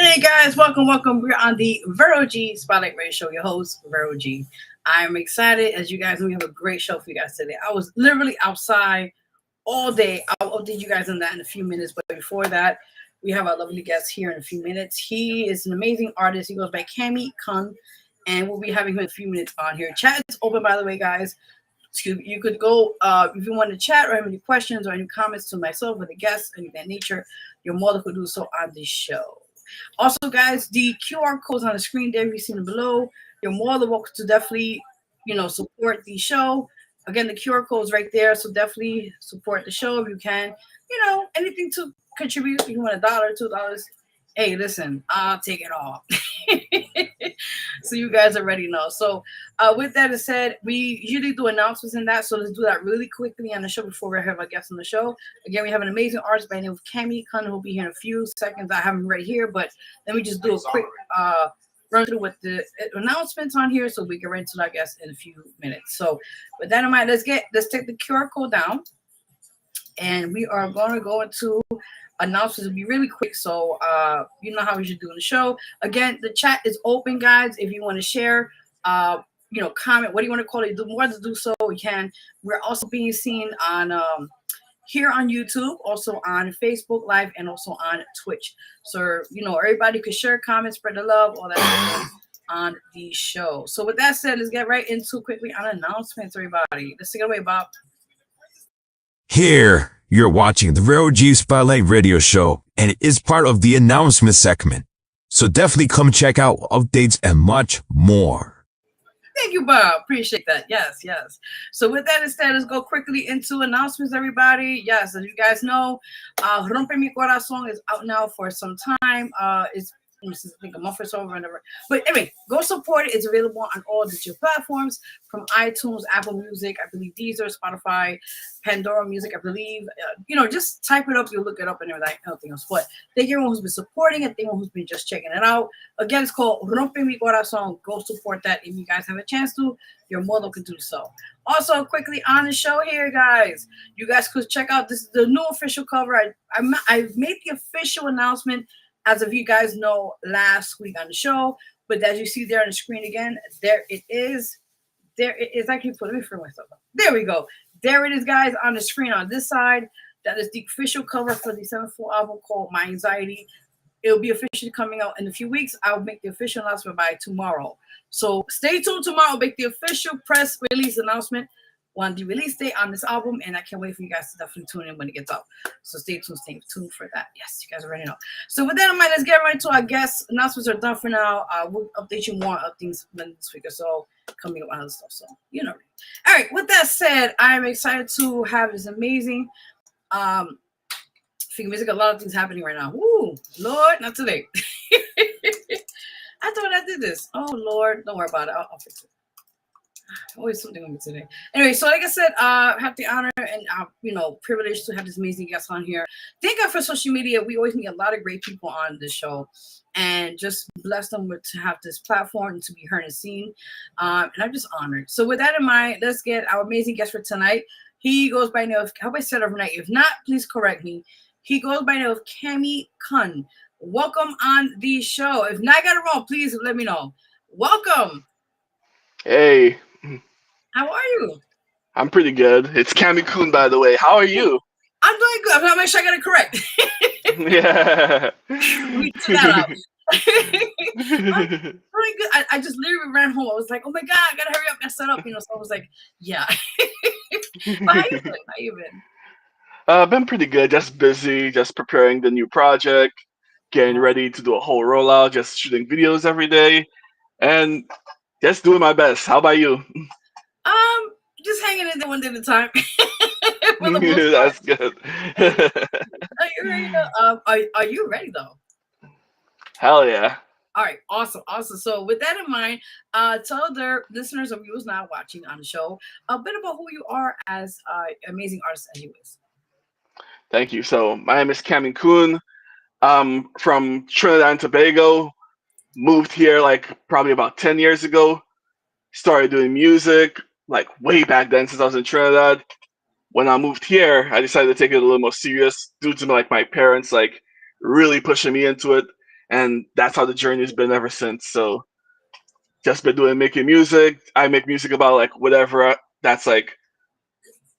Hey guys, welcome. We're on the Vero G Spotlight Radio Show. Your host, Vero G. I'm excited. As you guys know, we have a great show for you guys today. I was literally outside all day. I'll update you guys on that in a few minutes. But before that, we have our lovely guest here in a few minutes. He is an amazing artist. He goes by Cammy Kun, and we'll be having him in a few minutes on here. Chat is open, by the way, guys. You could go if you want to chat or have any questions or any comments to myself or the guests, any of that nature. You're more than welcome to do so on this show. Also, guys, the QR codes on the screen there, you've seen them below. You're more than welcome to definitely, support the show. Again, the QR code is right there, so definitely support the show if you can. Anything to contribute. If you want $1, $2, hey, listen, I'll take it all. So you guys already know. So with that said, we usually do announcements in that. So let's do that really quickly on the show before we have our guests on the show. Again, we have an amazing artist by the name of Cammy Kun who'll be here in a few seconds. I have him right here, but let me just do a quick run through with the announcements on here so we can run to our guests in a few minutes. So with that in mind, let's take the QR code down, and we are going to go into announcements. Will be really quick, so you know how we should do in the show. Again, the chat is open, guys. If you want to share, comment, what do you want to call it? Do more to do so, we can. We're also being seen on here on YouTube, also on Facebook Live, and also on Twitch. So everybody could share, comment, spread the love, all that on the show. So with that said, let's get right into quickly on announcements, everybody. Let's take it away, Bob. Here, you're watching the Vero G Spotlight Radio Show, and it is part of the announcement segment. So definitely come check out updates and much more. Thank you, Bob. Appreciate that. Yes. So with that instead, let's go quickly into announcements, everybody. Yes, as you guys know, Rompe Mi Corazón is out now for some time. It's I think a month or so, whatever. But anyway, go support it. It's available on all digital platforms, from iTunes, Apple Music, I believe Deezer, Spotify, Pandora Music, I believe. Just type it up. You'll look it up and everything else. But thank everyone who's been supporting it. Thank everyone who's been just checking it out. Again, it's called Rompe Mi Corazón. Go support that. If you guys have a chance to, you're more than welcome to do so. Also, quickly on the show here, guys, you guys could check out this is the new official cover. I've made the official announcement, as of you guys know, last week on the show. But as you see there on the screen again, there it is. There it is. I keep putting me for myself. There we go. There it is, guys, on the screen on this side. That is the official cover for the 7th full album called My Anxiety. It'll be officially coming out in a few weeks. I'll make the official announcement by tomorrow. So stay tuned tomorrow. I'll make the official press release announcement on the release date on this album, and I can't wait for you guys to definitely tune in when it gets out. So stay tuned for that. Yes, you guys already know. So with that in mind, let's get right into our guests. Announcements are done for now. We'll update you more of things this week or so coming up on other stuff. So All right. With that said, I am excited to have this amazing figure music. A lot of things happening right now. Woo, Lord, not today. I thought I did this. Oh Lord, don't worry about it. I'll fix it. Always something with me today. Anyway, so like I said, I have the honor and privilege to have this amazing guest on here. Thank God for social media. We always meet a lot of great people on this show, and just bless them to have this platform and to be heard and seen. And I'm just honored. So with that in mind, let's get our amazing guest for tonight. He goes by the name of, I hope I said it overnight. If not, please correct me. He goes by the name of Cammy Kun. Welcome on the show. If not, I got it wrong, please let me know. Welcome. Hey. How are you? I'm pretty good. It's Cammy Kun, by the way. How are you? I'm doing good. I'm not sure I got it correct. Yeah. We took that out. I'm doing good. I just literally ran home. I was like, oh my God, I gotta hurry up and set up. So I was like, yeah. But how you been? Been pretty good. Just busy. Just preparing the new project. Getting ready to do a whole rollout. Just shooting videos every day. And just doing my best. How about you? Just hanging in there one day at a time. That's good. Are you ready though? Are you ready though? Hell yeah. All right, awesome. So with that in mind, tell their listeners or viewers now watching on the show a bit about who you are as an amazing artist as you is. Thank you. So my name is Cammy Kun. I'm from Trinidad and Tobago. Moved here probably about 10 years ago. Started doing music way back then since I was in Trinidad. When I moved here, I decided to take it a little more serious due to my parents really pushing me into it. and that's how the journey's been ever since. So just been doing making music. I make music about like whatever that's like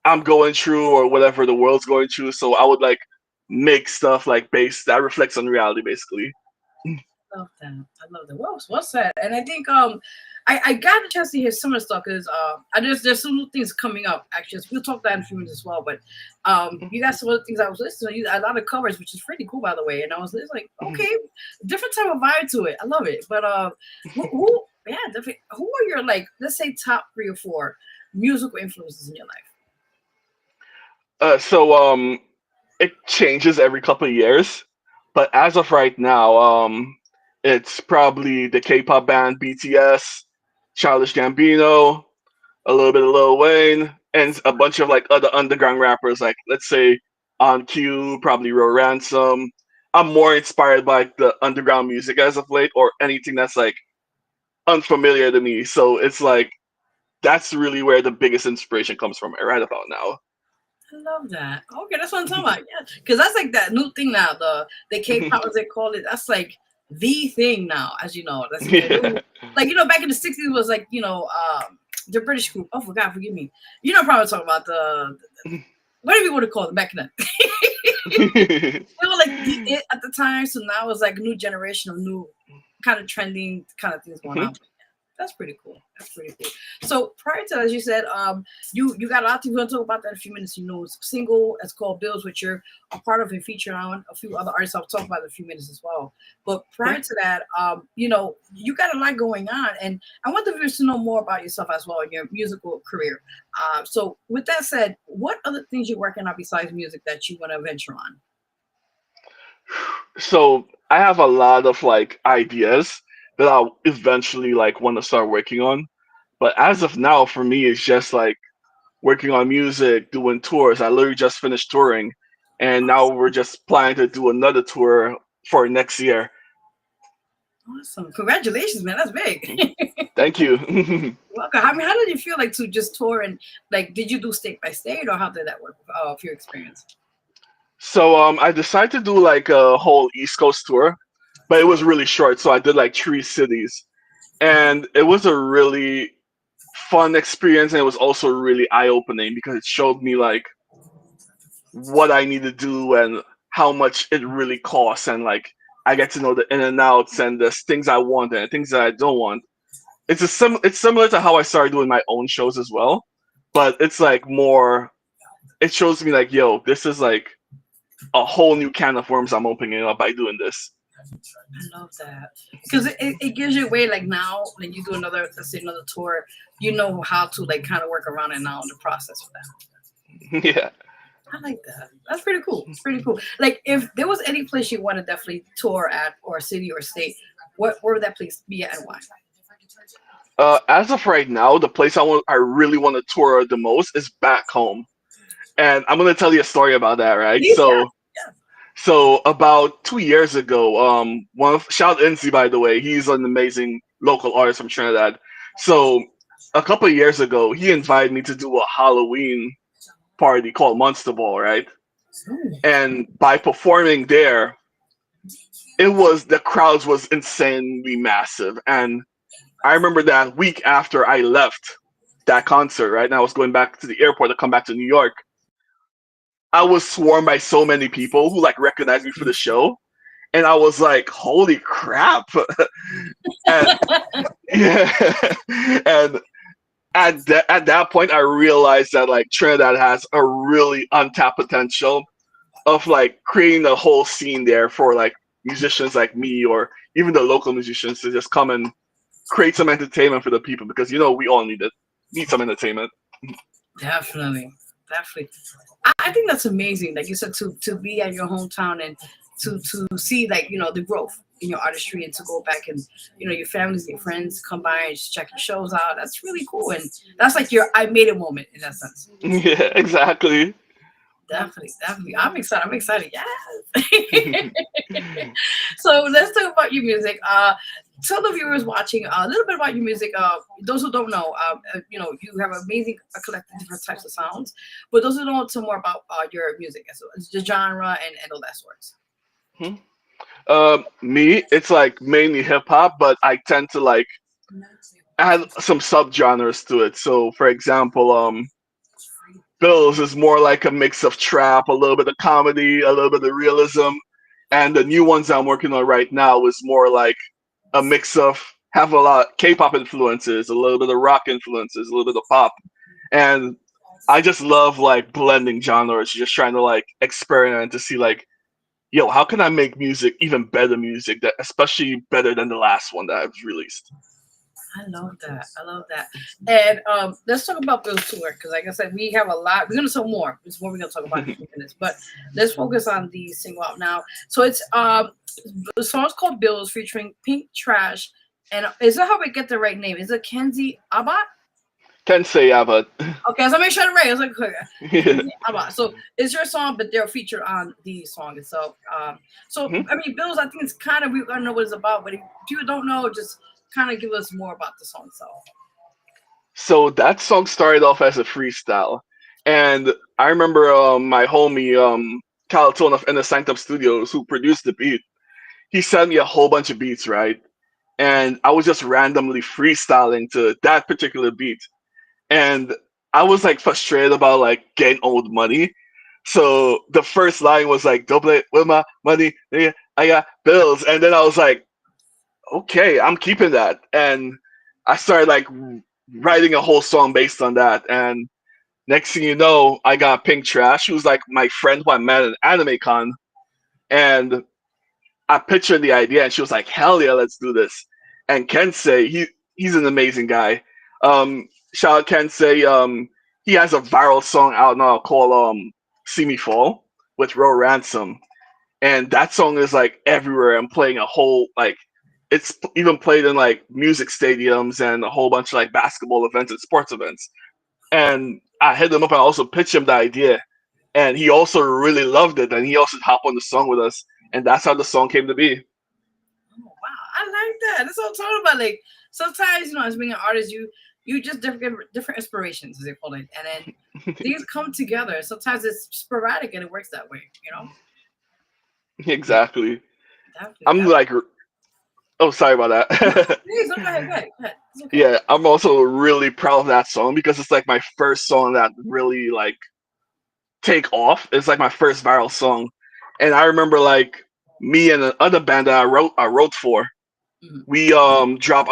I'm going through or whatever the world's going through. So I would like make stuff like based that reflects on reality, basically. Love that. I love that. Well said. And I think I got a chance to hear some of the stuff because there's some new things coming up actually. We'll talk that in a few minutes as well. But you got some other things I was listening to. You a lot of covers, which is pretty cool by the way. And I was just like, okay, different type of vibe to it. I love it. But who yeah, definitely, who are your like let's say top 3 or 4 musical influences in your So it changes every couple of years, but as of right now, it's probably the K-pop band BTS, Childish Gambino, a little bit of Lil Wayne, and a bunch of like other underground rappers, like let's say On Q, probably Ro Ransom. I'm more inspired by the underground music as of late, or anything that's like unfamiliar to me. So it's like that's really where the biggest inspiration comes from right about now. I love that. Okay, that's what I'm talking about. Yeah, because that's like that new thing now. The K-pop, as they call it, that's like the thing now. As you know, that's like, Yeah. like back in the '60s was like the British group. Oh, forgive me. You know, probably talking about the whatever you want to call it back then. They were like the it at the time. So now it's like a new generation of new kind of trending kind of things going on. That's pretty cool. That's pretty cool. So prior to that, as you said, you got a lot to talk about that in a few minutes. You know, it's a single. It's called Bills, which you're a part of and featured on. A few other artists I'll talk about in a few minutes as well. But prior to that, you got a lot going on, and I want the viewers to know more about yourself as well in your musical career. So with that said, what other things you're working on besides music that you want to venture on? So I have a lot of like ideas that I'll eventually like want to start working on. But as of now, for me, it's just like working on music, doing tours. I literally just finished touring, and now we're just planning to do another tour for next year. Awesome! Congratulations, man. That's big. Thank you. Welcome. I mean, how did you feel like to just tour and like, did you do state by state or how did that work of your experience? So I decided to do like a whole East Coast tour, but it was really short. So I did like 3 cities, and it was a really fun experience, and it was also really eye opening because it showed me like what I need to do and how much it really costs, and like I get to know the in and outs and the things I want and the things that I don't want. It's similar to how I started doing my own shows as well, but it's like more. It shows me like, yo, this is like a whole new can of worms I'm opening up by doing this. I love that because it gives you a way like now when you do another, let's say another tour, you know how to like kind of work around it now in the process for that. Yeah. I like that. That's pretty cool. It's pretty cool. Like if there was any place you want to definitely tour at or city or state, where would that place be at and why? As of right now, the place I really want to tour the most is back home, and I'm gonna tell you a story about that, right? Yeah, yeah. So about 2 years ago, shout out Incy, by the way, he's an amazing local artist from Trinidad. So a couple of years ago, he invited me to do a Halloween party called Monster Ball, right? And by performing there, the crowds was insanely massive. And I remember that week after I left that concert, right? And I was going back to the airport to come back to New York. I was swarmed by so many people who like recognized me for the show. And I was like, holy crap. And yeah. And at that point I realized that like Trinidad has a really untapped potential of like creating a whole scene there for like musicians like me or even the local musicians to just come and create some entertainment for the people because we all need some entertainment. Definitely, definitely. I think that's amazing. Like you said, to be at your hometown and to see like the growth in your artistry and to go back and your families, your friends come by and just check your shows out. That's really cool, and that's like your I made a moment in that sense. Yeah, exactly. Definitely, definitely. I'm excited. I'm excited. Yes. So let's talk about your music. Tell the viewers watching a little bit about your music. Those who don't know, you have amazing collective different types of sounds. But those who don't know more about your music, so it's the genre and all that sorts. Hmm. Me, it's like mainly hip hop, but I tend to like add some subgenres to it. So, for example, Bills is more like a mix of trap, a little bit of comedy, a little bit of realism, and the new ones I'm working on right now is more like a mix of have a lot K-pop influences, a little bit of rock influences, a little bit of pop, and I just love like blending genres, just trying to like experiment to see like, yo, how can I make music even better music that especially better than the last one that I've released. I love that. I love that. And let's talk about Bill's tour because, like I said, we have a lot. We're gonna talk more. There's more we're gonna talk about in a few minutes. But let's focus on the single out now. So it's the song's called Bills featuring Pink Trash. And is that how we get the right name? Is it Kenzie Abbott? Can't say yeah, but Okay, so make sure I'm right. I was like, okay, Kenzie Abbott. So it's your song, but they're featured on the song itself. So Mhm. I mean, Bills. I think it's kind of we gotta know what it's about. But if you don't know, just kind of give us more about the song itself. So that song started off as a freestyle, and I remember my homie Caltone of Inner Sanctum Studios, who produced the beat. He sent me a whole bunch of beats, right? And I was just randomly freestyling to that particular beat, and I was like frustrated about like getting old money. So the first line was like, "Double it with my money, nigga, I got bills," and then I was like, "Okay, I'm keeping that," and I started like writing a whole song based on that. And next thing you know, I got Pink Trash, who's like my friend who I met at Anime Con, and I pictured the idea, and she was like, "Hell yeah, let's do this." And Kensei, he's an amazing guy. Shout out Kensei. He has a viral song out now called "See Me Fall" with Ro Ransom, and that song is like everywhere. I'm playing a whole like it's even played in like music stadiums and a whole bunch of like basketball events and sports events. And I hit him up. I also pitched him the idea, and he also really loved it. And he also hopped on the song with us, and that's how the song came to be. Oh, wow, I like that. That's what I'm talking about. Like sometimes, as being an artist, you just different inspirations, as they call it, and then things come together. Sometimes it's sporadic and it works that way. Exactly. Definitely, I'm like, oh, sorry about No, that. please, no, go ahead, go ahead, go ahead. It's okay. Yeah, I'm also really proud of that song because it's like my first song that really like take off. It's like my first viral song, and I remember like me and another band that I wrote for. Mhm. We drop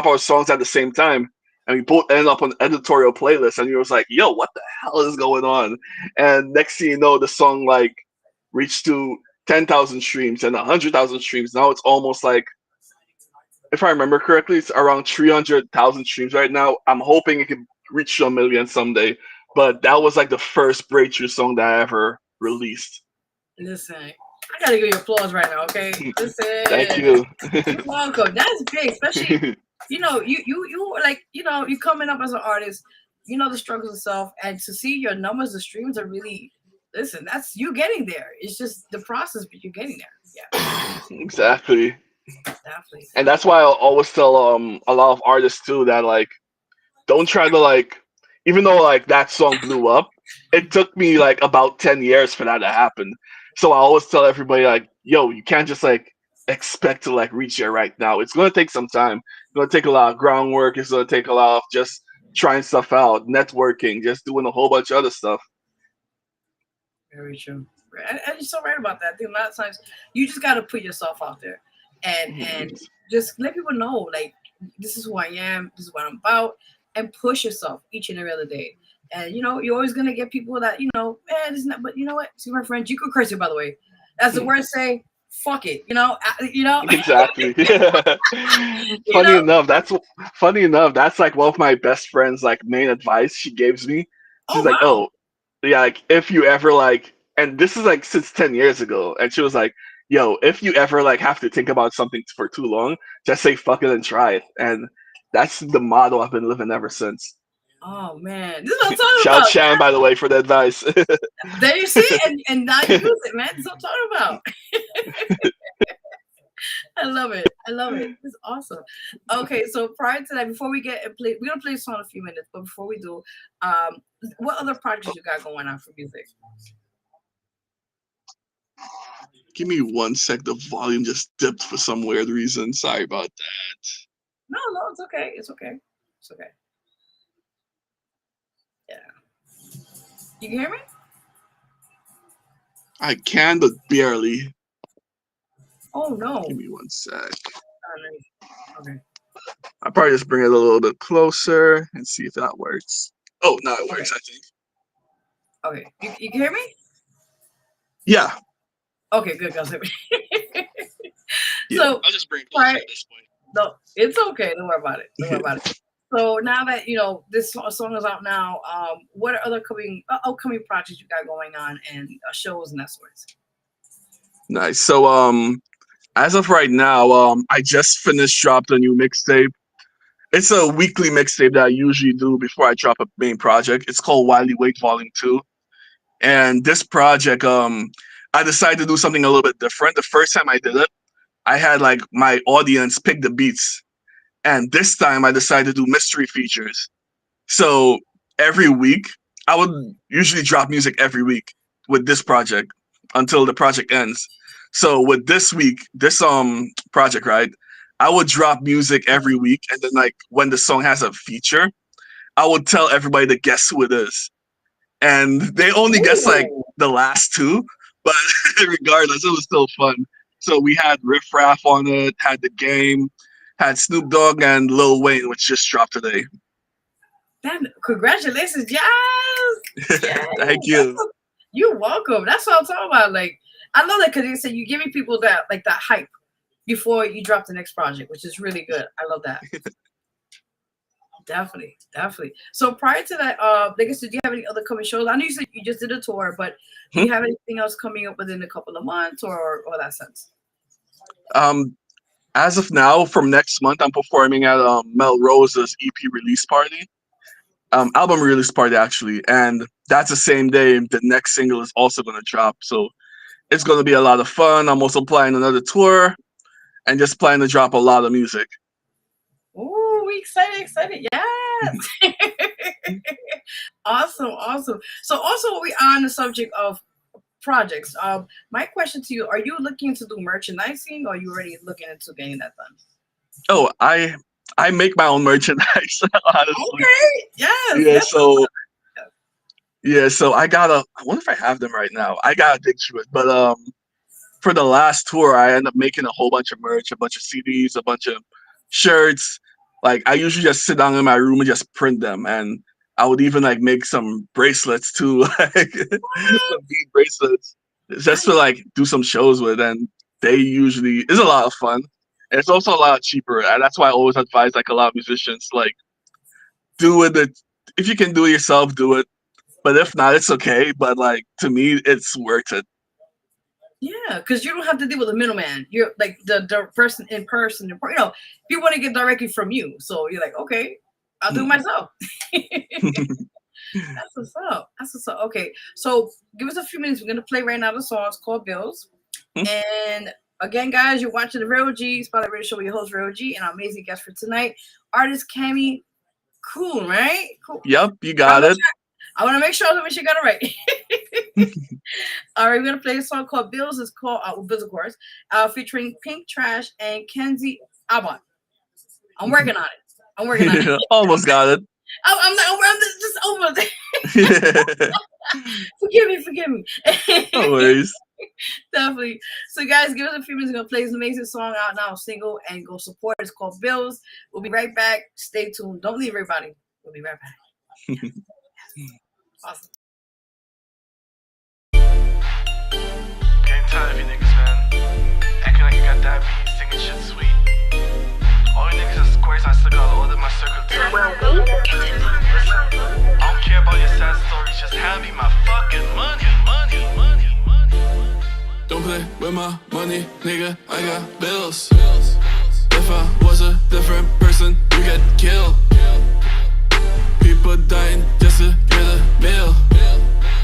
our songs at the same time, and we both end up on editorial playlists. And he was like, "Yo, what the hell is going on?" And next thing you know, the song like reached to 10,000 streams and 100,000 streams. Now it's almost like, if I remember correctly, it's around 300,000 streams right now. I'm hoping it can reach a million someday. But that was like the first breakthrough song that I ever released. Listen, I gotta give you applause right now. Okay, Thank listen, you. you're welcome. That's big, especially you were like you coming up as an artist. The struggles and stuff, and to see your numbers, the streams are really. Listen, that's you getting there. It's just the process, but you're getting there. Yeah, Exactly. definitely. And that's why I always tell a lot of artists too that like don't try to like, even though like that song blew up, it took me like about 10 years for that to happen. So I always tell everybody like, yo, you can't just like expect to like reach there right now. It's gonna take some time. It's gonna take a lot of groundwork. It's gonna take a lot of just trying stuff out, networking, just doing a whole bunch of other stuff. Very true. And you're so right about that. I think a lot of times you just got to put yourself out there, and just let people know like this is who I am, this is what I'm about, and push yourself each and every other day. And you're always gonna get people that man, it's not. But you know what? See my friend, you could curse it by the way. As the word say, fuck it. Exactly. you funny know. enough, that's funny enough. That's like one of my best friends' like main advice she gives me. Oh She's like, wow. "Oh, yeah, like if you ever like," and this is like since 10 years ago, and she was like, "Yo, if you ever like have to think about something for too long, just say fuck it and try it." And that's the motto I've been living ever since. Oh man, this is what I'm talking Shout about. Shan, by the way, for the advice. There you see, and now you use it, man. This is what I'm talking about. I love it. I love it. It's awesome. Okay, so prior to that, before we get and play, we're gonna play this song in a few minutes. But before we do, what other projects you got going on for music? Give me 1 sec. The volume just dipped for some weird reason. Sorry about that. No, it's okay. It's okay. It's okay. Yeah. You can hear me? I can, but barely. Oh no. Give me 1 sec. Okay. I'll probably just bring it a little bit closer and see if that works. Oh, no, it works, I think. Okay. You can hear me? Yeah. Okay, good. Guys. Yeah, So I'll just bring it closer at this point. no, it's okay. Don't worry about it. So now that this song is out now, what are other upcoming projects you got going on and shows and that sort? Nice. So as of right now, I just dropped a new mixtape. It's a weekly mixtape that I usually do before I drop a main project. It's called Wiley Wait Volume 2. And this project, I decided to do something a little bit different. The first time I did it, I had like my audience pick the beats. And this time I decided to do mystery features. So every week, I would usually drop music every week with this project until the project ends. So with this project, right, I would drop music every week. And then like when the song has a feature, I would tell everybody to guess who it is. And they only guessed like the last two, but regardless, it was still fun. So we had Riff Raff on it, had The Game, had Snoop Dogg and Lil Wayne, which just dropped today. Congratulations, yes! Thank you. You're welcome. That's what I'm talking about. Like, I love that because you said you're giving people that hype before you drop the next project, which is really good. I love that. Definitely. So prior to that, like I said, do you have any other coming shows? I know you said you just did a tour, but do you have anything else coming up within a couple of months or that sense? As of now, from next month, I'm performing at Mel Rose's EP release party, album release party actually, and that's the same day the next single is also going to drop. So it's going to be a lot of fun. I'm also planning another tour, and just planning to drop a lot of music. Ooh, we excited. Yes. Awesome. So also we are on the subject of projects. My question to you, are you looking to do merchandising or are you already looking into getting that done? Oh, I make my own merchandise, honestly. Okay. Yes. So I wonder if I have them right now. I gotta dig through it. But for the last tour, I ended up making a whole bunch of merch, a bunch of CDs, a bunch of shirts. Like I usually just sit down in my room and just print them, and I would even like make some bracelets too, like some bead bracelets, just to like do some shows with. And it's a lot of fun. And it's also a lot cheaper, and that's why I always advise like a lot of musicians like do it. If you can do it yourself, do it. But if not, it's okay. But like to me, it's worth it. Yeah, because you don't have to deal with a middleman. You're like the person in person. You know, you want to get directly from you. So you're like, okay, I'll do it myself. That's what's up. Okay, so give us a few minutes. We're going to play right now the song. It's called Bills. And again, guys, you're watching the Vero G Spotlight Radio Show with your host, Vero G, and our amazing guest for tonight, artist Cammy Kun, right? Cool. Yep, you got it. I want to make sure you got it right. All right, we're going to play a song called Bills. It's called Bills, of course, featuring Pink Trash and Kenzie Abbott. I'm working on it. Almost got it. I'm just over there. Forgive me. No worries. Definitely. So, guys, give us a few minutes. We're going to play this amazing song out now, single, and go support it. It's called Bills. We'll be right back. Stay tuned. Don't leave, everybody. We'll be right back. Awesome. Getting tired of you niggas, man. Acting like you got diabetes, singing shit sweet. All you niggas are squares, I still gotta order my circle too. I don't care about your sad stories, just hand me my fucking money. Don't play with my money, nigga, I got bills. If I was a different person, you get killed. People dying just to get a meal.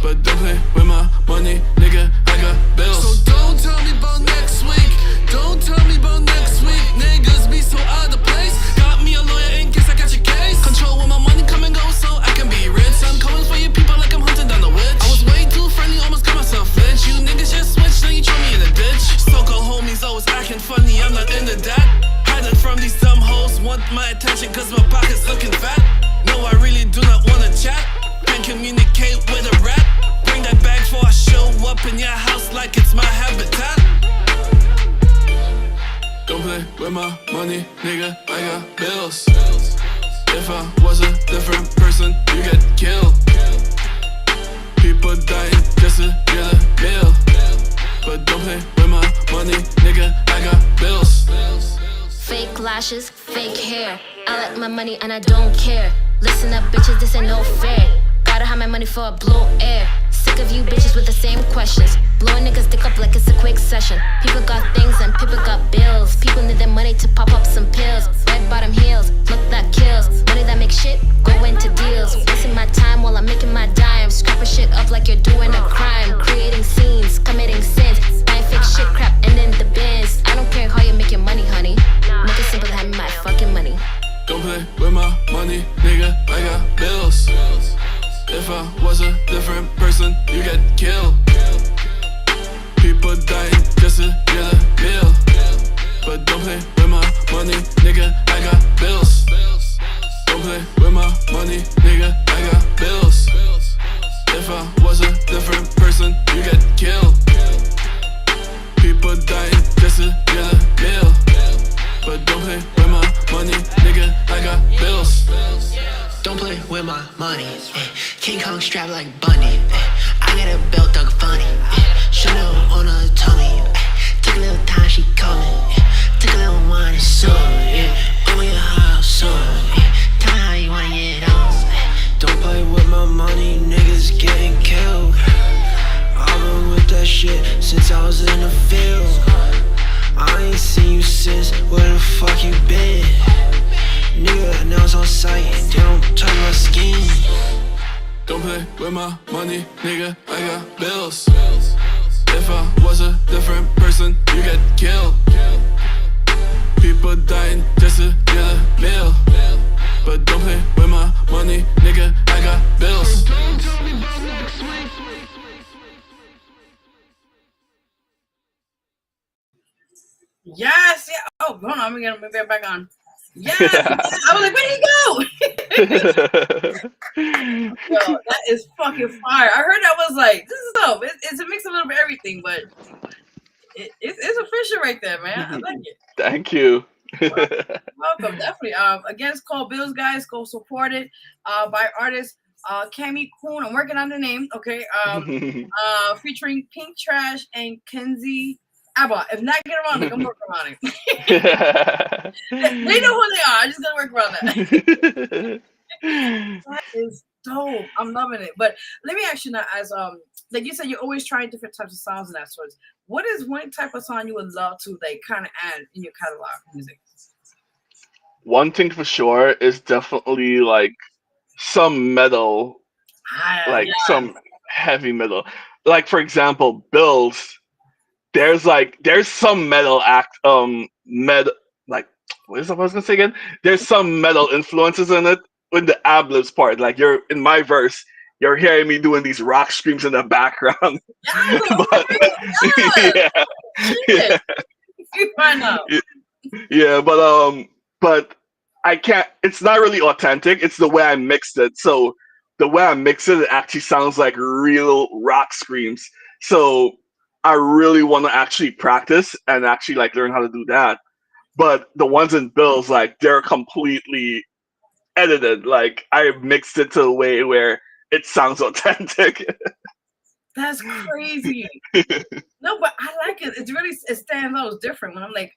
But don't play with my money, nigga, I got bills. So don't tell me about next week. Niggas be so out of place. Got me a lawyer in case I catch a case. Control where my money come and go so I can be rich. I'm coming for you people like I'm hunting down the witch. I was way too friendly, almost got myself lynched. You niggas just switched, now you throw me in a ditch. If I was a different person, you get killed. People dying just to get a meal. But don't play with my money, nigga, I got bills. Fake lashes, fake hair. I like my money and I don't care. Listen up, bitches, this ain't no fair. Gotta have my money for a blow air. Sick of you bitches with the same questions. Blowing niggas dick up like it's a quick session. People got things and people got bills. People need their money to pop up some pills. Red bottom heels, look that kills. Money that makes shit, go into deals. Wasting my time while I'm making my dime. Scrapping shit up like you're doing a crime. Creating scenes, committing sins. Buying fake shit crap and in the bins. I don't care how you make your money, honey. Make it simple, hand me my fucking money. Don't play with my money, nigga, I got bills. If I was a different person, you get killed. People dying just to get a meal. But don't play with my money, nigga, I got bills. Don't play with my money, nigga, I got bills. If I was a different person, you get killed. People dying just to get a meal. But don't play with my money, nigga, I got bills. Don't play with my money. King Kong strapped like Bunny. I got a belt dog funny. Chanel on her tummy. Took a little time, she coming. Took a little wine and soon. Over your house soon. Tell me how you wanna get on. Don't play with my money, niggas getting killed. I've been with that shit since I was in the field. I ain't seen you since, where the fuck you been? Nigga, now it's on sight, they don't touch my skin. Don't play with my money, nigga, I got bills. If I was a different person, you get killed. People dying just to get a meal. But don't play with my money, nigga, I got bills. Yes, yeah. Oh, hold on, I'm gonna move it back on. Yes, I was like, where did he go? Yo, that is fucking fire. I heard that was like, this is dope. It's a mix of a little bit of everything, but it's official right there, man. I like it. Thank you. Welcome, definitely. Again, it's called Bills, guys. Go support it. By artist Cammy Kun. I'm working on the name. Okay. Featuring Pink Trash and Kenzie Abba. If not, get around it. I'm working on it. They know who they are. I just gotta work around that. That is dope. I'm loving it. But let me ask you now, as like you said, you're always trying different types of sounds and that sort. What is one type of song you would love to like kind of add in your catalog of music? One thing for sure is definitely like some metal, like some heavy metal. Like for example, Bills. There's some metal like what is I was gonna say again? There's some metal influences in it in the ad-libs part. Like you're in my verse, you're hearing me doing these rock screams in the background. But I can't. It's not really authentic. It's the way I mixed it. So the way I mix it, it actually sounds like real rock screams. So I really want to actually practice and actually like learn how to do that. But the ones in Bills, like they're completely edited. Like I mixed it to a way where it sounds authentic. That's crazy. No, but I like it. It's really, it stands out. It's different when I'm like,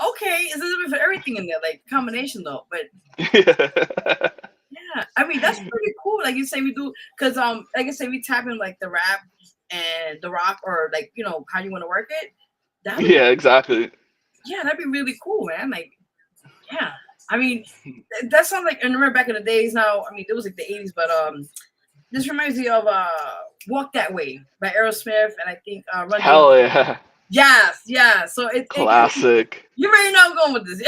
okay, it's a little bit for everything in there, like combination though. But yeah, I mean that's pretty cool. Like you say, we do because like I say, we tap in like the rap and the rock, or like how you want to work it. Yeah, exactly. Yeah, that'd be really cool, man. Like, yeah. I mean, that sounds like, and remember back in the days now, I mean, it was like the 80s, but this reminds me of Walk That Way by Aerosmith, and I think Run Hell yeah. Yes, yeah. So it's classic. You already know I'm going with this.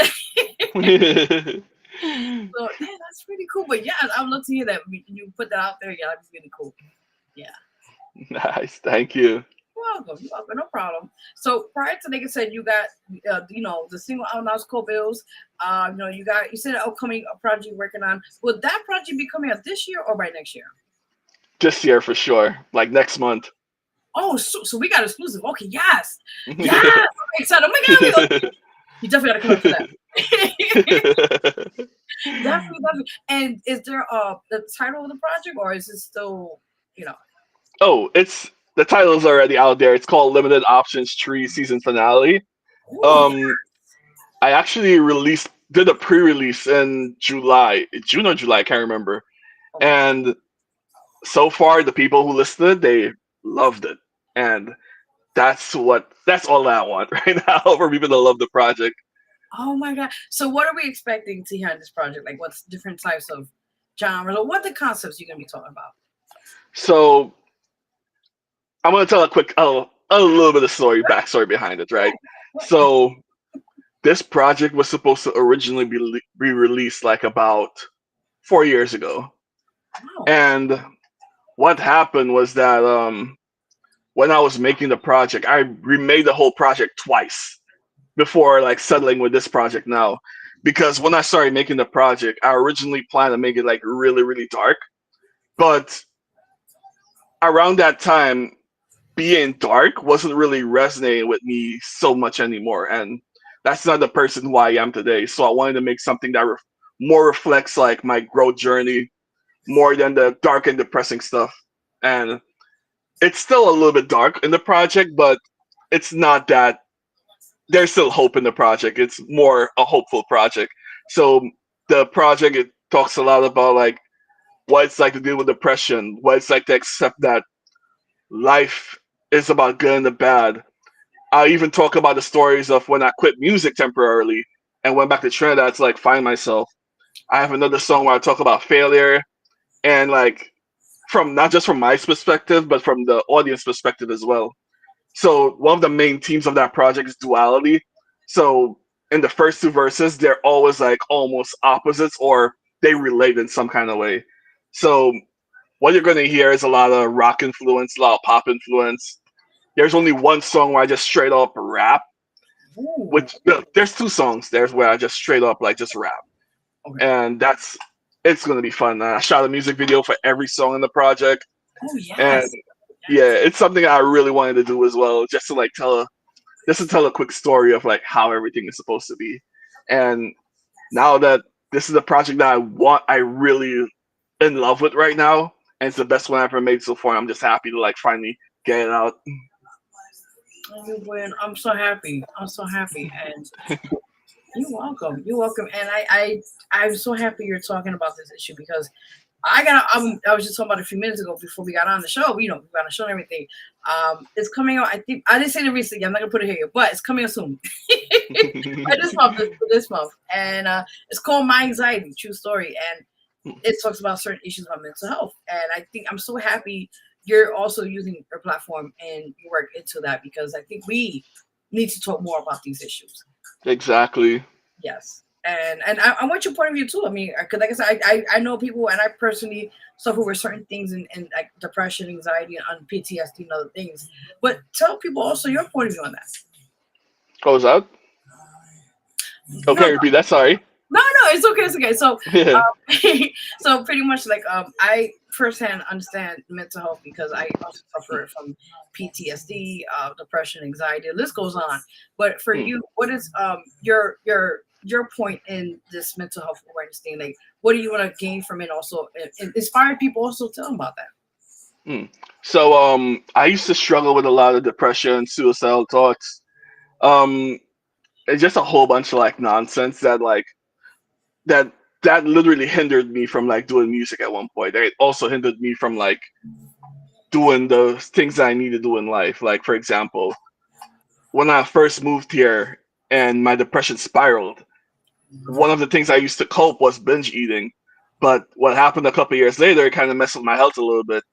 So yeah, that's pretty cool. But yeah, I would love to hear that. You put that out there, yeah, that'd be really cool. Yeah. Nice, thank you. You're welcome, no problem. So prior to, like I said, you got the single out now is called Bills. You said an upcoming project you're working on. Will that project be coming out this year or by next year? This year for sure, like next month. Oh, so we got exclusive. Okay, yes. I'm excited. Oh my god, you definitely gotta come up for that. Definitely. And is there the title of the project, or is it still, you know? Oh, it's the title is already out there. It's called Limited Options 3 season finale. Ooh, yeah. Um, I actually did a pre-release in June or July, I can't remember. Okay. And so far, the people who listened, they loved it, and that's all I want right now for people to love the project. Oh my God. So what are we expecting to hear in this project? Like what's different types of genres, or what the concepts you're gonna be talking about? So I'm gonna tell a little bit of backstory behind it, right? So this project was supposed to originally be released like about 4 years ago, Wow. and what happened was that when I was making the project, I remade the whole project twice before like settling with this project now. Because when I started making the project, I originally planned to make it like really, really dark. But around that time, being dark wasn't really resonating with me so much anymore. And that's not the person who I am today. So I wanted to make something that more reflects like my growth journey more than the dark and depressing stuff. And it's still a little bit dark in the project, but it's not that there's still hope in the project. It's more a hopeful project. So the project it talks a lot about like what it's like to deal with depression, what it's like to accept that life is about good and the bad. I even talk about the stories of when I quit music temporarily and went back to Trinidad to like find myself. I have another song where I talk about failure and like from not just from my perspective, but from the audience perspective as well. So one of the main themes of that project is duality. So in the first two verses, they're always like almost opposites or they relate in some kind of way. So what you're gonna hear is a lot of rock influence, a lot of pop influence. There's only one song where I just straight up rap. Ooh. Which no, there's two songs. There's where I just straight up like just rap, Okay. and it's gonna be fun. I shot a music video for every song in the project, Oh and yes. yeah, Yes. it's something I really wanted to do as well, just to tell a quick story of like how everything is supposed to be. And now that this is a project that I really in love with right now, and it's the best one I've ever made so far. I'm just happy to like finally get it out. Oh, Gwen, I'm so happy. I'm so happy. And you're welcome. You're welcome. And I'm so happy you're talking about this issue because I was just talking about it a few minutes ago before we got on the show. You know, we got on the show and everything. It's coming out. I think I didn't say it recently. I'm not gonna put it here, but it's coming out soon. By this month, this month, and it's called My Anxiety, True Story, and it talks about certain issues about mental health. And I think I'm so happy you're also using your platform and your work into that because I think we need to talk more about these issues. Exactly. Yes. And I want your point of view too. I mean, because like I said, I know people, and I personally suffer with certain things and like depression, anxiety, and PTSD and other things. But tell people also your point of view on that. Close out. No, Okay, repeat that. Sorry. no, it's okay, it's okay. So, Yeah. so pretty much like I firsthand understand mental health because I also suffer from PTSD, depression, anxiety. The list goes on. But for Hmm. you, what is your point in this mental health awareness thing? Like, what do you want to gain from it? Also, and inspire people. Also, tell them about that. Hmm. So I used to struggle with a lot of depression, suicidal thoughts. Um, it's just a whole bunch of like nonsense that that literally hindered me from like doing music at one point. It also hindered me from like doing the things that I need to do in life. Like for example, when I first moved here and my depression spiraled, one of the things I used to cope was binge eating. But what happened a couple years later, it kind of messed with my health a little bit.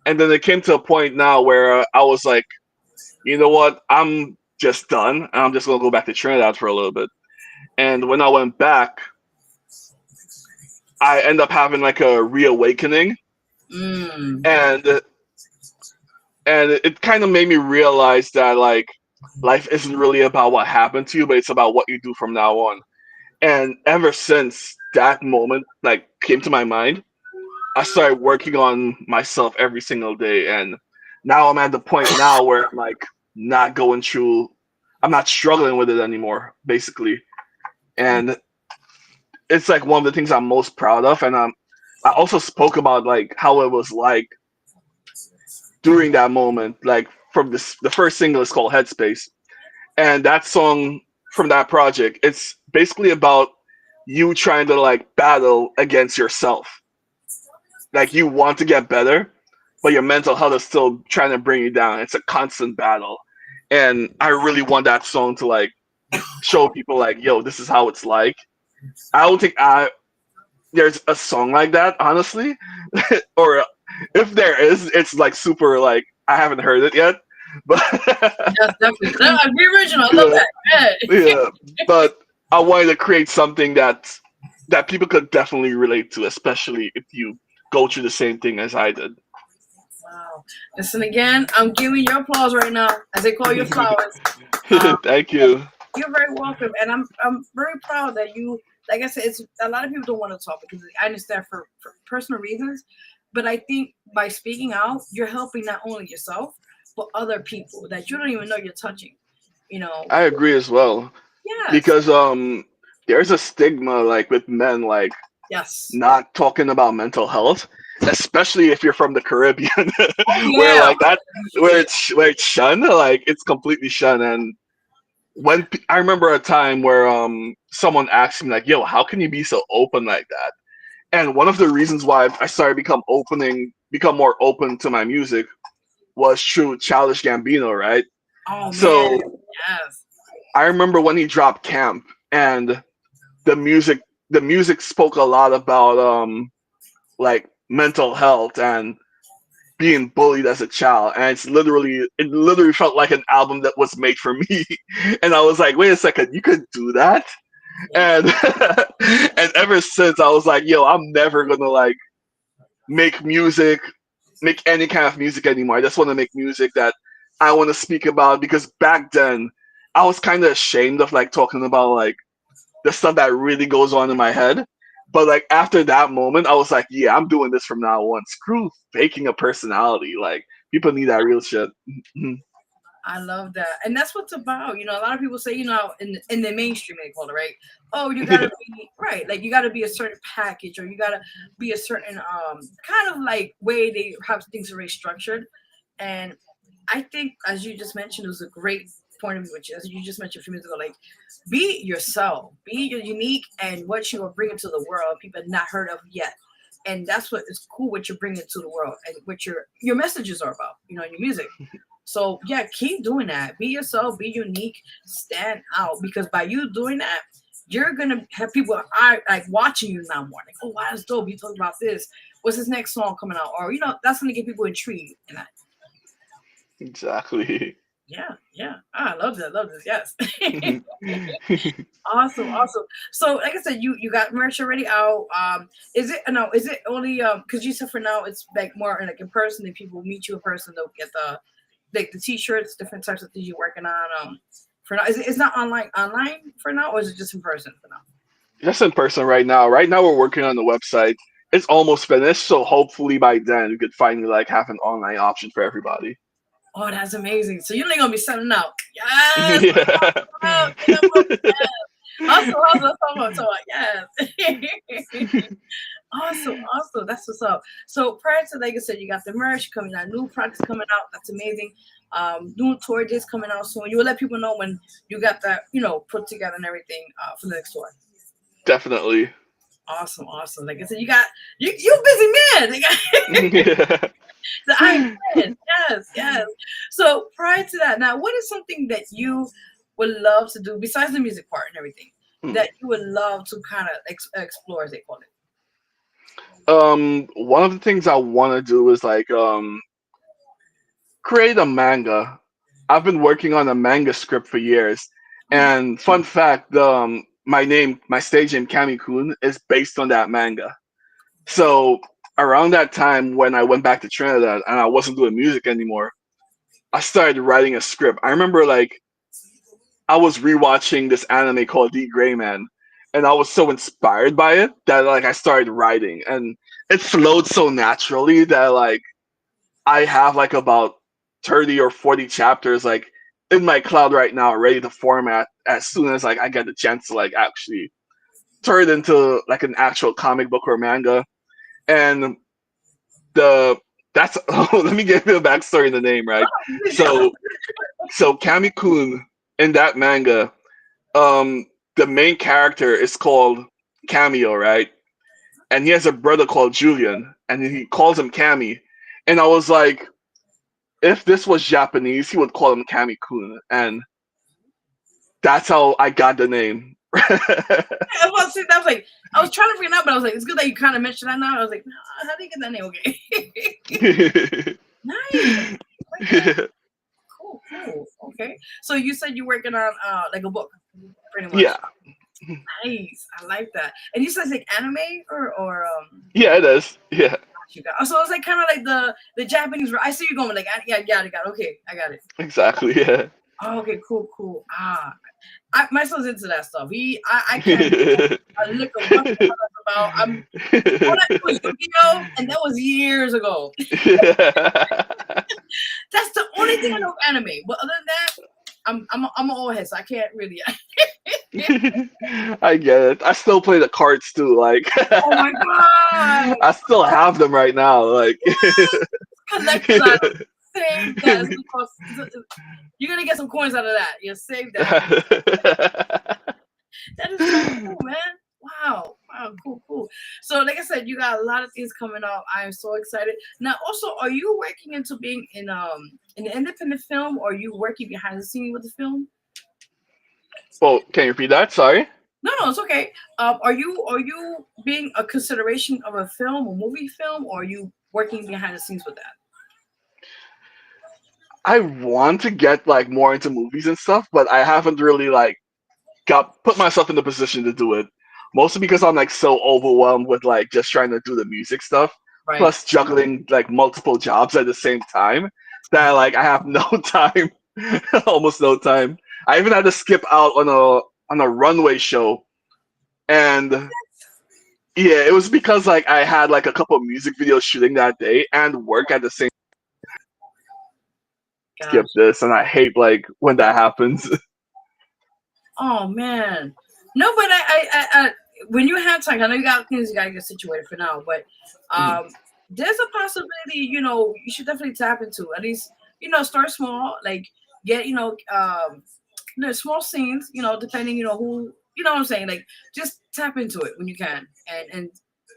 And then it came to a point now where I was like, you know what? I'm just done. And I'm just gonna go back to Trinidad for a little bit. And when I went back, I end up having like a reawakening, Mm. and it kind of made me realize that like life isn't really about what happened to you, but it's about what you do from now on. And ever since that moment like came to my mind, I started working on myself every single day, and now I'm at the point now where I'm like not going through, I'm not struggling with it anymore, basically. And it's like one of the things I'm most proud of, and I also spoke about like how it was like during that moment. Like from the first single is called Headspace, and that song from that project, it's basically about you trying to like battle against yourself. Like you want to get better, but your mental health is still trying to bring you down. It's a constant battle, and I really want that song to like show people like, yo, this is how it's like. I don't think there's a song like that, honestly, or if there is, it's like super like I haven't heard it yet, but Yes, definitely. No, the original. I love that. yeah, but I wanted to create something that people could definitely relate to, especially if you go through the same thing as I did. Wow. Listen again. I'm giving you applause right now as they call you flowers. Thank you. You're very welcome, and I'm very proud that you. Like I said, it's a lot of people don't want to talk because I understand for personal reasons, but I think by speaking out, you're helping not only yourself but other people that you don't even know you're touching. You know. I agree as well. Yes. Because there's a stigma like with men like Yes. not talking about mental health, especially if you're from the Caribbean, Oh, where yeah. like that where it's shunned, like it's completely shunned. And when I remember a time where someone asked me like, "Yo, how can you be so open like that?" And one of the reasons why I started become more open to my music was through Childish Gambino, right? Oh So man. Yes. I remember when he dropped Camp, and the music the music spoke a lot about like mental health and being bullied as a child, and it literally felt like an album that was made for me. And I was like, wait a second, you could do that? And and ever since I was like, yo, I'm never gonna like make music make any kind of music anymore. I just want to make music that I want to speak about, because back then I was kind of ashamed of like talking about like the stuff that really goes on in my head. But like after that moment, I was like, yeah, I'm doing this from now on. Screw faking a personality. Like people need that real shit. I love that, and that's what it's about. You know, a lot of people say, you know, in the mainstream they call it, right? Oh, you gotta be right, like you gotta be a certain package, or you gotta be a certain kind of like way they have things already structured. And I think, as you just mentioned, it was a great point of view, which as you just mentioned a few minutes ago, like be yourself, be your unique, and what you are bringing to the world, people have not heard of yet. And that's what is cool, what you're bringing to the world, and what your messages are about, you know, in your music. So yeah, keep doing that. Be yourself, be unique, stand out. Because by you doing that, you're gonna have people like watching you now more. Like, oh wow, that's dope. You talking about this. What's his next song coming out? Or you know, that's gonna get people intrigued. And Exactly. yeah. I love that. Love this. Yes. Awesome. So like I said, you got merch already out. Is it no? Is it only because you said for now it's like more like in person. If people meet you in person, they'll get the t-shirts, different types of things you're working on. For now, it's not online for now, or is it just in person for now? Just in person right now. Right now we're working on the website. It's almost finished, so hopefully by then we could finally like have an online option for everybody. Oh, that's amazing. So you're only gonna be selling out. Yes. Yeah. Awesome. Yes. Awesome. That's what's up. So prior to, like I said, you got the merch coming out, new products coming out. That's amazing. New tour dates coming out soon. You will let people know when you got that, you know, put together and everything for the next tour. Definitely. Awesome. Like I said, you busy man. Yeah. The Iron Man. Yes. So prior to that, now what is something that you would love to do besides the music part and everything that you would love to kind of explore, as they call it? One of the things I want to do is like create a manga. I've been working on a manga script for years, and fun fact, my stage name Cammy Kun is based on that manga. So around that time when I went back to Trinidad and I wasn't doing music anymore, I started writing a script. I remember like I was rewatching this anime called The Gray Man, and I was so inspired by it that like I started writing, and it flowed so naturally that like I have like about 30 or 40 chapters like in my cloud right now ready to format as soon as like I get the chance to like actually turned into like an actual comic book or manga, and that's let me give you a backstory in the name, right? So Cammy Kun in that manga, the main character is called Cameo, right? And he has a brother called Julian, and he calls him Cammy. And I was like, if this was Japanese, he would call him Cammy Kun, and that's how I got the name. Well, see, that was like, I was trying to figure it out, but I was like, it's good that you kind of mentioned that now. I was like, how do you get that name? Okay. Nice. Okay. Cool. Okay. So you said you're working on like a book, pretty much. Yeah. Nice. I like that. And you said it's like anime or Yeah, it is. Yeah. So it's like kind of like the Japanese. I see you going like, yeah, got it. Okay, I got it. Exactly. Yeah. Oh, okay, cool. My son's into that stuff. I can't. I look at what that's about. All I do is Yu-Gi-Oh, and that was years ago. That's the only thing I know of anime. But other than that, I'm an old head, so I can't really. I get it. I still play the cards too. Like, Oh my god! I still have them right now. Like, Collector's item. Save that. You're gonna get some coins out of that. You save that. That is so cool, man. Wow, cool. So, like I said, you got a lot of things coming up. I am so excited. Now, also, are you working into being in independent film, or are you working behind the scenes with the film? Well, can you repeat that? Sorry. No, it's okay. Are you being a consideration of a film, a movie film, or are you working behind the scenes with that? I want to get like more into movies and stuff, but I haven't really like put myself in the position to do it. Mostly because I'm like so overwhelmed with like just trying to do the music stuff, Right. plus juggling like multiple jobs at the same time. That like I have no time, almost no time. I even had to skip out on a runway show, and yeah, it was because like I had like a couple of music videos shooting that day and work at the same. Skip this, and I hate like when that happens. Oh man, no, but I when you have time, I know you got things you gotta get situated for now, but there's a possibility, you should definitely tap into at least, start small, like get, there's small scenes, depending, who, what I'm saying, like just tap into it when you can, and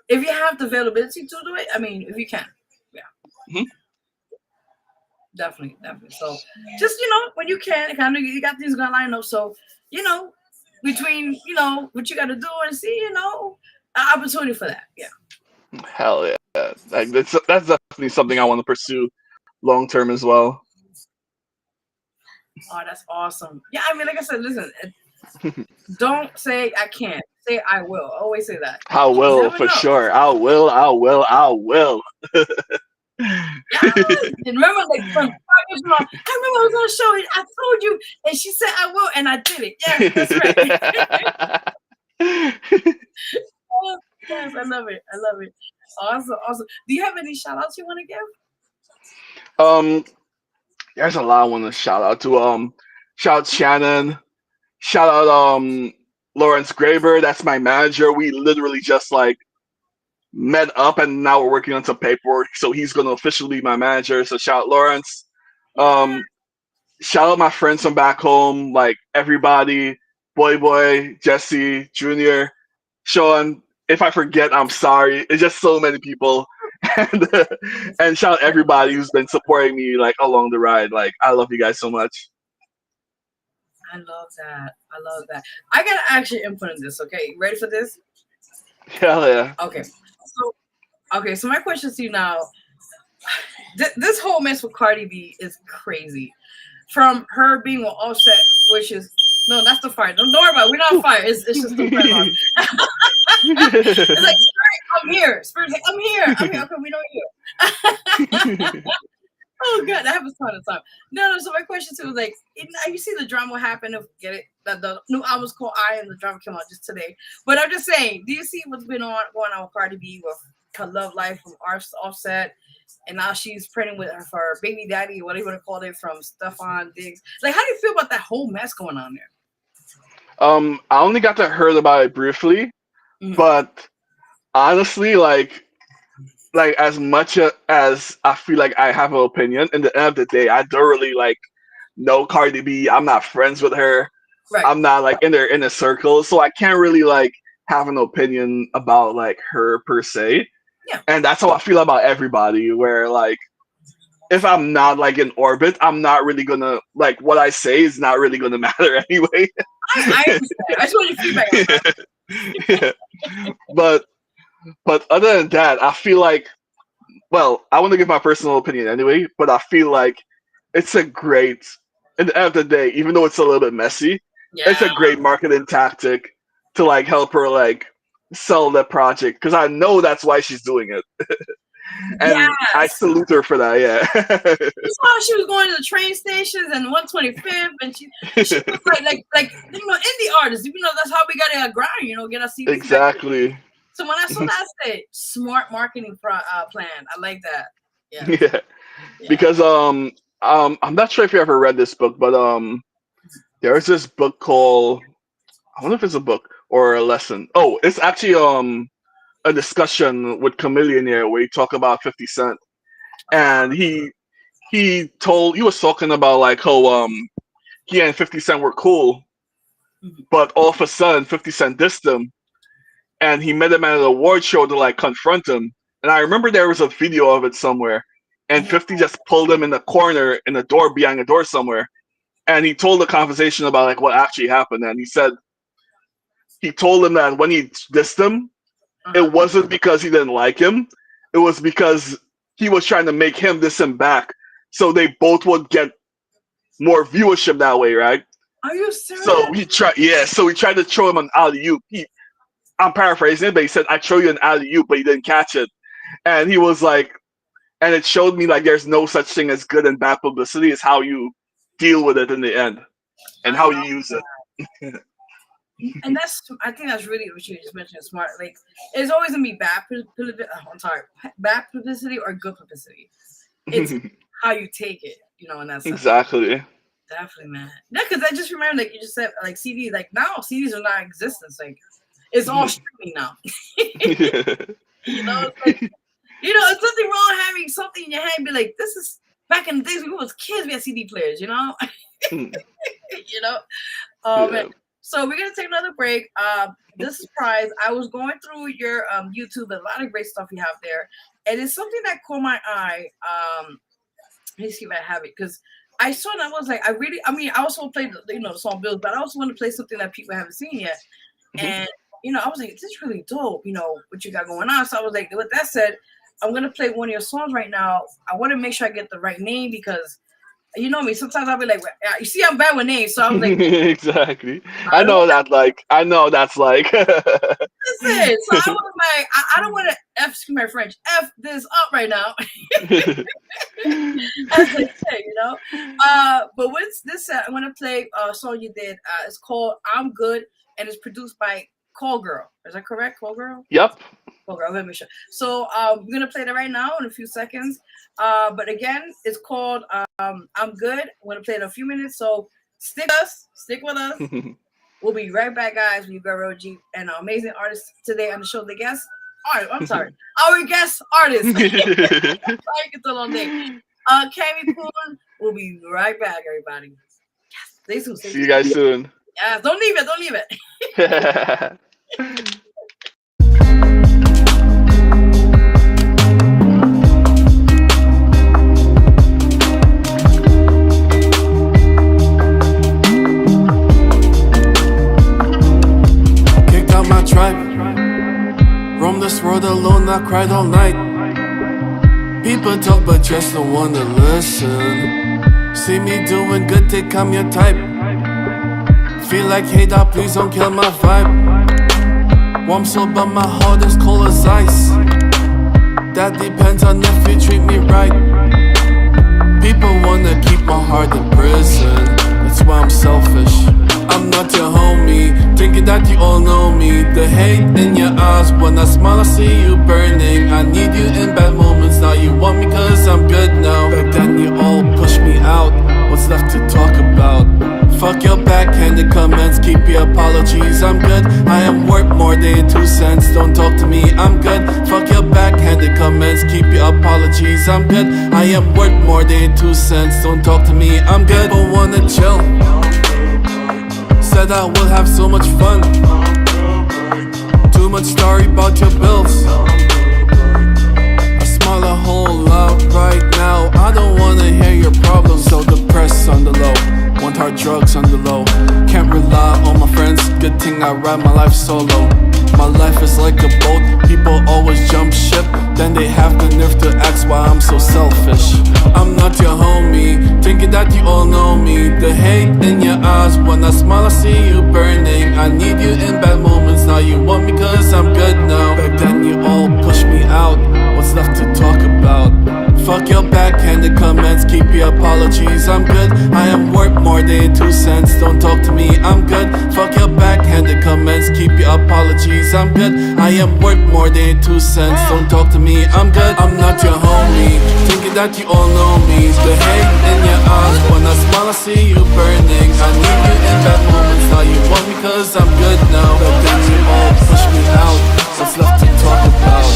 if you have the availability to do it, I mean, if you can, yeah. Mm-hmm. Definitely. So just, when you can, kind of, you got things going to line up. So, between, what you got to do and see, an opportunity for that. Yeah. Hell yeah. Like, that's definitely something I want to pursue long term as well. Oh, that's awesome. Yeah. I mean, like I said, listen, don't say I can't. Say I will. Always say that. I will, for sure. I will. Yeah, and remember, like from 5 years ago, I remember I was on a show and I told you, and she said I will, and I did it. Yes, that's right. Yes, I love it. Awesome. Do you have any shout outs you want to give? There's a lot I want to shout out to. Shout out Shannon. Shout out Lawrence Graber. That's my manager. We literally just like met up, and now we're working on some paperwork, so he's going to officially be my manager. So shout out Lawrence. Shout out my friends from back home, like everybody, Boy, Jesse, Junior, Sean. If I forget, I'm sorry. It's just so many people. And shout out everybody who's been supporting me like along the ride. Like, I love you guys so much. I love that. I gotta actually input in this. Okay, ready for this? Hell yeah. Okay, so my question to you now, this whole mess with Cardi B is crazy. From her being with Offset, which is, no, that's the fire. Don't worry about it. We're not on fire. It's just the red alarm. It's like, Spirit, I'm here. Spirit, I'm here. Okay, we don't hear. Oh, God, that happens all the time. No, so my question too is like, you see the drama happen, get it? The new album's called I, and the drama came out just today. But I'm just saying, do you see what's been going on with Cardi B with her love life from Offset, and now she's pregnant with her baby daddy, whatever you want to call it, from Stefan Diggs? Like, how do you feel about that whole mess going on there? I only got to heard about it briefly. But honestly, like as much as I feel like I have an opinion, in the end of the day, I don't really like know Cardi B. I'm not friends with her. Right. I'm not like in their inner circle, so I can't really like have an opinion about like her per se. Yeah. And that's how I feel about everybody. Where like if I'm not like in orbit, I'm not really gonna like what I say is not really gonna matter anyway. I understand. I just want your feedback on that. But other than that, I feel like, well, I want to give my personal opinion anyway, but I feel like it's a great, at the end of the day, even though it's a little bit messy, it's a great marketing tactic to like help her like sell the project, because I know that's why she's doing it. And I salute her for that. Yeah. You saw she was going to the train stations and 125th, and she was like indie artists. You know, that's how we got to grind. You know, get our CDs. Exactly. So when I saw that, I said, smart marketing plan. I like that. Yeah. Because I'm not sure if you ever read this book, but there's this book called, I wonder if it's a book or a lesson. Oh, it's actually a discussion with Chameleonaire where he talk about 50 Cent, and he was talking about like how he and 50 Cent were cool, but all of a sudden 50 Cent dissed him, and he met him at an award show to like confront him. And I remember there was a video of it somewhere, and 50 just pulled him in the corner in the door, behind a door somewhere, and he told the conversation about like what actually happened. And he said he told him that when he dissed him, it wasn't because he didn't like him. It was because he was trying to make him diss him back, so they both would get more viewership that way, right? Are you serious? So he tried to throw him an alley-oop. I'm paraphrasing it, but he said, "I throw you an alley-oop," but he didn't catch it. And he was like, and it showed me like there's no such thing as good and bad publicity. It's how you deal with it in the end and how you use it. And I think that's really what you just mentioned. Smart. Like, it's always gonna be bad publicity or good publicity. It's how you take it, you know. And that's exactly. Definitely, man. Yeah, because I just remember, like you just said, like CDs. Like now, CDs are not in existence. Like it's all streaming now. You know, it's like, you know, it's nothing wrong having something in your hand. Be like, this is back in the days when we was kids. We had CD players, you know. You know. Man. So we're gonna take another break. This surprise, I was going through your YouTube, a lot of great stuff you have there, and it's something that caught my eye. Let me see if I have it, because I saw it and I was like, I also played the song Bills, but I also want to play something that people haven't seen yet. And I was like, this is really dope, what you got going on. So I was like, with that said, I'm gonna play one of your songs right now. I want to make sure I get the right name, because you know me, sometimes I'll be like, you see, I'm bad with names, so I was like, exactly. I know that's like. That's it. So I was like, I don't want to excuse my French, F this up right now. As they say, but with this set, I'm gonna play a song you did. It's called "I'm Good," and it's produced by Call Girl. Is that correct? Call Girl? Yep. Call Girl. Let me show. So we're gonna play that right now in a few seconds. But again, it's called "I'm Good." I'm gonna play it in a few minutes. So stick with us. We'll be right back, guys. With Vero G and our amazing artist today on the show. The guest artist. I'm sorry, our guest artist. I get the long name. Cammy Kun. We'll be right back, everybody. Yes, stay soon. See you guys soon. Yes, don't leave it. Tribe. Roam this world alone, I cried all night. People talk but just don't wanna listen. See me doing good, they come your type. Feel like, hey dog, please don't kill my vibe. Warm so but my heart is cold as ice. That depends on if you treat me right. People wanna keep my heart in prison. That's why I'm selfish. I'm not your homie, thinking that you all know me. The hate in your eyes, when I smile I see you burning. I need you in bad moments, now you want me cause I'm good now. Back then you all pushed me out, what's left to talk about? Fuck your backhanded comments, keep your apologies, I'm good. I am worth more than 2 cents, don't talk to me, I'm good. Fuck your backhanded comments, keep your apologies, I'm good. I am worth more than 2 cents, don't talk to me, I'm good. People wanna chill, said I will have so much fun. Too much story about your bills. I smile a whole lot right now. I don't wanna hear your problems. So depressed on the low, want hard drugs on the low. Can't rely on my friends, good thing I ride my life solo. My life is like a boat, people always jump ship. Then they have the nerve to ask why I'm so selfish. I'm not your homie, thinking that you all know me. The hate in your eyes, when I smile I see you burning. I need you in bad moments, now you want me cause I'm good now. Back then you all pushed me out, what's left to talk about? Fuck your backhanded comments, keep your apologies, I'm good. I am worth more than 2 cents, don't talk to me, I'm good. Fuck your backhanded comments, keep your apologies, I'm good. I am worth more than 2 cents, don't talk to me, I'm good. I'm not your homie, thinking that you all know me. The hate in your eyes, when I smile I see you burning. I need you in bad moments, now you want me cause I'm good now. But then you all push me out, what's left to talk about?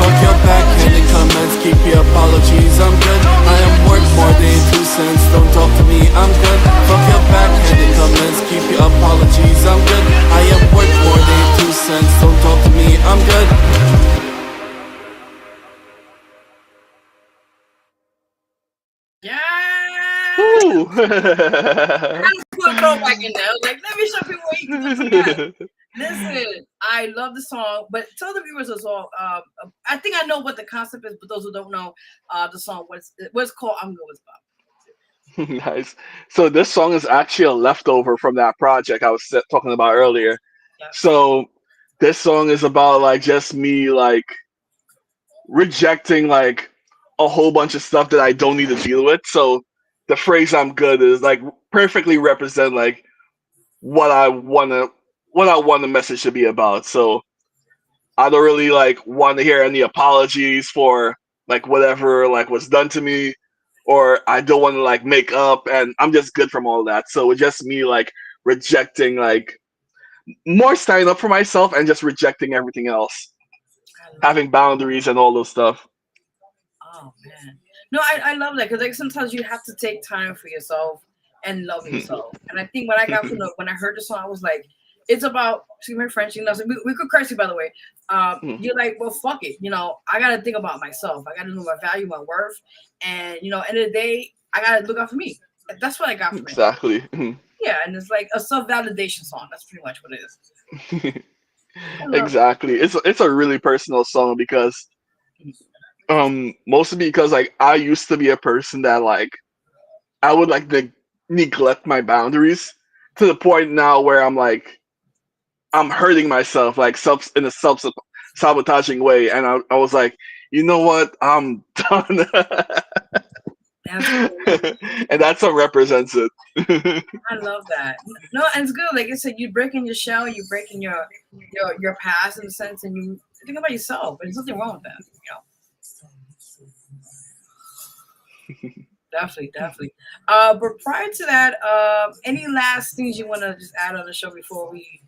Fuck your backhanded comments, keep your apologies, I'm good. I am worth more than 2 cents, don't talk to me, I'm good. Fuck your backhanded comments, keep your apologies, I'm good. I am worth more than 2 cents, don't talk to me, I'm good. Yeah. Woo! I just put a throwback in there. I was like, let me show people what you can do together. Listen, I love the song, but tell the viewers as well. I think I know what the concept is, but those who don't know the song, what's called "I'm Good With Bob." Nice. So this song is actually a leftover from that project I was talking about earlier. Yeah. So this song is about like just me like rejecting like a whole bunch of stuff that I don't need to deal with. So the phrase "I'm good" is like perfectly represent like what I want the message to be about. So I don't really like want to hear any apologies for like whatever like was done to me, or I don't want to like make up, and I'm just good from all that. So it's just me like rejecting like more standing up for myself and just rejecting everything else, having boundaries and all those stuff. Oh man, no, I love that because like sometimes you have to take time for yourself and love yourself. And I think what I got from when I heard the song, I was like, it's about, excuse my French, you know, so we could curse you by the way. You're like, well, fuck it, you know, I gotta think about myself. I gotta know my value, my worth, and you know, end of the day, I gotta look out for me. That's what I got from it. Exactly. Yeah, and it's like a self-validation song. That's pretty much what it is. Exactly. It's a really personal song because mostly because like I used to be a person that like I would like neglect my boundaries to the point now where I'm like I'm hurting myself like in a self sabotaging way, and I was like, you know what, I'm done. And that's what represents it. I love that. No, and it's good. Like I said, you breaking your shell, you breaking your past in a sense, and you think about yourself. There's nothing wrong with that, you know. Definitely. But prior to that, any last things you want to just add on the show before we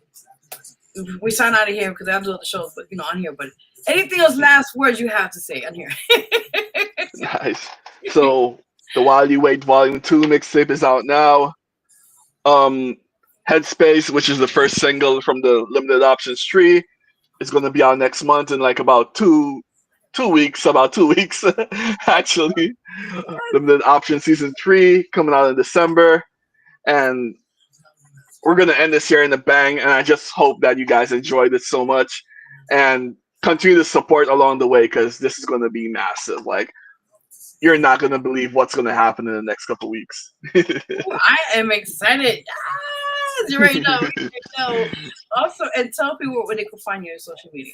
sign out of here? Because I do other shows, but you know, on here. But anything else, last words you have to say on here? Nice. So the While You Wait Volume 2 mixtape is out now. Headspace, which is the first single from the Limited Options tree, is going to be out next month in like about two weeks, actually. Limited Option Season 3 coming out in December. And we're going to end this year in a bang. And I just hope that you guys enjoyed it so much and continue to support along the way, because this is going to be massive. Like, you're not going to believe what's going to happen in the next couple weeks. I am excited. Yes, you already know. Also, and tell people where they can find you on social media.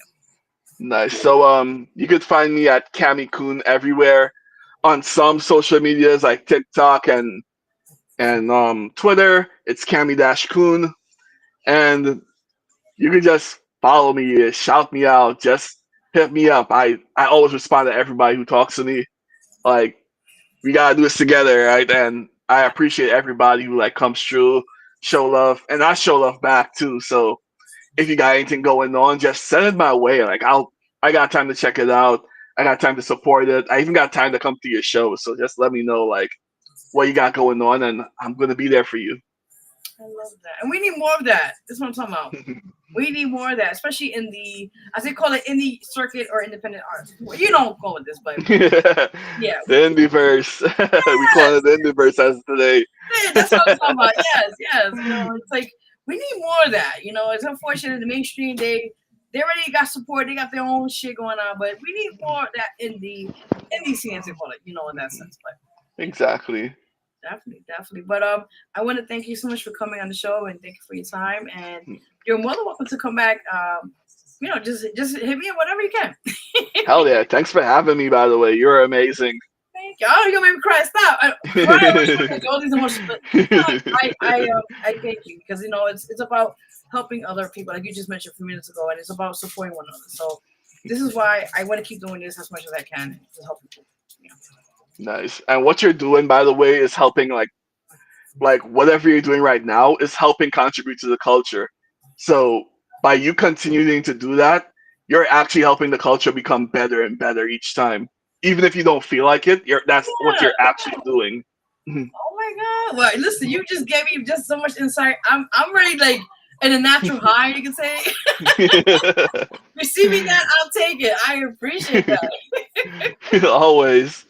Nice. So you could find me at Cammy Kun everywhere on some social medias like TikTok and Twitter. It's Cammy-Kun. And you can just follow me, shout me out, just hit me up. I always respond to everybody who talks to me. Like, we gotta do this together, right? And I appreciate everybody who like comes through, show love, and I show love back too. So if you got anything going on, just send it my way. Like I got time to check it out. I got time to support it. I even got time to come to your show. So just let me know like what you got going on, and I'm gonna be there for you. I love that, and we need more of that. That's what I'm talking about. We need more of that, especially in the, as they call it, indie circuit or independent art. Well, you don't go with this, but yeah, the indieverse. We call it the indieverse as today. Yeah, that's what I'm talking about. Yes, yes. You know, it's like we need more of that. You know, it's unfortunate the mainstream they already got support. They got their own shit going on, but we need more of that in the scene, as they call it. You know, in that sense. But exactly. Definitely. But I want to thank you so much for coming on the show and thank you for your time. And you're more than welcome to come back. You know, just hit me up whenever you can. Hell yeah! Thanks for having me. By the way, you're amazing. Thank you. Oh, you're gonna make me cry. Stop. All these emotions. But I thank you because you know it's about helping other people, like you just mentioned a few minutes ago, and it's about supporting one another. So this is why I want to keep doing this as much as I can to help people. You know. Nice. And what you're doing, by the way, is helping like whatever you're doing right now is helping contribute to the culture. So by you continuing to do that, you're actually helping the culture become better and better each time. Even if you don't feel like it, that's what you're actually doing. Oh my God. Well, listen, you just gave me just so much insight. I'm already like in a natural high, you can say. Receiving that, I'll take it. I appreciate that. Always.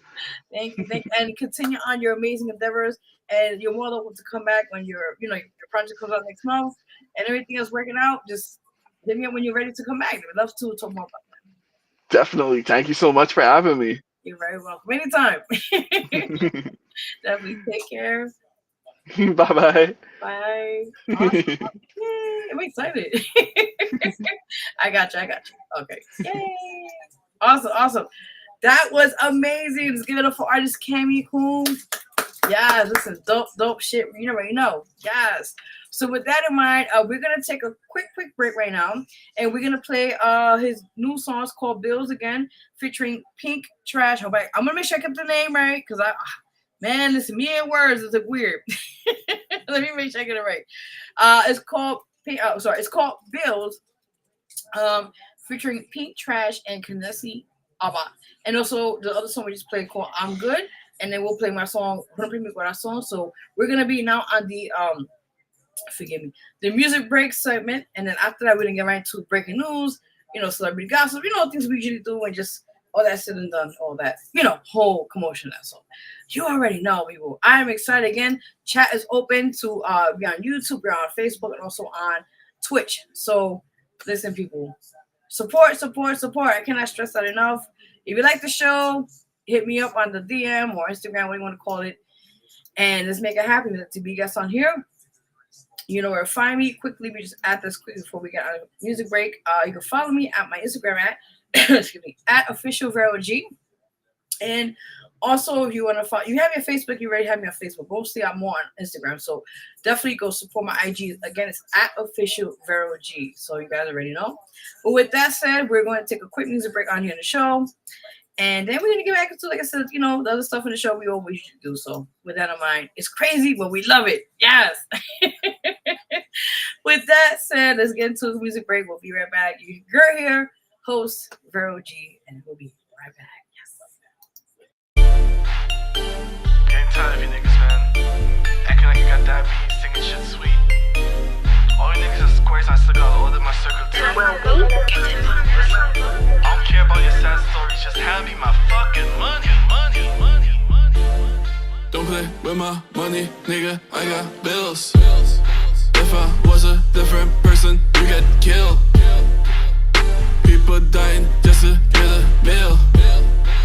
Thank you, and continue on your amazing endeavors. And you're more than welcome to come back when your project comes out next month and everything is working out. Just hit me up when you're ready to come back. We'd love to talk more about that. Definitely. Thank you so much for having me. You're very welcome. Anytime. Definitely. Take care. Bye-bye. Bye. Awesome. Yay. I'm excited. I got you. Okay. Yay. Awesome. That was amazing. Let's give it up for artist Cammy Kun. Yes, listen, dope shit. You already know. Yes. So with that in mind, we're gonna take a quick break right now, and we're gonna play his new songs called "Bills" again, featuring Pink Trash. I'm gonna make sure I kept the name right, cause listen, me and words is weird. Let me make sure I get it right. It's called "Bills," featuring Pink Trash and Kinesi Abba. And also the other song we just played called "I'm Good," and then we'll play my song, our song. So we're gonna be now on the the music break segment, and then after that we're gonna get right to breaking news, celebrity gossip, things we usually do, and just all that said and done, all that, whole commotion. That's all. You already know, people. I am excited again. Chat is open to be on YouTube, we're on Facebook, and also on Twitch. So listen, people. Support. I cannot stress that enough. If you like the show, hit me up on the DM or Instagram, what you want to call it, and let's make it happen to be guests on here. You know where to find me. Quickly, we just add this quickly before we get on a music break. You can follow me at my Instagram at official Vero G. And also, if you want to follow, you have your Facebook, you already have me on Facebook. Mostly, I'm more on Instagram. So definitely go support my IG. Again, it's at official Vero G. So you guys already know. But with that said, we're going to take a quick music break on here in the show. And then we're going to get back into, like I said, the other stuff in the show we always do. So with that in mind, it's crazy, but we love it. Yes. With that said, let's get into the music break. We'll be right back. Your girl here, host Vero G, and we'll be right back. Can't tell you niggas, man. Acting like you got that beat, singing shit sweet. All you niggas are squares, I still got all in my circle too. I don't care about your sad stories, just hand me my fucking money. Don't play with my money, nigga, I got bills. If I was a different person, you get killed. People dying just to get a meal.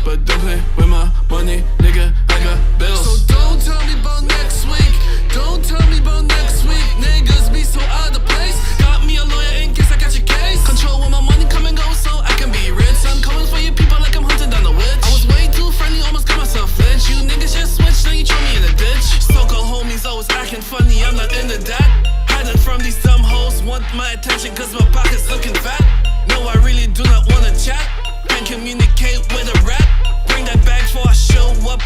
But don't play with my money, nigga, I got bills. So don't tell me about next week. Don't tell me about next week. Niggas be so out of place. Got me a lawyer in case I catch a case. Control where my money come and go so I can be rich. I'm coming for you people like I'm hunting down the witch. I was way too friendly, almost got myself lynched. You niggas just switched, then you throw me in the ditch. So-called homies always acting funny, I'm not into that. Hiding from these dumb hoes, want my attention cause my pocket's looking fat. No, I really do not wanna chat. Can't communicate with a rap. Bring that bag before I show up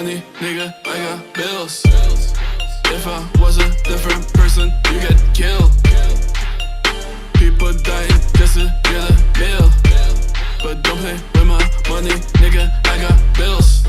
money, nigga, I got bills. If I was a different person, you get killed. People dying just to get a meal. But don't play with my money, nigga, I got bills.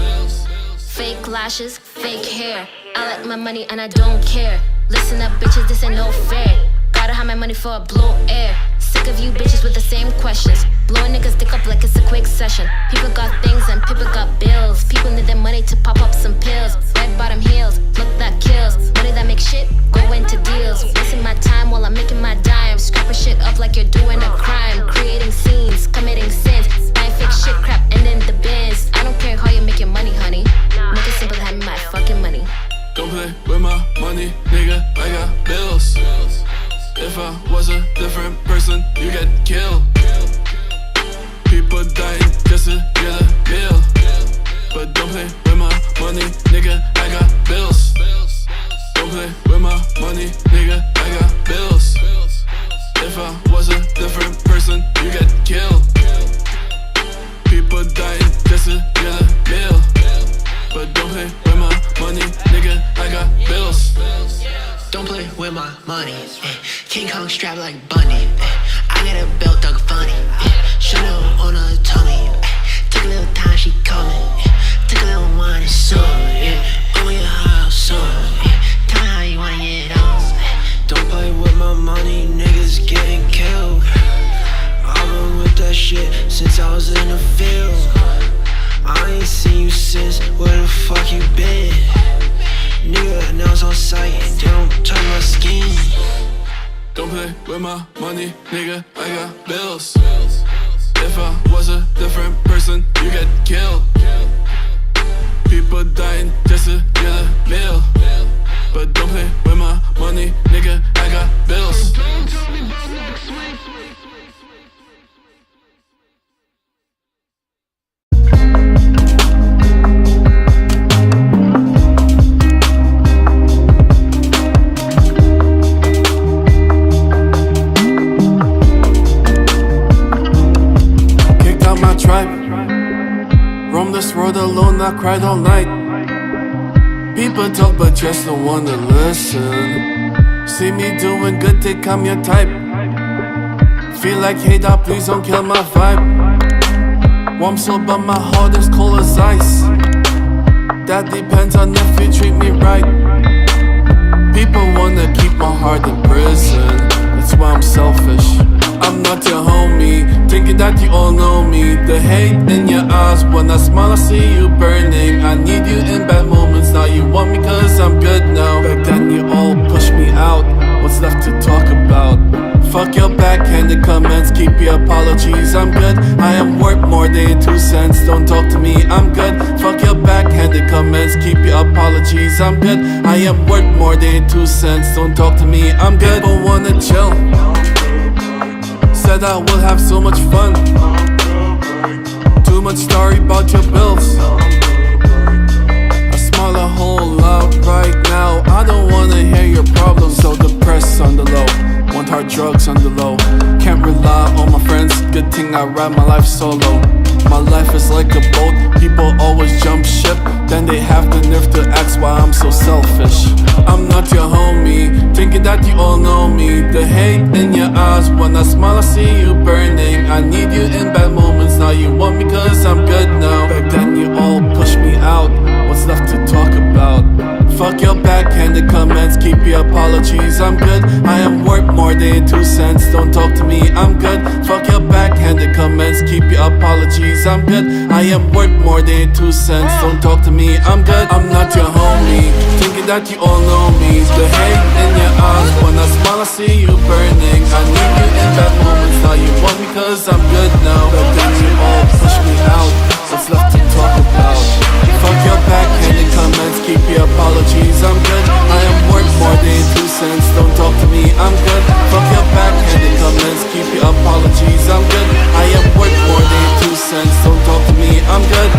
Fake lashes, fake hair. I like my money and I don't care. Listen up, bitches, this ain't no fair. Gotta have my money for a blow air. Sick of you bitches with the same questions. Blowing niggas dick up like it's a quick session. People got things and people got bills. People need their money to pop up some pills. Red bottom heels, look that kills. Money that makes shit, go into deals. Wasting my time while I'm making my dime. Scrapping shit up like you're doing a crime. Creating scenes, committing sins. Buying fake shit, crap, and in the bins. I don't care how you make your money, honey. Make it simple to have my fucking money. Don't play with my money, nigga, I got bills. If I was a different person, you get killed. People dying just to get a meal. But don't play with my money, nigga, I got bills. Don't play with my money, nigga, I got bills. If I was a different person, you get killed. People dying just to get a meal. But don't play with my money, nigga, I got bills. Don't play with my money. King Kong strapped like bunny. I got a belt dug funny. Chanel on her tummy. Took a little time, she coming. Took a little wine and some. On your house, son. Tell me how you wanna get on. Don't play with my money, niggas getting killed. I've been with that shit since I was in the field. I ain't seen you since, where the fuck you been? Nigga, now it's on sight, they don't touch my skin. Don't play with my money, nigga, I got bills. If I was a different person, you get killed. People dying just to get a meal. But don't play with my money, nigga, I got bills. Roam this road alone, I cried all night. People talk but just don't wanna listen. See me doing good, think I'm your type. Feel like, hey dog, please don't kill my vibe. Warm so but my heart is cold as ice. That depends on if you treat me right. People wanna keep my heart in prison. That's why I'm selfish. I'm not your homie, thinking that you all know me. The hate in your eyes, when I smile I see you burning. I need you in bad moments, now you want me cause I'm good now. Back then you all pushed me out, what's left to talk about? Fuck your backhanded comments, keep your apologies, I'm good. I am worth more than 2 cents, don't talk to me, I'm good. Fuck your backhanded comments, keep your apologies, I'm good. I am worth more than 2 cents, don't talk to me, I'm good. People wanna chill, said I will have so much fun. Too much story about your bills. I smile a whole lot right now. I don't wanna hear your problems. So depressed on the low, want hard drugs on the low. Can't rely on my friends, good thing I ride my life solo. My life is like a boat, people always jump ship. Then they have the nerve to ask why I'm so selfish. I'm not your homie, thinking that you all know me. The hate in your eyes, when I smile I see you burning. I need you in bad moments, now you want me cause I'm good now. Back then you all pushed me out, what's left to talk about? Fuck your backhanded comments, keep your apologies, I'm good. I am worth more than 2 cents, don't talk to me, I'm good. Fuck your backhanded comments, keep your apologies, I'm good. I am worth more than 2 cents, don't talk to me, I'm good. I'm not your homie, thinking that you all know me. The hate in your eyes, when I smile I see you burning. I need you in bad moments, now you want me cause I'm good now. But then you all push me out, what's left to talk about? Fuck your backhanded comments, keep your apologies, I'm good. I am worth more than 2 cents, don't talk to me, I'm good. Fuck your backhanded comments, keep your apologies, I'm good. I am worth more than 2 cents, don't talk to me, I'm good.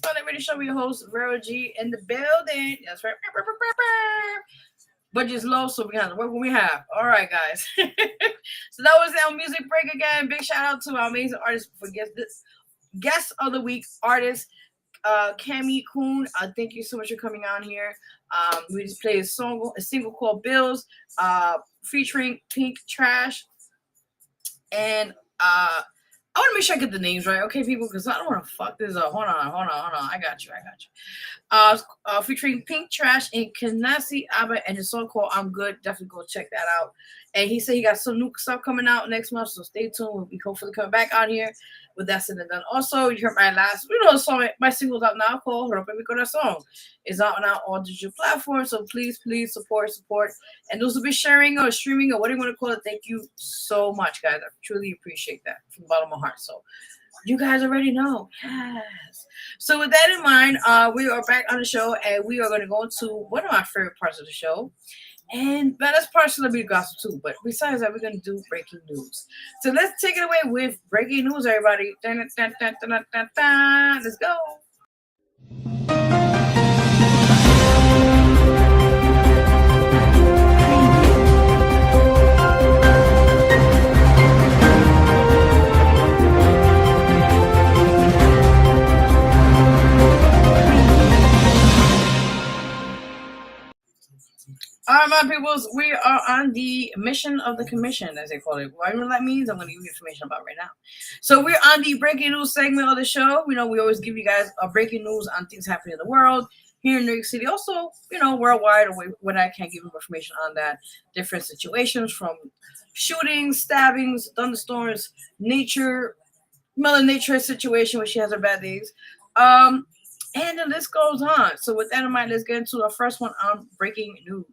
Spotlight Radio Show with your host, Vero G, in the building. That's right. Budget's low, so we have to work what we have. All right, guys. So that was our music break again. Big shout out to our amazing artist for guest of the week artist, Cammy Kun. Thank you so much for coming on here. We just played a single called Bills, featuring Pink Trash. And I want to make sure I get the names right, okay, people, because I don't want to fuck this up. Hold on. I got you. Featuring Pink Trash and Kanasi Abba, and his song called I'm Good. Definitely go check that out. And he said he got some new stuff coming out next month, so stay tuned. We'll be hopefully coming back on here with that said and done. Also, you heard my song, my single's out now called Hold Up, Let Me Go. That song is out on all digital platforms, so please support. And those will be sharing or streaming or whatever you want to call it. Thank you so much, guys. I truly appreciate that from the bottom of my heart. So you guys already know. Yes. So with that in mind, we are back on the show, and we are going to go into one of my favorite parts of the show. And that's part of celebrity gossip too. But besides that, we're going to do breaking news. So let's take it away with breaking news, everybody. Let's go. All right, my peoples, we are on the mission of the commission, as they call it. Whatever that means, I'm going to give you information about right now. So we're on the breaking news segment of the show. We always give you guys a breaking news on things happening in the world, here in New York City, also, worldwide, or when I can't give you information on that, different situations from shootings, stabbings, thunderstorms, Mother Nature situation where she has her bad days. And the list goes on. So with that in mind, let's get into the first one on breaking news.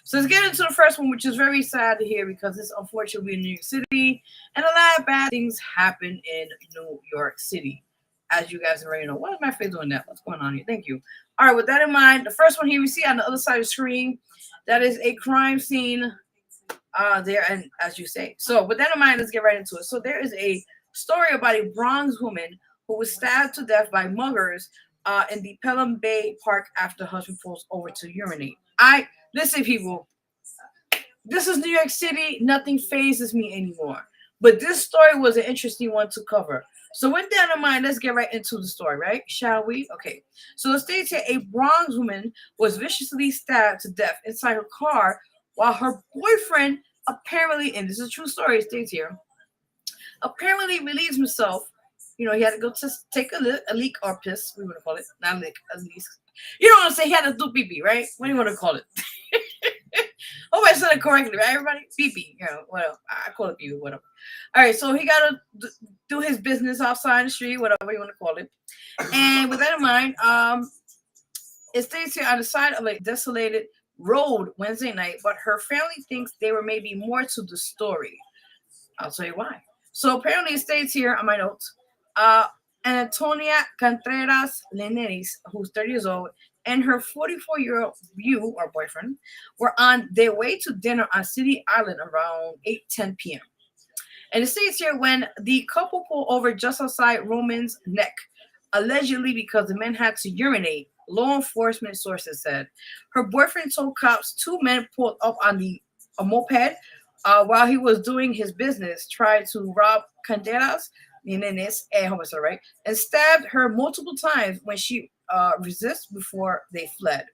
So let's get into the first one, which is very sad to hear because it's unfortunately in New York City, and a lot of bad things happen in New York City. As you guys already know. Why is my face doing that? What's going on here? Thank you. All right, with that in mind, the first one here we see on the other side of the screen, that is a crime scene there, and as you say. So with that in mind, let's get right into it. So there is a story about a Bronx woman who was stabbed to death by muggers in the Pelham Bay Park after her husband falls over to urinate. Listen, people, this is New York City. Nothing phases me anymore. But this story was an interesting one to cover. So with that in mind, let's get right into the story, right? Shall we? Okay. So it states here, a Bronx woman was viciously stabbed to death inside her car while her boyfriend apparently, and this is a true story, it states here, apparently relieves himself. He had to go to take a leak or piss. We want to call it. Not a leak, at least. You know what I'm saying? He had to do pee-pee, right? What do you want to call it? Hope I said it correctly, right, everybody? Pee-pee. Whatever. I call it pee-pee, whatever. All right, so he got to do his business outside the street, whatever you want to call it. And with that in mind, it states here on the side of a desolated road Wednesday night, but her family thinks there were maybe more to the story. I'll tell you why. So apparently it states here on my notes, Antonia Contreras Leneris, who's 30 years old, and her 44-year-old or boyfriend were on their way to dinner on City Island around 8:10 p.m. And it states here when the couple pulled over just outside Roman's Neck, allegedly because the men had to urinate, law enforcement sources said. Her boyfriend told cops two men pulled up on a moped while he was doing his business, tried to rob Candelas and stabbed her multiple times when she resisted before they fled.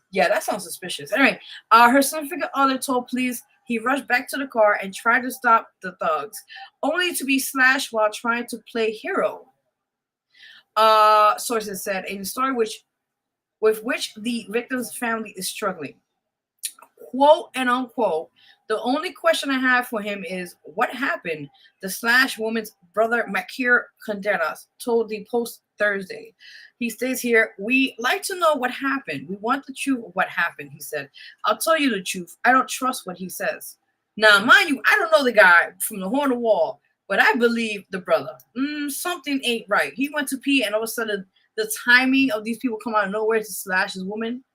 Yeah, that sounds suspicious. Anyway, her significant other told police he rushed back to the car and tried to stop the thugs, only to be slashed while trying to play hero. Sources said in a story with which the victim's family is struggling. Quote and unquote, the only question I have for him is what happened? The slash woman's brother, Makir Conderas, told the Post Thursday. He states here, we like to know what happened. We want the truth of what happened, he said. I'll tell you the truth. I don't trust what he says. Now, mind you, I don't know the guy from the hole in the wall, but I believe the brother. Something ain't right. He went to pee and all of a sudden the timing of these people come out of nowhere to slash his woman.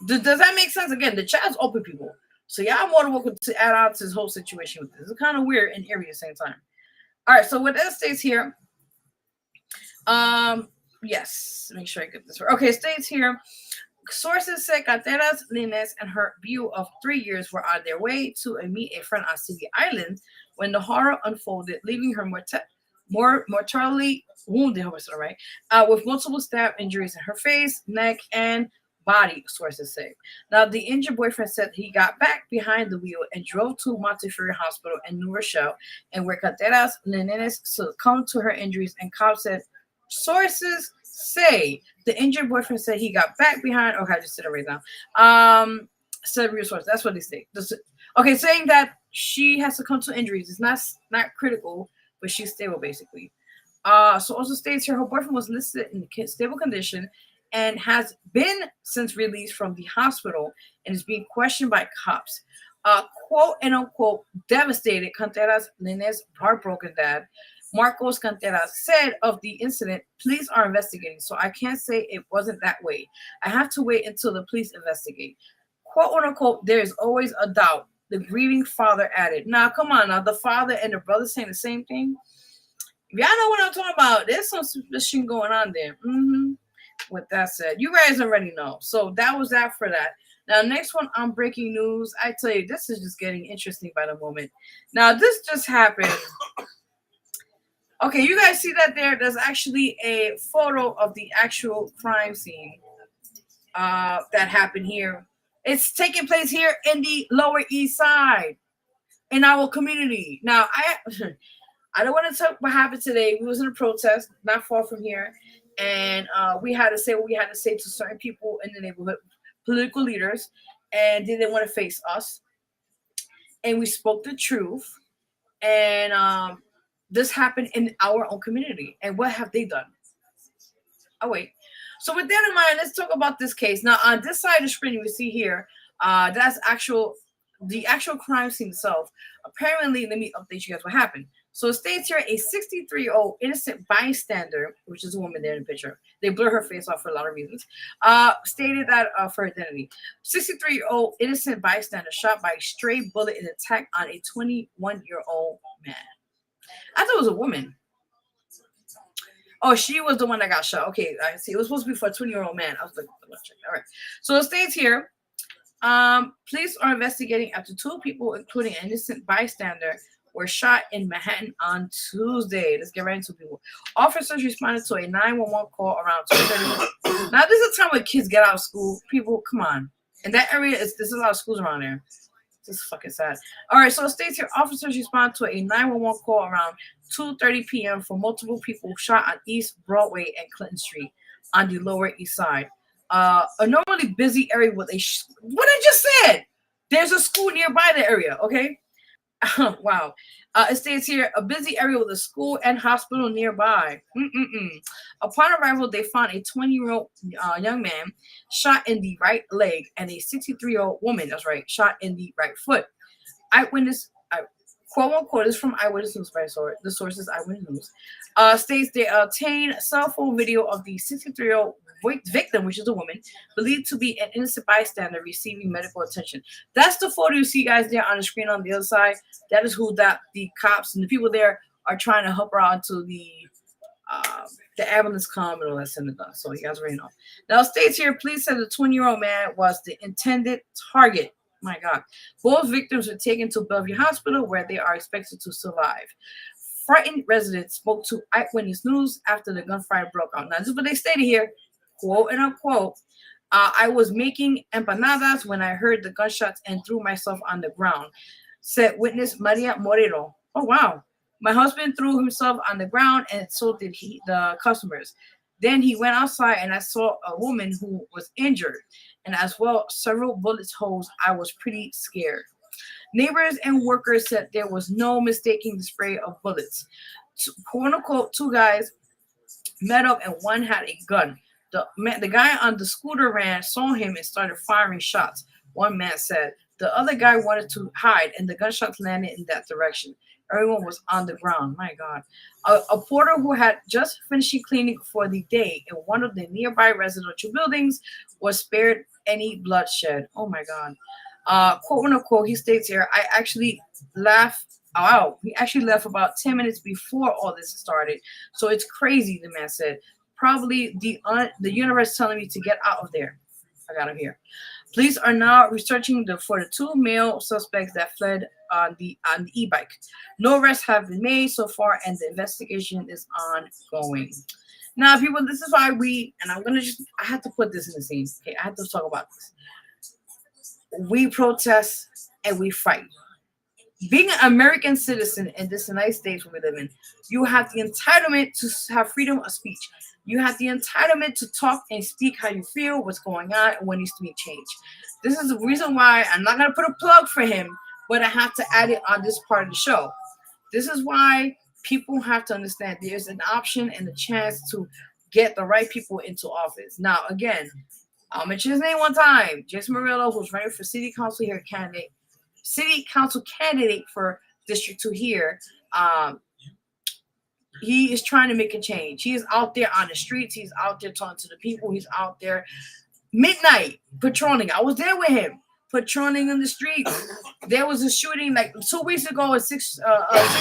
Does that make sense? Again, the chat's open, people. So y'all more than welcome to add on to this whole situation with this. It's kind of weird and eerie at the same time. All right, so what that states here, Yes, make sure I get this right. Okay, states here. Sources said Cateras Lines and her view of 3 years were on their way to meet a friend on City Island when the horror unfolded, leaving her more mortally wounded, hope I said it right, with multiple stab injuries in her face, neck, and body, sources say. Now, the injured boyfriend said he got back behind the wheel and drove to Montefiore Hospital in New Rochelle, and where Cateras Lines succumbed to her injuries, and cops said, sources say the injured boyfriend said he got back behind. Okay, I just said it right now. Said real source. That's what they say. Okay, saying that she has succumbed to injuries. It's not critical, but she's stable basically. So also states here her boyfriend was listed in stable condition and has been since released from the hospital and is being questioned by cops. Quote and unquote devastated, Canteras Lines' heartbroken dad Marcos Canteras said of the incident, police are investigating, so I can't say it wasn't that way. I have to wait until the police investigate. Quote unquote, there is always a doubt, the grieving father added. Now, come on, now the father and the brother saying the same thing. If y'all know what I'm talking about, there's some suspicion going on there. With that said, you guys already know. So that was that for that. Now, next one on breaking news. I tell you, this is just getting interesting by the moment. Now, this just happened. Okay, you guys see that there? There's actually a photo of the actual crime scene that happened here. It's taking place here in the Lower East Side in our community. Now, I don't want to talk what happened today. We was in a protest not far from here, and we had to say what we had to say to certain people in the neighborhood, political leaders, and they didn't want to face us. And we spoke the truth, and this happened in our own community. And what have they done? Oh, wait. So with that in mind, let's talk about this case. Now, on this side of the screen, you see here, that's the actual crime scene itself. Apparently, let me update you guys what happened. So it states here, a 63-year-old innocent bystander, which is a woman there in the picture. They blur her face off for a lot of reasons. Stated that for identity. 63-year-old innocent bystander shot by a stray bullet in an attack on a 21-year-old man. I thought it was a woman. Oh, she was the one that got shot. Okay, I see. It was supposed to be for a 20-year-old man. I was like, check. All right. So it states here, police are investigating after two people, including an innocent bystander, were shot in Manhattan on Tuesday. Let's get right into people. Officers responded to a 911 call around 2:30. Now, this is a time when kids get out of school. People, come on. In that area, there's a lot of schools around there. This is fucking sad. All right, so it states here, officers respond to a 911 call around 2:30 p.m. for multiple people shot on East Broadway and Clinton Street on the Lower East Side. A normally busy area with what I just said. There's a school nearby the area, okay? Wow. It states here, a busy area with a school and hospital nearby. Upon arrival, they found a 20-year-old young man shot in the right leg and a 63-year-old woman, that's right, shot in the right foot. Eyewitness, quote unquote, this is from Eyewitness News, by the source is Eyewitness News, states they obtained cell phone video of the 63-year-old victim, which is a woman, believed to be an innocent bystander receiving medical attention. That's the photo you see guys there on the screen on the other side. That is who the cops and the people there are trying to help her out to the ambulance come and all that stuff. So you guys already know. Now it states here, police said the 20-year-old man was the intended target. My God. Both victims were taken to Bellevue Hospital where they are expected to survive. Frightened residents spoke to Eyewitness News after the gunfire broke out. Now this is what they stated here. Quote and unquote, I was making empanadas when I heard the gunshots and threw myself on the ground, said witness Maria Moreno. Oh, wow. My husband threw himself on the ground and so did the customers. Then he went outside and I saw a woman who was injured and as well several bullet holes. I was pretty scared. Neighbors and workers said there was no mistaking the spray of bullets. Quote unquote, two guys met up and one had a gun. The guy on the scooter saw him and started firing shots. One man said the other guy wanted to hide and the gunshots landed in that direction. Everyone was on the ground. My God. A porter who had just finished cleaning for the day in one of the nearby residential buildings was spared any bloodshed. Oh my God. Quote unquote, he states here, I actually laugh out. He actually left about 10 minutes before all this started. So it's crazy, the man said. Probably the universe telling me to get out of there. I got him here. Police are now researching for the two male suspects that fled on the e-bike. No arrests have been made so far, and the investigation is ongoing. Now, people, this is why I have to put this in the scene. Okay, I have to talk about this. We protest and we fight. Being an American citizen in this United States we live in, you have the entitlement to have freedom of speech. You have the entitlement to talk and speak how you feel, what's going on, and what needs to be changed. This is the reason why I'm not going to put a plug for him, but I have to add it on this part of the show. This is why people have to understand there's an option and a chance to get the right people into office. Now, again, I'll mention his name one time. Jason Murillo, who's running for city council candidate for District 2 here. He is trying to make a change. He is out there on the streets. He's out there talking to the people. He's out there midnight patrolling. I was there with him patrolling in the streets. There was a shooting like 2 weeks ago at 6th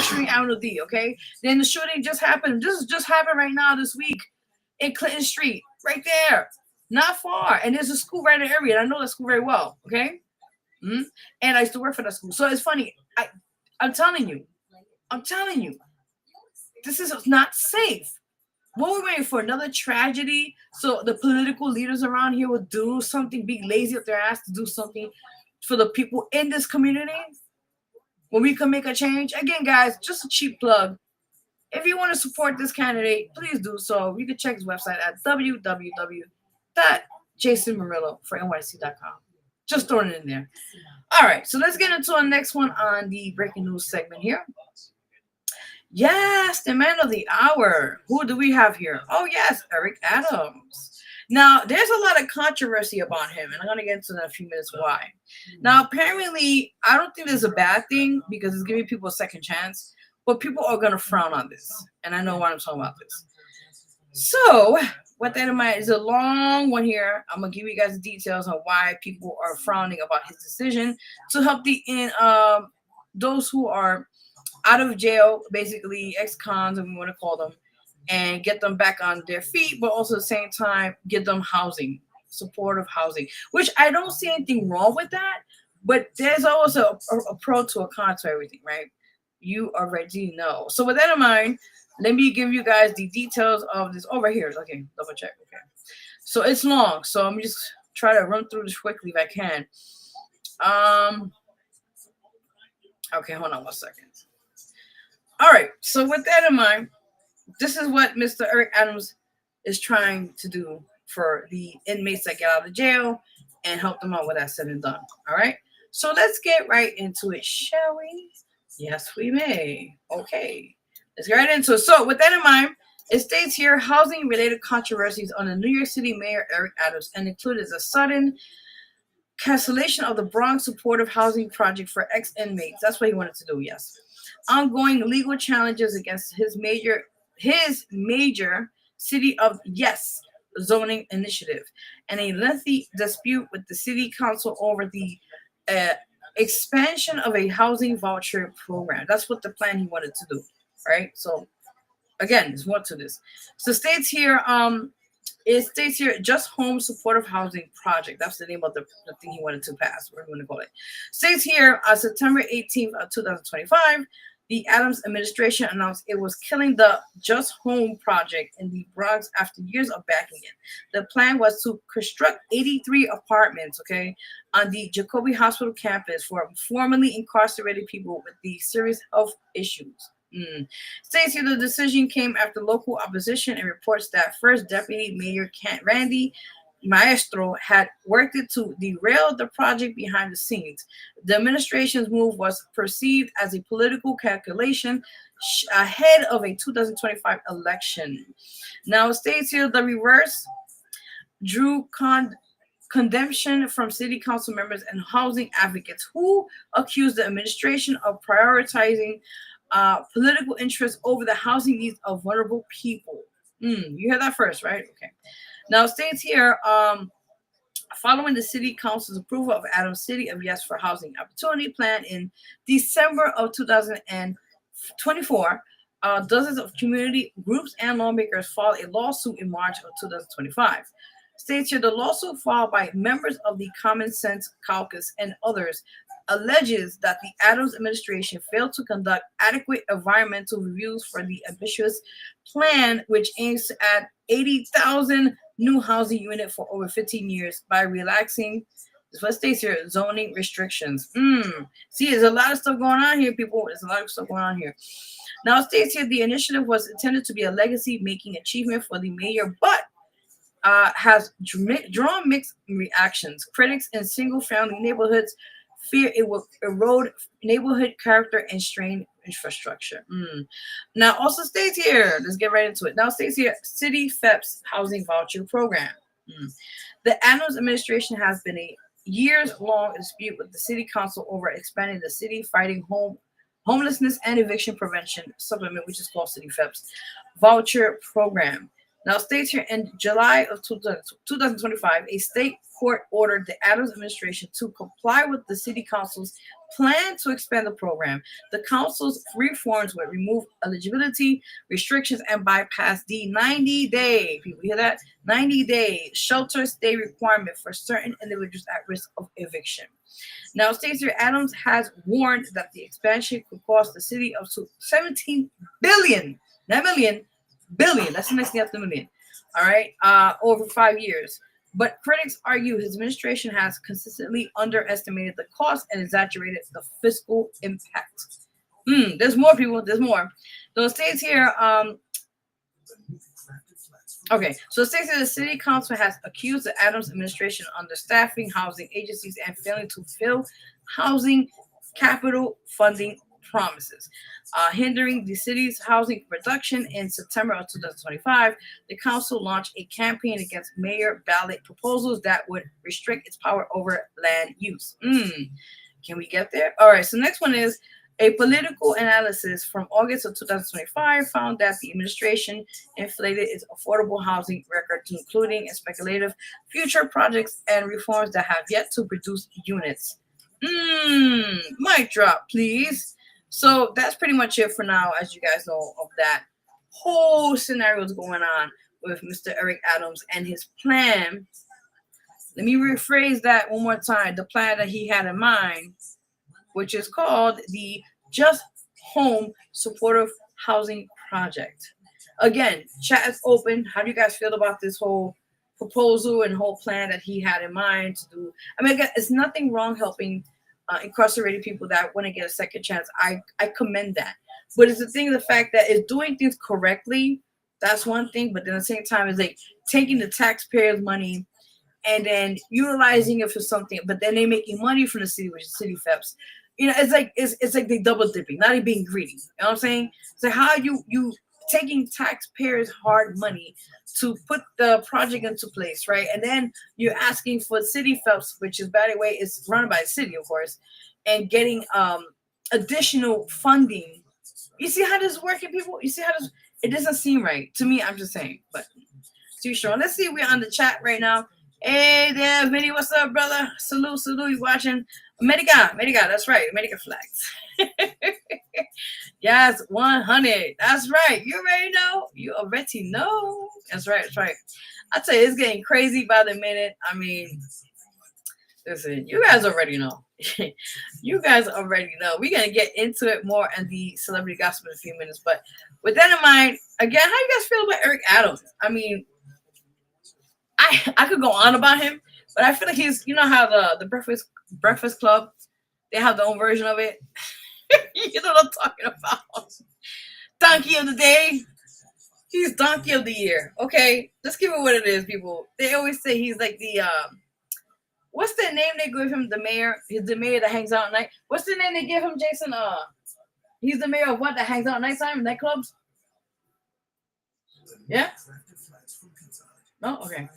Street Avenue D. Okay, then the shooting just happened. This just happened right now this week in Clinton Street, right there, not far. And there's a school right in the area. And I know that school very well. Okay, and I used to work for that school. So it's funny. I'm telling you. This is not safe. What we're waiting for, another tragedy, so the political leaders around here will do something, be lazy up their ass to do something for the people in this community when we can make a change. Again, guys, just a cheap plug. If you want to support this candidate, please do so. You can check his website at www.jasonmurillo.nyc.com. Just throwing it in there. All right, so let's get into our next one on the breaking news segment here. Yes, the man of the hour. Who do we have here? Oh, yes, Eric Adams. Now, there's a lot of controversy about him, and I'm going to get into that in a few minutes why. Now, apparently, I don't think there's a bad thing because it's giving people a second chance, but people are going to frown on this, and I know why I'm talking about this. So, with that in mind, it's a long one here. I'm going to give you guys the details on why people are frowning about his decision to help those who are out of jail, basically ex-cons, if we want to call them, and get them back on their feet, but also at the same time, get them housing, supportive housing, which I don't see anything wrong with that, but there's always a pro to a con to everything, right? You already know. So with that in mind, let me give you guys the details of this over here. Okay, double check. Okay. So it's long, so let me just try to run through this quickly if I can. Okay, hold on 1 second. All right, so with that in mind, this is what Mr. Eric Adams is trying to do for the inmates that get out of jail and help them out with that said and done. All right, so let's get right into it, shall we? Yes, we may. Okay, let's get right into it. So with that in mind, it states here housing-related controversies on the New York City Mayor Eric Adams and included a sudden cancellation of the Bronx supportive housing project for ex-inmates. That's what he wanted to do, yes. Ongoing legal challenges against his major City of Yes zoning initiative, and a lengthy dispute with the city council over the expansion of a housing voucher program. That's what the plan he wanted to do, right? So again, there's more to this. So it states here, Just Home Supportive Housing Project. That's the name of the thing he wanted to pass, whatever you want to call it. States here, on September 18th of 2025, the Adams administration announced it was killing the Just Home project in the Bronx after years of backing it. The plan was to construct 83 apartments, okay, on the Jacobi Hospital campus for formerly incarcerated people with the serious health issues. States here the decision came after local opposition and reports that first Deputy Mayor Randy Maestro had worked it to derail the project behind the scenes. The administration's move was perceived as a political calculation ahead of a 2025 election. Now, it states here the reverse drew condemnation from city council members and housing advocates who accused the administration of prioritizing political interests over the housing needs of vulnerable people. You heard that first, right? Okay. Now, it states here, Following the city council's approval of Adams City of Yes for Housing Opportunity Plan in December of 2024, dozens of community groups and lawmakers filed a lawsuit in March of 2025. States here the lawsuit filed by members of the Common Sense Caucus and others alleges that the Adams administration failed to conduct adequate environmental reviews for the ambitious plan, which aims to add 80,000 new housing units for over 15 years by relaxing, this what states here, zoning restrictions. See, there's a lot of stuff going on here, people. There's a lot of stuff going on here. Now, it states here the initiative was intended to be a legacy-making achievement for the mayor, but has drawn mixed reactions. Critics in single-family neighborhoods fear it will erode neighborhood character and strain infrastructure. Now, also states here, let's get right into it. Now, states here, City FEPS housing voucher program. The Adams administration has been a years-long dispute with the city council over expanding the city fighting homelessness and eviction prevention supplement, which is called City FEPS voucher program. Now, states here in July of 2025, a state court ordered the Adams administration to comply with the city council's plan to expand the program. The council's reforms would remove eligibility restrictions and bypass the 90-day, people hear that? 90-day shelter stay requirement for certain individuals at risk of eviction. Now, states here, Adams has warned that the expansion could cost the city up to $17 billion, not million, billion. That's the next thing after million. All right, over 5 years. But critics argue his administration has consistently underestimated the cost and exaggerated the fiscal impact. There's more, people. There's more. So it states here. Okay, so it states that the city council has accused the Adams administration of understaffing housing agencies and failing to fill housing capital funding promises, hindering the city's housing production. In September of 2025, the council launched a campaign against mayor ballot proposals that would restrict its power over land use. Can we get there? All right, so next one is a political analysis from August of 2025 found that the administration inflated its affordable housing record, including speculative future projects and reforms that have yet to produce units. Mic drop, please. So that's pretty much it for now, as you guys know of that whole scenario is going on with Mr. Eric Adams and his plan. Let me rephrase that one more time. The plan that he had in mind, which is called the Just Home Supportive Housing Project. Again, chat is open. How do you guys feel about this whole proposal and whole plan that he had in mind to do? I mean, again, it's nothing wrong helping incarcerated people that want to get a second chance. I commend that. But it's the thing, the fact that it's doing things correctly, that's one thing. But then at the same time, it's like taking the taxpayers' money and then utilizing it for something. But then they're making money from the city, which is City FEPS. You know, it's like they double dipping, not even being greedy. You know what I'm saying? So how you taking taxpayers' hard money to put the project into place, right? And then you're asking for City FEPS, which is, by the way, is run by the city, of course, and getting additional funding. You see how this is working, people? You see how this? It doesn't seem right to me. I'm just saying, but too sure. Let's see. We're on the chat right now. Hey there, Vinny. What's up, brother? Salute. You watching? Medica, that's right. Medica flags. Yes, 100. That's right. You already know. You already know. That's right. I tell you, it's getting crazy by the minute. I mean, listen, you guys already know. You guys already know. We're going to get into it more in the celebrity gossip in a few minutes. But with that in mind, again, how you guys feel about Eric Adams? I mean, I could go on about him, but I feel like he's, you know how the Breakfast Club, they have their own version of it. You know what I'm talking about. Donkey of the day. He's Donkey of the year. Okay, let's give it what it is, people. They always say he's like the what's the name they give him? The mayor. He's the mayor that hangs out at night. What's the name they give him, Jason? He's the mayor of what, that hangs out at nighttime, nightclubs? Yeah? No? Okay.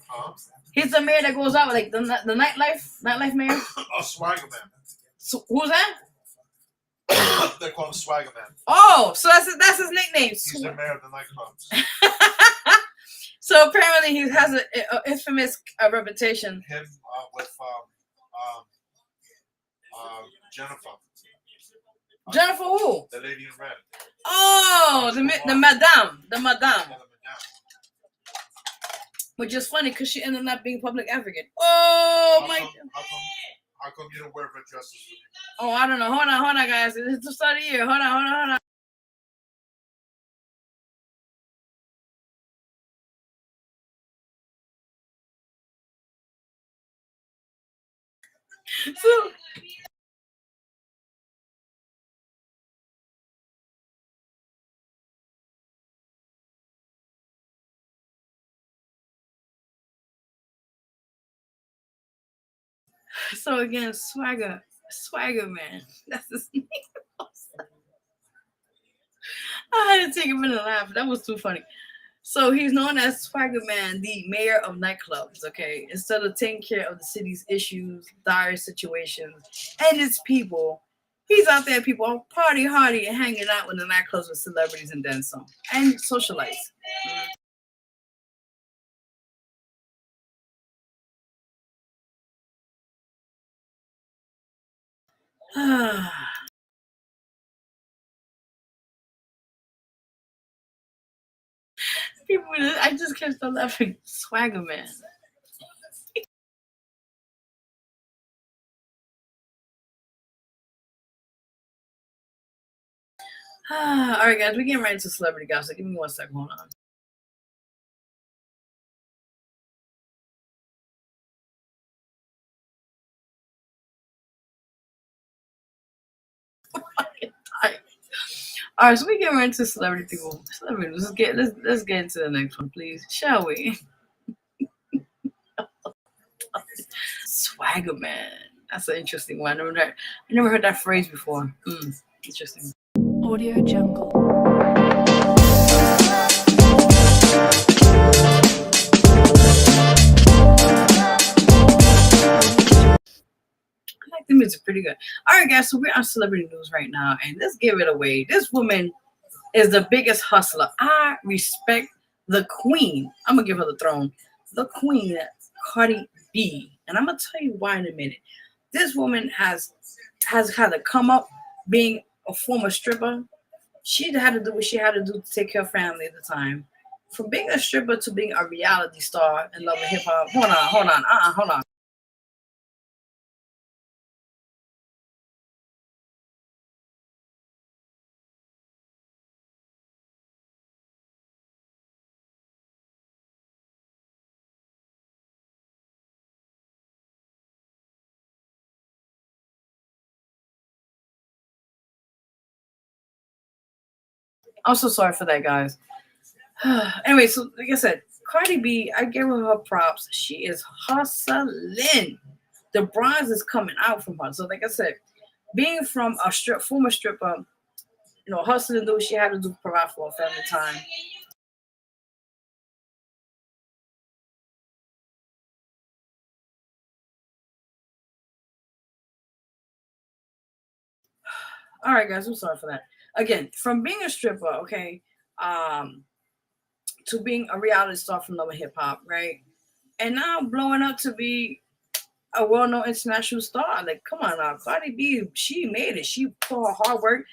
He's the mayor that goes out with like the nightlife mayor. Oh, Swagger Man. So, who's that? They call him Swagger Man. Oh, so that's his nickname. He's the mayor of the nightclubs. So apparently he has an infamous reputation. Him, Jennifer. Jennifer who? The lady in red. Oh, the madame. The madame. Yeah, the madame. Which is funny because she ended up being public advocate. Oh, my. How come you don't wear red dresses for me? Oh, I don't know. Hold on, guys. It's the start of the year. Hold on. So again, swagger man. That's his name. I had to take a minute to laugh. That was too funny. So he's known as Swagger Man, the mayor of nightclubs, okay? Instead of taking care of the city's issues, dire situations, and its people, he's out there, people party hardy and hanging out in the nightclubs with celebrities and then some. And socialites. People, I just can't stop laughing. Swagger Man. All right, guys, we're getting right into celebrity gossip. Give me 1 second. Hold on. All right, so we get right into celebrity people. Celebrities. Let's get into the next one, please, shall we? Swagger Man. That's an interesting one. I never heard that phrase before. Interesting. Audio Jungle. I like the music pretty good. All right, guys, so we're on celebrity news right now, and let's give it away. This woman is the biggest hustler. I respect the queen. I'm gonna give her the throne. The queen, Cardi B, and I'm gonna tell you why in a minute. This woman has had to come up being a former stripper. She had to do what she had to do to take care of family at the time. From being a stripper to being a reality star in Love and Hip Hop. Hold on. I'm so sorry for that, guys. Anyway, so like I said, Cardi B, I give her props. She is hustling. The bronze is coming out from her. So like I said, being from a former stripper, hustling, do what she had to do to provide for her family time. All right, guys, I'm sorry for that. Again, from being a stripper, okay, to being a reality star from Love and Hip Hop, right? And now blowing up to be a well-known international star. Like, come on now, Cardi B, she made it. She put her hard work.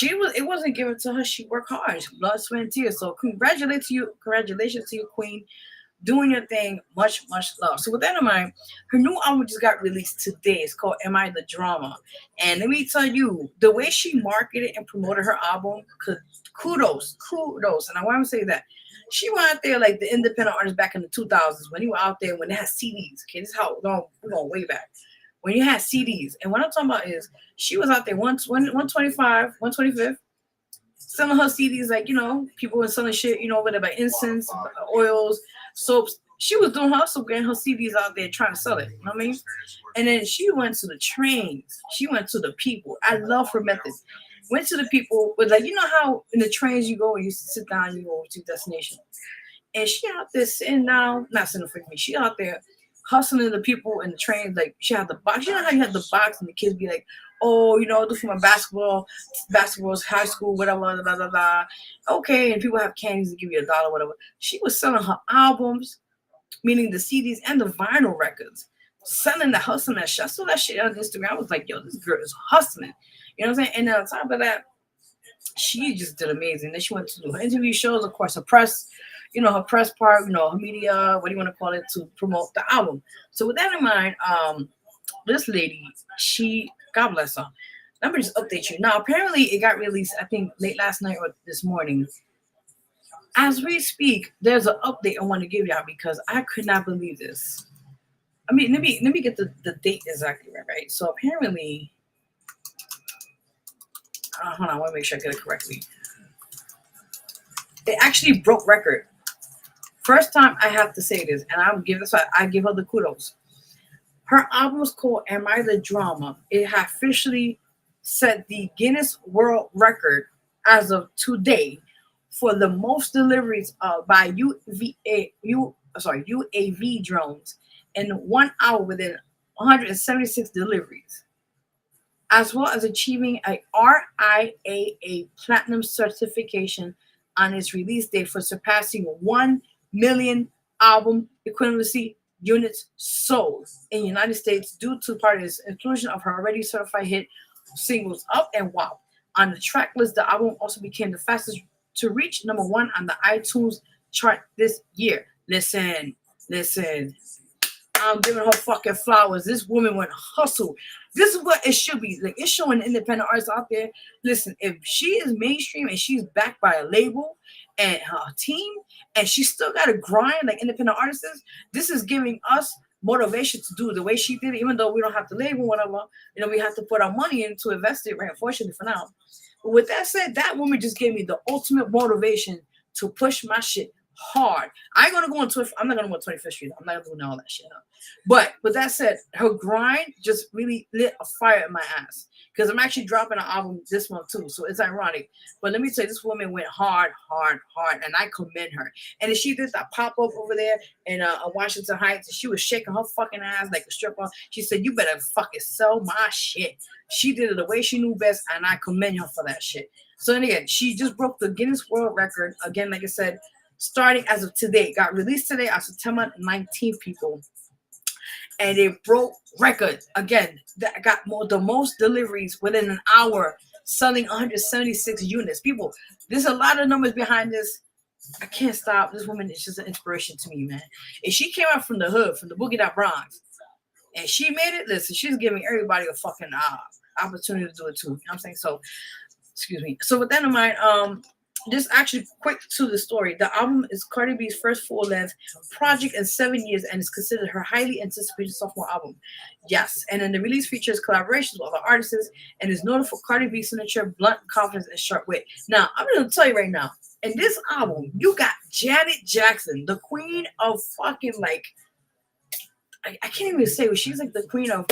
It wasn't given to her. She worked hard, blood, sweat, and tears. So congratulations to you, queen. Doing your thing, much love. So with that in mind, her new album just got released today. It's called Am I the Drama? And let me tell you, the way she marketed and promoted her album, kudos. And I want to say that she went out there like the independent artist back in the 2000s when you were out there when they had CDs. Okay, this is how we're going way back. When you had CDs. And what I'm talking about is she was out there 125th, selling her CDs like, people were selling shit, whatever, incense, oils, soaps. She was doing her hustle, getting her CDs out there trying to sell it. You know what I mean? And then she went to the trains. She went to the people. I love her method. Went to the people with how in the trains you go and you sit down, you go to your destination. And she out there sitting down, not sitting for me. She out there hustling the people in the trains. Like she had the box. You know how you had the box and the kids be like, oh, this for my basketball's high school, whatever, blah, blah, blah, blah. Okay, and people have candies to give you $1, whatever. She was selling her albums, meaning the CDs and the vinyl records. selling the hustling that shit. I saw that shit on Instagram. I was like, yo, this girl is hustling. You know what I'm saying? And on top of that, she just did amazing. Then she went to do her interview shows, of course, her press, her press part, her media, what do you want to call it, to promote the album. So with that in mind, this lady, God bless her. Let me just update you. Now, apparently it got released, I think, late last night or this morning. As we speak, there's an update I want to give y'all because I could not believe this. I mean, let me get the date exactly right? So apparently, hold on, I want to make sure I get it correctly. It actually broke record. First time I have to say this, and I give her the kudos. Her album was called Am I the Drama? It had officially set the Guinness World Record as of today for the most deliveries by UAV drones in 1 hour within 176 deliveries, as well as achieving a RIAA Platinum certification on its release date for surpassing 1 million album equivalency units sold in the United States due to part of its inclusion of her already certified hit singles Up and Wow. On the track list, the album also became the fastest to reach number 1 on the iTunes chart this year. Listen. I'm giving her fucking flowers. This woman went hustle. This is what it should be. Like, it's showing independent artists out there. Listen, if she is mainstream and she's backed by a label and her team, and she still got to grind like independent artists, this is giving us motivation to do the way she did it, even though we don't have to label whatever. We have to put our money in to invest it, right? Unfortunately for now. But with that said, that woman just gave me the ultimate motivation to push my shit hard. I ain't gonna go on Twitter. I'm not gonna go on 25th Street. I'm not doing all that shit. But with that said, her grind just really lit a fire in my ass. Because I'm actually dropping an album this month too, so it's ironic. But let me tell you, this woman went hard, and I commend her. And she did that pop up over there in Washington Heights, and she was shaking her fucking ass like a stripper. She said, "You better fucking sell my shit." She did it the way she knew best, and I commend her for that shit. So then again, she just broke the Guinness World Record again, like I said. Starting as of today, got released today on September 19th, people. And it broke record again. That got the most deliveries within an hour, selling 176 units. People, there's a lot of numbers behind this. I can't stop. This woman is just an inspiration to me, man. If she came out from the hood, from the Boogie Down Bronx, and she made it, listen, she's giving everybody a fucking opportunity to do it too. You know what I'm saying? So, excuse me. So with that in mind, just actually quick to the story. The album is Cardi B's first full-length project in 7 years and is considered her highly anticipated sophomore album. Yes, and then the release features collaborations with other artists and is noted for Cardi B's signature blunt confidence and sharp wit. Now, I'm going to tell you right now, in this album, you got Janet Jackson, the queen of fucking like, I can't even say, she's like the queen of,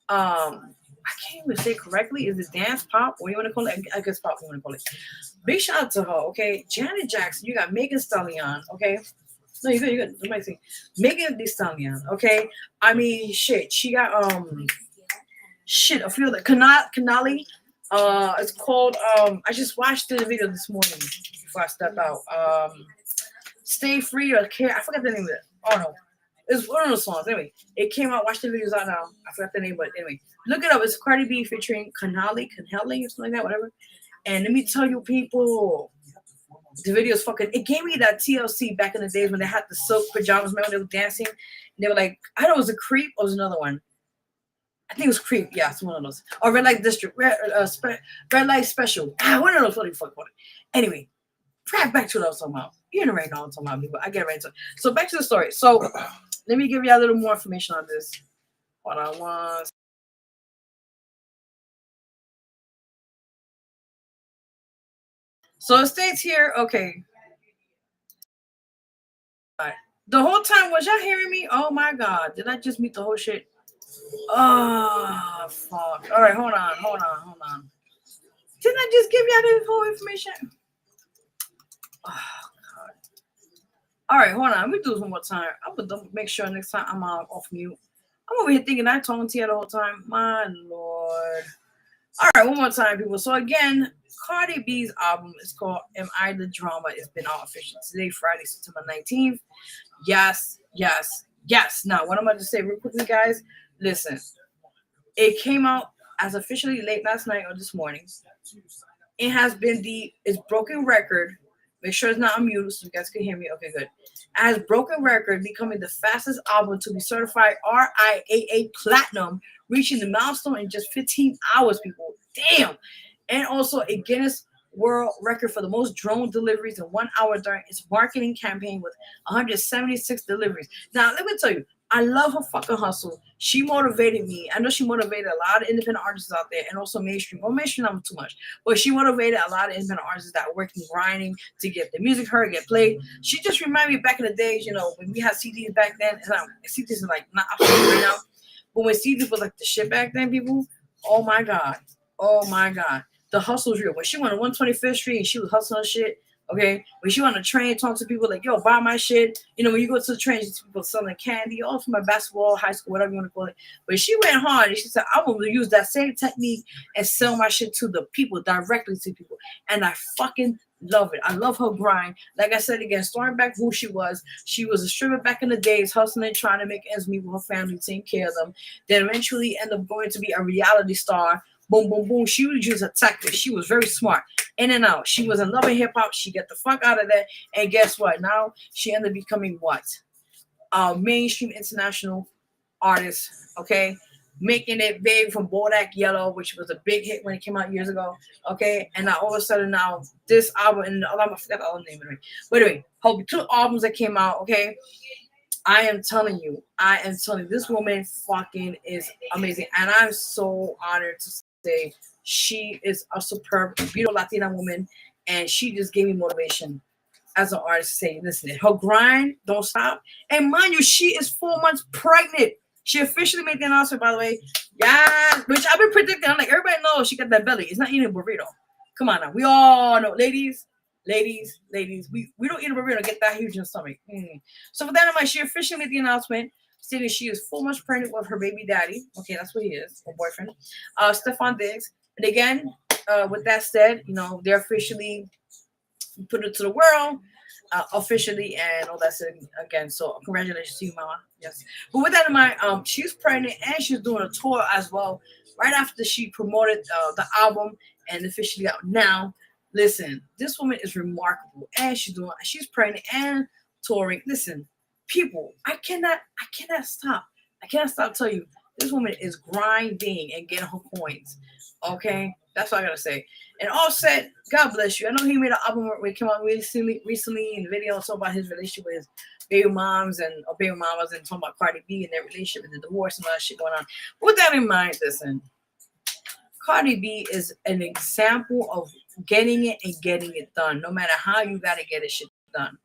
I can't even say correctly. Is it dance pop? What do you want to call it? I guess pop, you want to call it. Big shout out to her, okay? Janet Jackson. You got Megan Thee Stallion, okay? No, you good. You might say Megan Thee Stallion, okay? I mean, shit. She got a few of the Canali. It's called I just watched the video this morning before I stepped out. Stay Free or Care. I forgot the name of it. Oh no. It's one of those songs. Anyway, it came out. Watch the videos out now. I forgot the name, but anyway, look it up. It's Cardi B featuring Canali or something like that, whatever. And let me tell you, people, the video is fucking. It gave me that TLC back in the days when they had the silk pajamas. Remember they were dancing? And they were like, I don't know, it was a Creep or was another one. I think it was Creep. Yeah, it's one of those. Or Red Light District, Red Light Special. One of those. What the fuck about it? Anyway, back to what I was talking about. You know right now I'm talking about people. I get right to it. So back to the story. So let me give you a little more information on this. Hold on one. So it states here, okay. All right. The whole time, was y'all hearing me? Oh my God. Did I just mute the whole shit? Oh, fuck. All right, hold on. Didn't I just give y'all this whole information? Oh, God. All right, hold on. Let me do this one more time. I'm going to make sure next time I'm off mute. I'm over here thinking I talking to you the whole time. My Lord. All right, one more time, people. So again, Cardi B's album is called Am I the Drama? It's been out officially today, Friday, September 19th. Yes. Yes. Now, what I'm about to say real quickly, guys. Listen, it came out as officially late last night or this morning. It has been it's broken record. Make sure it's not on mute so you guys can hear me. Okay, good. As broken record, becoming the fastest album to be certified RIAA Platinum, reaching the milestone in just 15 hours, people. Damn. And also a Guinness World Record for the most drone deliveries in 1 hour during its marketing campaign with 176 deliveries. Now, let me tell you, I love her fucking hustle. She motivated me. I know she motivated a lot of independent artists out there and also mainstream. Well, mainstream not too much, but she motivated a lot of independent artists that are working, grinding to get the music heard, get played. She just reminded me back in the days, you know, when we had CDs back then. And CDs is like not absolutely right now, but when CDs was like the shit back then, people. Oh my god, the hustle was real. When she went to 125th Street and she was hustling shit. Okay, when she on the train, talk to people like, yo, buy my shit. You know, when you go to the train, you see people selling candy, all from my basketball, high school, whatever you want to call it. But she went hard and she said, I'm going to use that same technique and sell my shit to the people, directly to people. And I fucking love it. I love her grind. Like I said again, starting back who she was a stripper back in the days, hustling, trying to make ends meet with her family, taking care of them. Then eventually end up going to be a reality star. Boom, boom, boom. She would use a tactic. She was very smart. In and out. She was in love with hip hop. She get the fuck out of there. And guess what? Now she ended up becoming what? A mainstream international artist. Okay. Making it big from Bodak Yellow, which was a big hit when it came out years ago. Okay. And now all of a sudden now this album, and I forgot the other name of it. But anyway, her 2 albums that came out. Okay. I am telling you, this woman fucking is amazing. And I'm so honored to say she is a superb, beautiful Latina woman. And she just gave me motivation as an artist to say, listen, her grind don't stop. And mind you, she is 4 months pregnant. She officially made the announcement, by the way. Yeah, which I've been predicting. I'm like, everybody knows she got that belly. It's not eating a burrito. Come on now. We all know. Ladies, we don't eat a burrito, get that huge in the stomach. So with that in mind, she officially made the announcement stating she is 4 months pregnant with her baby daddy. Okay, that's what he is, her boyfriend, Stefan Diggs. And again, with that said, you know, they're officially put it to the world, officially, and all that said again. So congratulations to you, mama. Yes. But with that in mind, she's pregnant and she's doing a tour as well. Right after she promoted the album and officially out now. Listen, this woman is remarkable, and she's pregnant and touring. Listen, people, I cannot stop. I cannot stop telling you, this woman is grinding and getting her coins. Okay, that's what I gotta say. And Offset, God bless you. I know he made an album where it came out recently in the video talking about his relationship with his baby mamas and talking about Cardi B and their relationship and the divorce and all that shit going on. With that in mind, listen, Cardi B is an example of getting it done, no matter how you gotta get it shit done.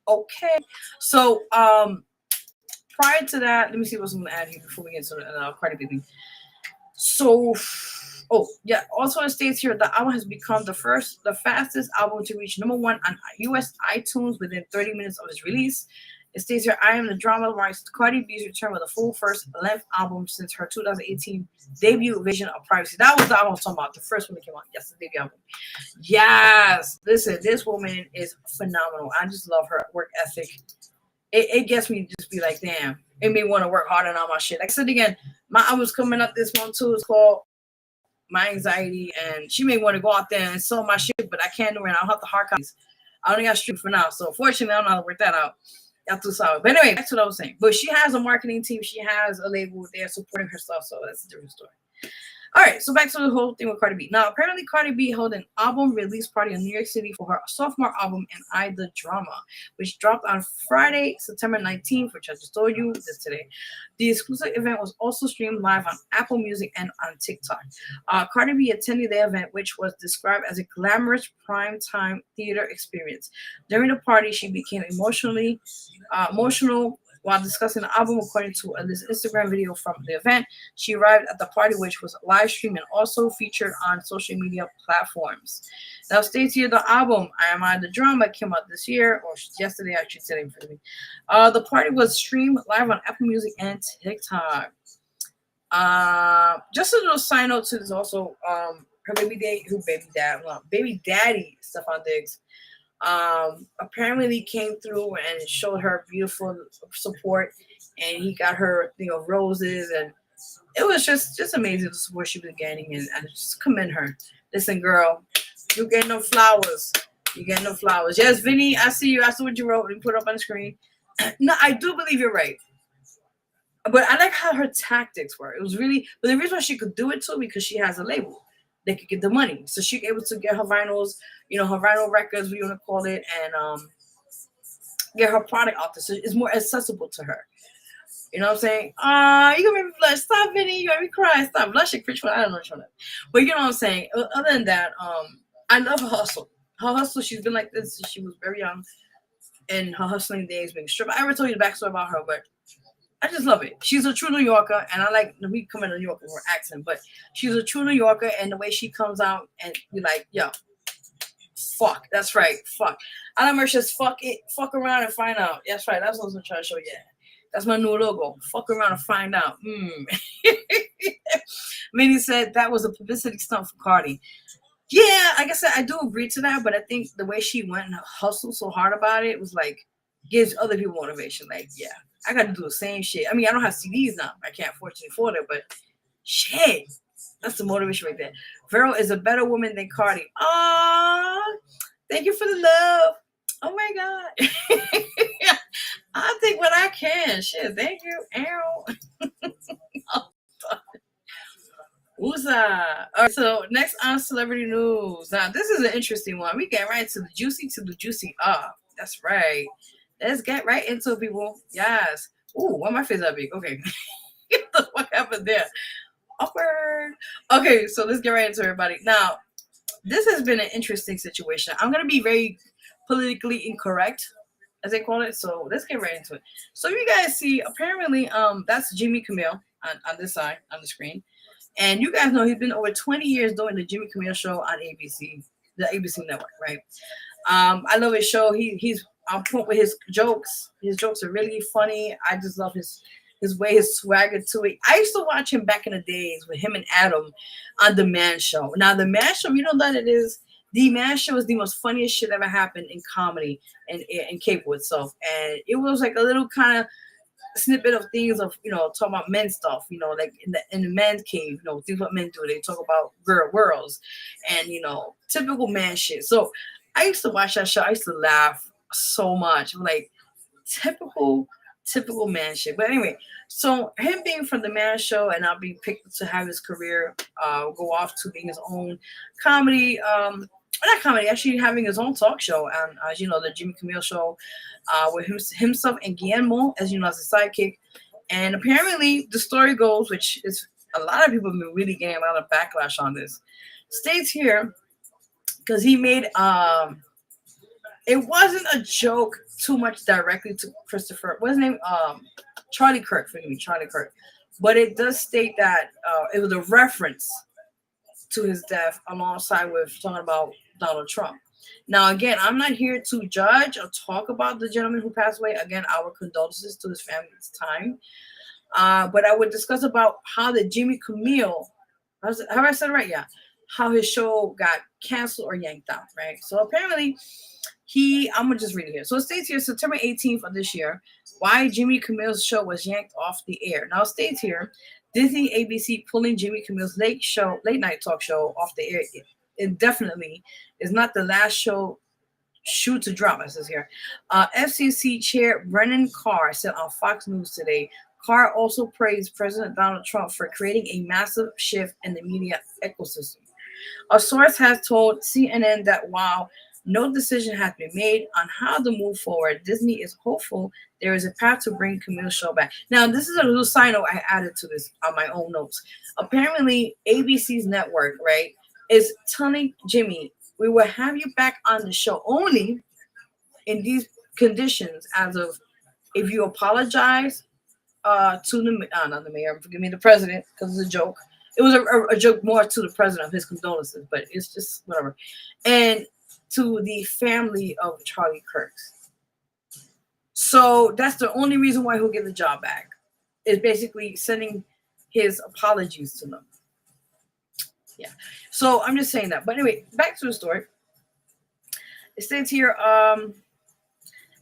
Okay, so prior to that, let me see what's going to add here before we get to the Cardi B thing. So, also it states here the album has become the fastest album to reach #1 on US iTunes within 30 minutes of its release. It states here, I Am the Drama marks Cardi B's return with a full first-length album since her 2018 debut, Vision of Privacy. That was the album I was talking about, the first one that came out. Yes, the debut album. Yes. Listen, this woman is phenomenal. I just love her work ethic. It gets me to just be like, damn. It made me want to work harder on all my shit. Like I said again, my album's coming up this month too. It's called My Anxiety, and she may want to go out there and sell my shit, but I can't do it. I don't have the hard copies. I only got stream for now. So fortunately, I don't know how to work that out. But anyway, that's what I was saying. But she has a marketing team. She has a label. They're supporting her stuff. So that's a different story. All right, so back to the whole thing with Cardi B. Now, apparently Cardi B held an album release party in New York City for her sophomore album, And I the Drama, which dropped on Friday, September 19th, which I just told you this today. The exclusive event was also streamed live on Apple Music and on TikTok. Cardi B attended the event, which was described as a glamorous primetime theater experience. During the party, she became emotional while discussing the album, according to this Instagram video from the event. She arrived at the party, which was live streamed and also featured on social media platforms. Now, states here, the album, I Am the Drama, came out this year, or yesterday, actually, today. The party was streamed live on Apple Music and TikTok. Just a little side note to this also, her baby daddy, Stefan Diggs, Apparently he came through and showed her beautiful support, and he got her, roses, and it was just amazing the support she was getting, and I just commend her. Listen, girl, you get no flowers. You get no flowers. Yes, Vinny, I see you. I saw what you wrote and put up on the screen. No, I do believe you're right. But I like how her tactics were. It was really, but the reason why she could do it too, because she has a label. They could get the money. So she able to get her vinyls, her vinyl records, what you want to call it, and get her product out there. So it's more accessible to her. You know what I'm saying? You gonna make me blush. Stop, Vinny. You gonna make me cry. Stop blushing. I don't know what you're doing. But you know what I'm saying? Other than that, I love her hustle. Her hustle, she's been like this since she was very young. And her hustling days being stripped. I ever told you the backstory about her, but I just love it. She's a true New Yorker, and I like, we come in New York with her accent, but she's a true New Yorker, and the way she comes out, and you're like, yo, fuck. That's right. Fuck. I like her just fuck around and find out. That's right. That's what I'm trying to show you. That's my new logo. Fuck around and find out. Minnie said that was a publicity stunt for Cardi. Yeah, like I said, I do agree to that, but I think the way she went and hustled so hard about it was like, gives other people motivation. Like, yeah, I got to do the same shit. I mean, I don't have CDs now. I can't fortunately afford it, but shit, that's the motivation right there. Vero is a better woman than Cardi. Oh, thank you for the love. Oh my God. I think what I can. Shit, thank you. Ow. All right, so next on celebrity news. Now, this is an interesting one. We get right to the juicy. That's right. Let's get right into it, people. Yes. Ooh, why my face that big? Okay. What the fuck happened there? Awkward. Okay, so let's get right into it, everybody. Now, this has been an interesting situation. I'm going to be very politically incorrect, as they call it. So let's get right into it. So you guys see, apparently, that's Jimmy Kimmel on this side, on the screen. And you guys know he's been over 20 years doing the Jimmy Kimmel show on ABC, the ABC network, right? I love his show. He's on point with his jokes. His jokes are really funny. I just love his way, his swagger to it. I used to watch him back in the days with him and Adam on The Man Show. Now, The Man Show, you know what it is? The Man Show is the most funniest shit ever happened in comedy in cable itself. And it was like a little kind of snippet of things of, talking about men stuff, like in the man's cave, things what men do. They talk about girls and, typical man shit. So I used to watch that show. I used to laugh so much. Like typical man shit. But anyway, so him being from the Man Show and not being picked to have his career go off to being his own comedy, not comedy, actually having his own talk show on, as you know, the Jimmy Kimmel Show, with himself and Guillermo, as you know, as a sidekick. And apparently the story goes, which is a lot of people have been really getting a lot of backlash on this, states here, because he made, it wasn't a joke too much directly to Christopher, what's his name? Charlie Kirk, Charlie Kirk. But it does state that it was a reference to his death alongside with talking about Donald Trump. Now, again, I'm not here to judge or talk about the gentleman who passed away. Again, our condolences to his family this time. But I would discuss about how the Jimmy Kimmel, have I said it right? Yeah. How his show got canceled or yanked out, right? So apparently I'm going to just read it here. So it states here, September 18th of this year, why Jimmy Kimmel's show was yanked off the air. Now it states here, Disney ABC pulling Jimmy Kimmel's late night talk show off the air. It definitely is not the last shoe to drop, it says here. FCC Chair Brennan Carr said on Fox News today, Carr also praised President Donald Trump for creating a massive shift in the media ecosystem. A source has told CNN that while no decision has been made on how to move forward, Disney is hopeful there is a path to bring Kimmel's show back. Now, this is a little side note I added to this on my own notes. Apparently, ABC's network, right, is telling Jimmy, we will have you back on the show only in these conditions, as of if you apologize to not the mayor, forgive me, the president, because it's a joke. It was a joke more to the president of his condolences, but it's just whatever. And to the family of Charlie Kirk. So that's the only reason why he'll get the job back, is basically sending his apologies to them. Yeah. So I'm just saying that. But anyway, back to the story. It states here,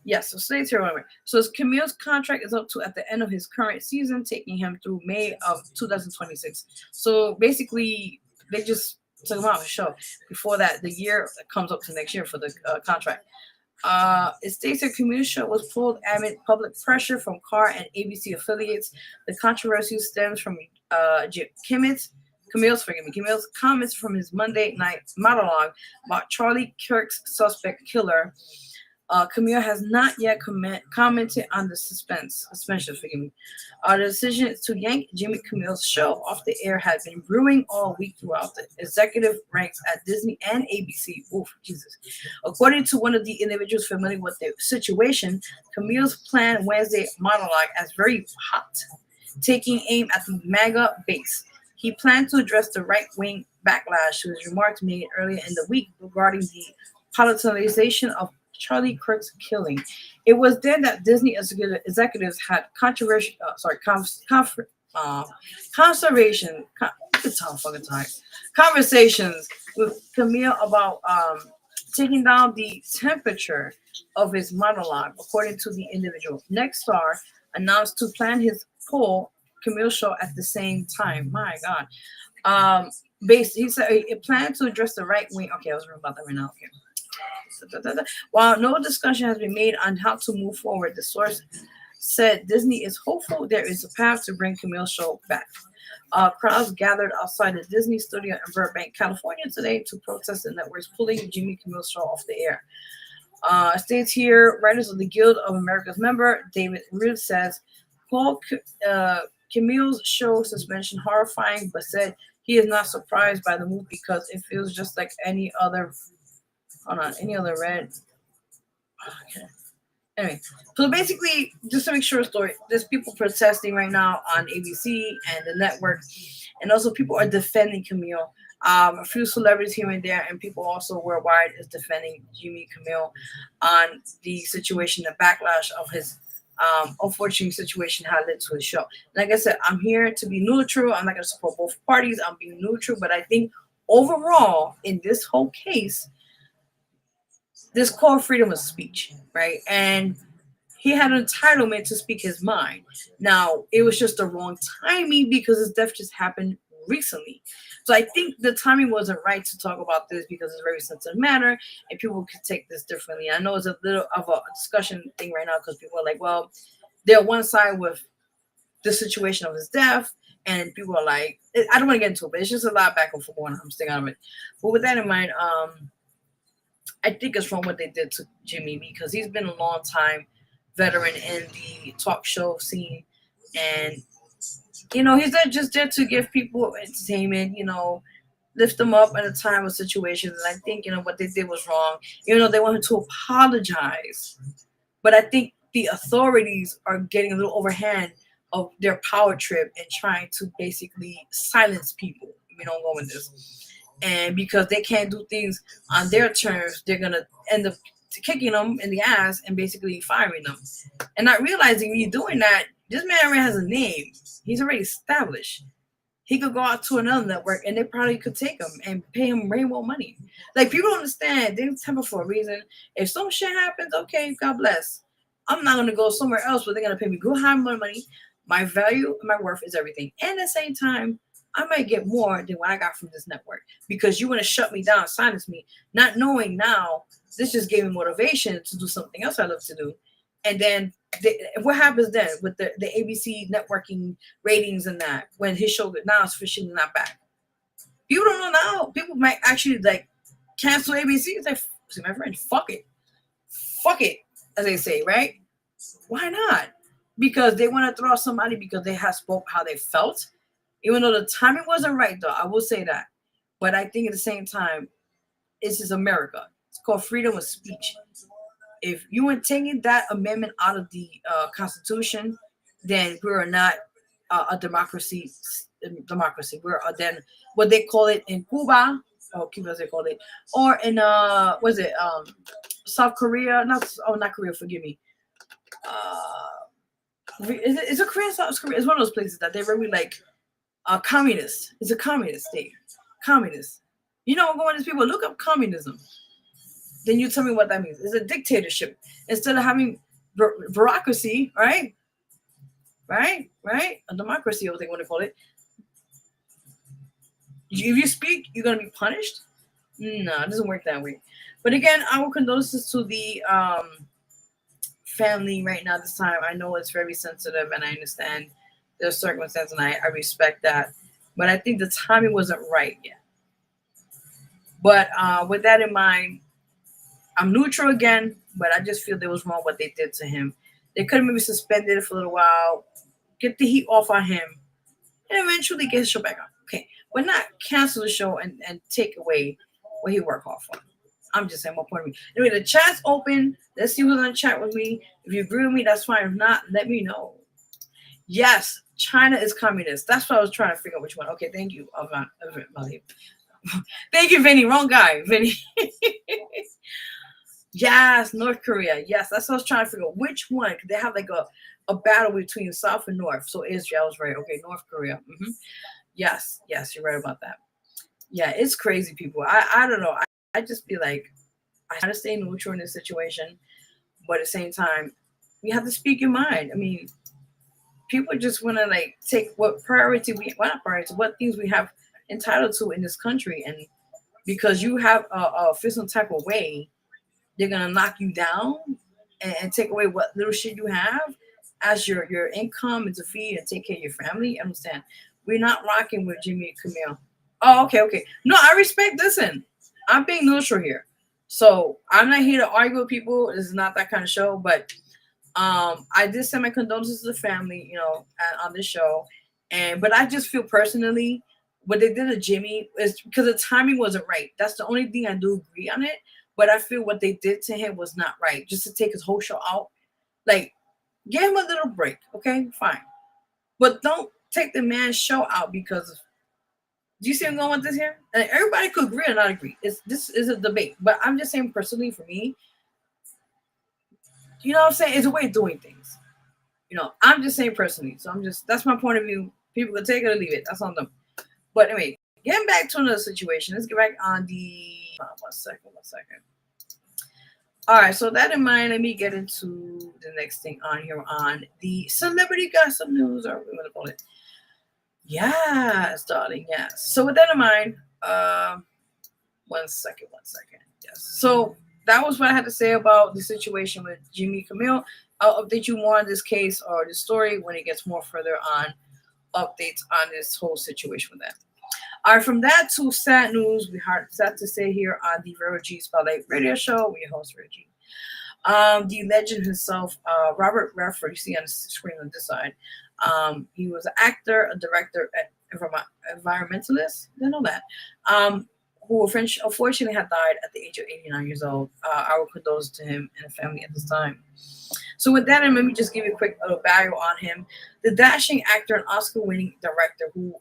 yes, so states here. Anyway. So Camille's contract is up to at the end of his current season, taking him through May of 2026. So basically, they just took him out of the show. Before that, the year comes up to next year for the contract. It states that Camille's show was pulled amid public pressure from Carr and ABC affiliates. The controversy stems from Camille's comments from his Monday night monologue about Charlie Kirk's suspect killer. Camille has not yet commented on the suspension. The decision to yank Jimmy Camille's show off the air had been brewing all week throughout the executive ranks at Disney and ABC. Oof, Jesus. According to one of the individuals familiar with the situation, Camille's planned Wednesday monologue as very hot, taking aim at the MAGA base. He planned to address the right-wing backlash to his remarks made earlier in the week regarding the politicization of Charlie Kirk's killing. It was then that Disney executives had conversations with Camille about taking down the temperature of his monologue. According to the individual, Nexstar announced to plan his poll Camille show at the same time. My God. He said it planned to address the right wing. Okay, I was reading about that right now. Okay. While no discussion has been made on how to move forward, the source said Disney is hopeful there is a path to bring Camille's show back. Crowds gathered outside the Disney studio in Burbank, California today to protest the network's pulling Jimmy Camille's show off the air. States here, Writers of the Guild of America's member David Reed says, called Camille's show suspension horrifying, but said he is not surprised by the move because it feels just like any other red. Okay. Anyway, so basically, just to make sure story, there's people protesting right now on ABC and the network, and also people are defending Camille. A few celebrities here and there, and people also worldwide is defending Jimmy Camille on the situation, the backlash of his unfortunate situation how it led to his show. Like I said, I'm here to be neutral. I'm not going to support both parties. I'm being neutral, but I think overall in this whole case, this called freedom of speech, right? And he had an entitlement to speak his mind. Now, it was just the wrong timing because his death just happened recently. So I think the timing wasn't right to talk about this because it's a very sensitive matter and people could take this differently. I know it's a little of a discussion thing right now because people are like, well, they're one side with the situation of his death and people are like, I don't want to get into it, but it's just a lot back and forth going on. I'm staying out of it. But with that in mind, I think it's from what they did to Jimmy because he's been a long time veteran in the talk show scene. And, you know, he's not just there to give people entertainment, you know, lift them up at a time of situations. And I think, you know, what they did was wrong. You know, they wanted to apologize. But I think the authorities are getting a little overhand of their power trip and trying to basically silence people. We don't go with this. And because they can't do things on their terms, they're going to end up kicking them in the ass and basically firing them. And not realizing when you're doing that, this man already has a name. He's already established. He could go out to another network and they probably could take him and pay him way more money. Like, people don't understand. They're temper for a reason. If some shit happens, okay, God bless. I'm not going to go somewhere else where they're going to pay me good high money. My value, my worth is everything. And at the same time, I might get more than what I got from this network because you want to shut me down, silence me, not knowing now this just gave me motivation to do something else I love to do. And then what happens then with the ABC networking ratings and that when his show now is officially not back? People don't know now. People might actually like cancel ABC. It's like, see, my friend, fuck it, as they say, right? Why not? Because they want to throw out somebody because they have spoke how they felt. Even though the timing wasn't right, though, I will say that. But I think at the same time, this is America. It's called freedom of speech. If you were taking that amendment out of the Constitution, then we are not a democracy. We're then what they call it in Cuba, or Cuba as they call it, or in South Korea? Not Korea. Forgive me. Is it Korea? South Korea? It's one of those places that they really like. Communist. It's a communist state. Communist. You know, going to people, look up communism. then you tell me what that means. It's a dictatorship instead of having bureaucracy, right? Right? A democracy, what they want to call it. If you speak, you're gonna be punished. No, it doesn't work that way. But again, our condolences to the family right now. This time, I know it's very sensitive, and I understand their circumstances, and I respect that. But I think the timing wasn't right yet. But with that in mind, I'm neutral again, but I just feel there was wrong what they did to him. They could have maybe suspended it for a little while, get the heat off on him, and eventually get his show back on. Okay, but not cancel the show and take away what he worked hard for. I'm just saying my point of view. Anyway, the chat's open. Let's see who's on the chat with me. If you agree with me, that's fine. If not, let me know. Yes, China is communist. That's what I was trying to figure out which one. Okay, thank you. Thank you, Vinny. Wrong guy, Vinny. Yes, North Korea. Yes, that's what I was trying to figure out. Which one? Because they have like a battle between South and North. So Israel was right. Okay, North Korea. Mm-hmm. Yes, you're right about that. Yeah, it's crazy, people. I don't know. I just feel like I try to stay neutral in this situation, but at the same time, you have to speak your mind. I mean, people just want to like take what what things we have entitled to in this country, and because you have a physical type of way, they're gonna knock you down and take away what little shit you have as your income and to feed and take care of your family. Understand? We're not rocking with Jimmy and Camille. Oh, okay. No, I respect. Listen, I'm being neutral here, so I'm not here to argue with people. This is not that kind of show, but I did send my condolences to the family, on this show, but I just feel personally what they did to Jimmy is because the timing wasn't right. That's the only thing I do agree on it, but I feel what they did to him was not right. Just to take his whole show out, like give him a little break, okay, fine, but don't take the man's show out because of. Do you see where I'm going with this here? And everybody could agree or not agree. This is a debate, but I'm just saying personally for me, you know what I'm saying? It's a way of doing things. I'm just saying personally. So that's my point of view. People can take it or leave it. That's on them. But anyway, getting back to another situation. Let's get back on the, one second. All right, so that in mind, let me get into the next thing on here on the celebrity gossip news, or what we want to call it. Yes, darling, yes. So with that in mind, one second. Yes. So that was what I had to say about the situation with Jimmy Camille. I'll update you more on this case or this story when it gets more further on updates on this whole situation with that. All right, from that to sad news, we have sad to say here on the Vero G Spotlight Radio Show. We're your host, Vero G. The legend himself, Robert Redford, you see on the screen on this side. He was an actor, a director, environmentalist. Didn't know that. Who unfortunately had died at the age of 89 years old. Our condolences to him and the family at this time. So with that, let me just give you a quick bio on him. The dashing actor and Oscar-winning director who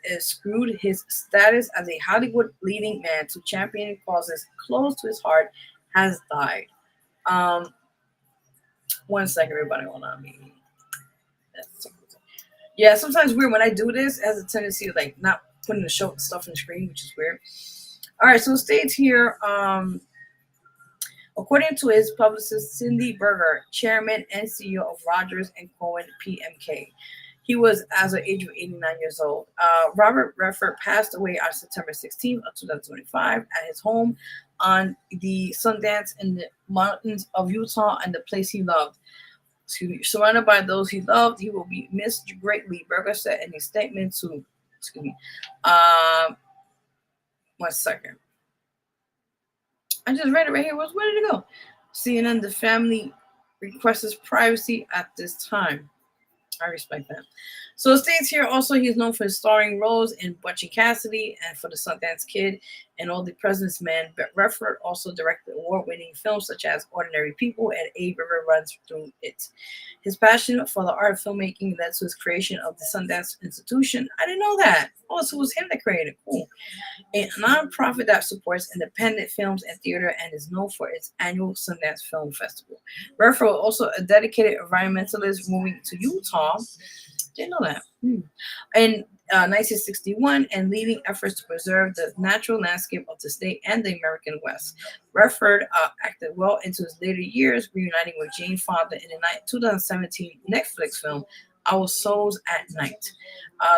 has screwed his status as a Hollywood leading man to champion causes close to his heart has died. 1 second, everybody. Hold on me. Yeah, sometimes weird when I do this. It has a tendency of like not putting the show stuff on the screen, which is weird. All right, so it states here, according to his publicist Cindy Berger, chairman and CEO of Rogers and Cohen PMK, he was as an age of 89 years old. Robert Redford passed away on September 16th of 2025 at his home on the Sundance in the mountains of Utah and the place he loved. Surrounded by those he loved, he will be missed greatly, Berger said in a statement to, 1 second. I just read it right here. Where did it go? CNN, the family requests privacy at this time. I respect that. So it states here also he's known for his starring roles in Butch and Cassidy and for the Sundance Kid and All the President's Men. But Redford also directed award-winning films such as Ordinary People and A River Runs Through It. His passion for the art of filmmaking led to his creation of the Sundance Institution. I didn't know that. Oh, so it was him that created it. Cool. A nonprofit that supports independent films and theater and is known for its annual Sundance Film Festival. Redford was also a dedicated environmentalist moving to Utah. Didn't know that. And 1961, and leading efforts to preserve the natural landscape of the state and the American West. Redford acted well into his later years, reuniting with Jane Fonda in the 2017 Netflix film Our Souls at Night.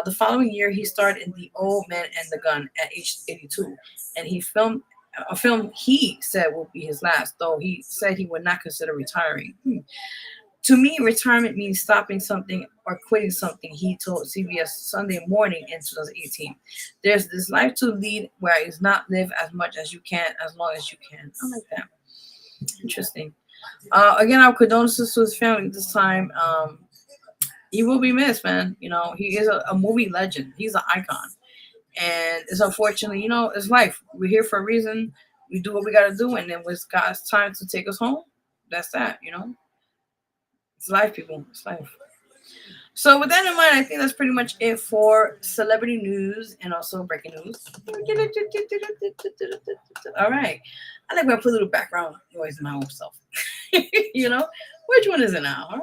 The following year, he starred in The Old Man and the Gun at age 82, and he filmed a film he said will be his last, though he said he would not consider retiring. To me, retirement means stopping something or quitting something, he told CBS Sunday Morning in 2018. There's this life to lead where it's not live as much as you can, as long as you can. I like that. Interesting. Again, our condolences to his family this time. He will be missed, man. You know, he is a movie legend. He's an icon. And it's unfortunately, you know, it's life. We're here for a reason. We do what we got to do. And then when God's time to take us home, that's that, you know. It's life, people. It's life. So with that in mind, I think that's pretty much it for celebrity news and also breaking news. All right. I like when I put a little background noise in my own self. You know? Which one is it now? Huh?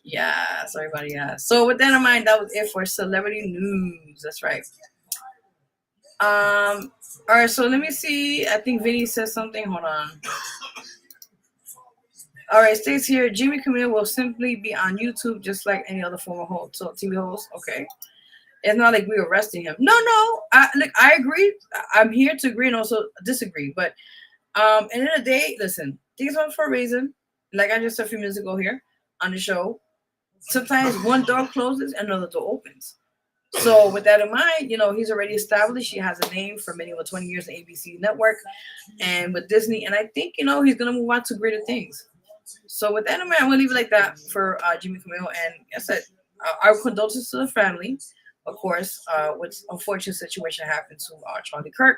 Yeah, sorry about it. Yeah. So with that in mind, that was it for celebrity news. That's right. All right, so let me see. I think Vinny says something. Hold on. All right, stays here. Jimmy Kimmel will simply be on YouTube just like any other former TV host. Okay. It's not like we're arresting him. No. I agree. I'm here to agree and also disagree. But at the end of the day, listen, things are for a reason. Like I just said a few minutes ago here on the show. Sometimes one door closes, another door opens. So with that in mind, you know, he's already established. He has a name for many over 20 years in ABC network and with Disney. And I think, you know, he's going to move on to greater things. So with that in mind, I'm going to leave it like that for Jimmy Kimmel. And I said, our condolences to the family, of course, with unfortunate situation happened to Charlie Kirk.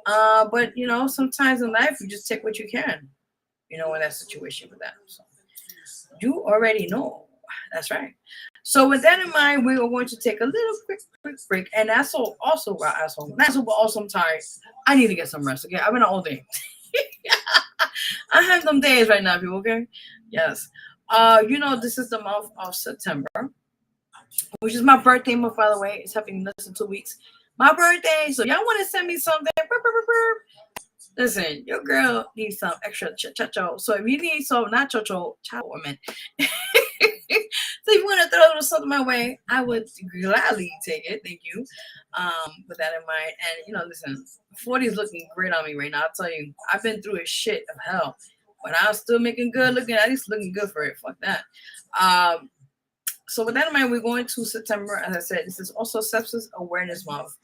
But, you know, sometimes in life, you just take what you can, you know, in that situation with that. So you already know. That's right. So with that in mind, we are going to take a little quick break. And that's also why I'm tired. I need to get some rest. Okay, I've been all day. I have some days right now, people. Okay, yes. You know, this is the month of September, which is my birthday month, by the way. It's happening in less than 2 weeks. My birthday. So y'all want to send me something? Listen, your girl needs some extra chacho. So if you need some, not chacho, woman. So if you want to throw a little something my way, I would gladly take it. Thank you. With that in mind. And, you know, listen, 40 is looking great on me right now. I'll tell you, I've been through a shit of hell. But I'm still looking good, at least looking good for it. Fuck that. So with that in mind, we're going to September. As I said, this is also Sepsis Awareness Month.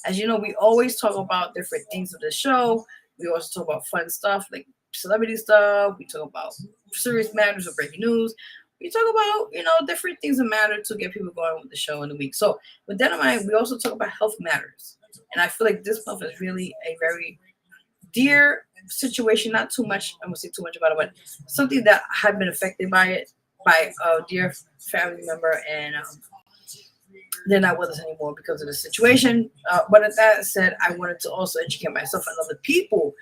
As you know, we always talk about different things of the show. We also talk about fun stuff like celebrity stuff. We talk about serious matters or breaking news. We talk about, you know, different things that matter to get people going with the show in the week. So with that in mind, we also talk about health matters. And I feel like this month is really a very dear situation. Not too much, I won't say too much about it, but something that had been affected by it, by a dear family member. And they're not with us anymore because of the situation. But as that said, I wanted to also educate myself and other people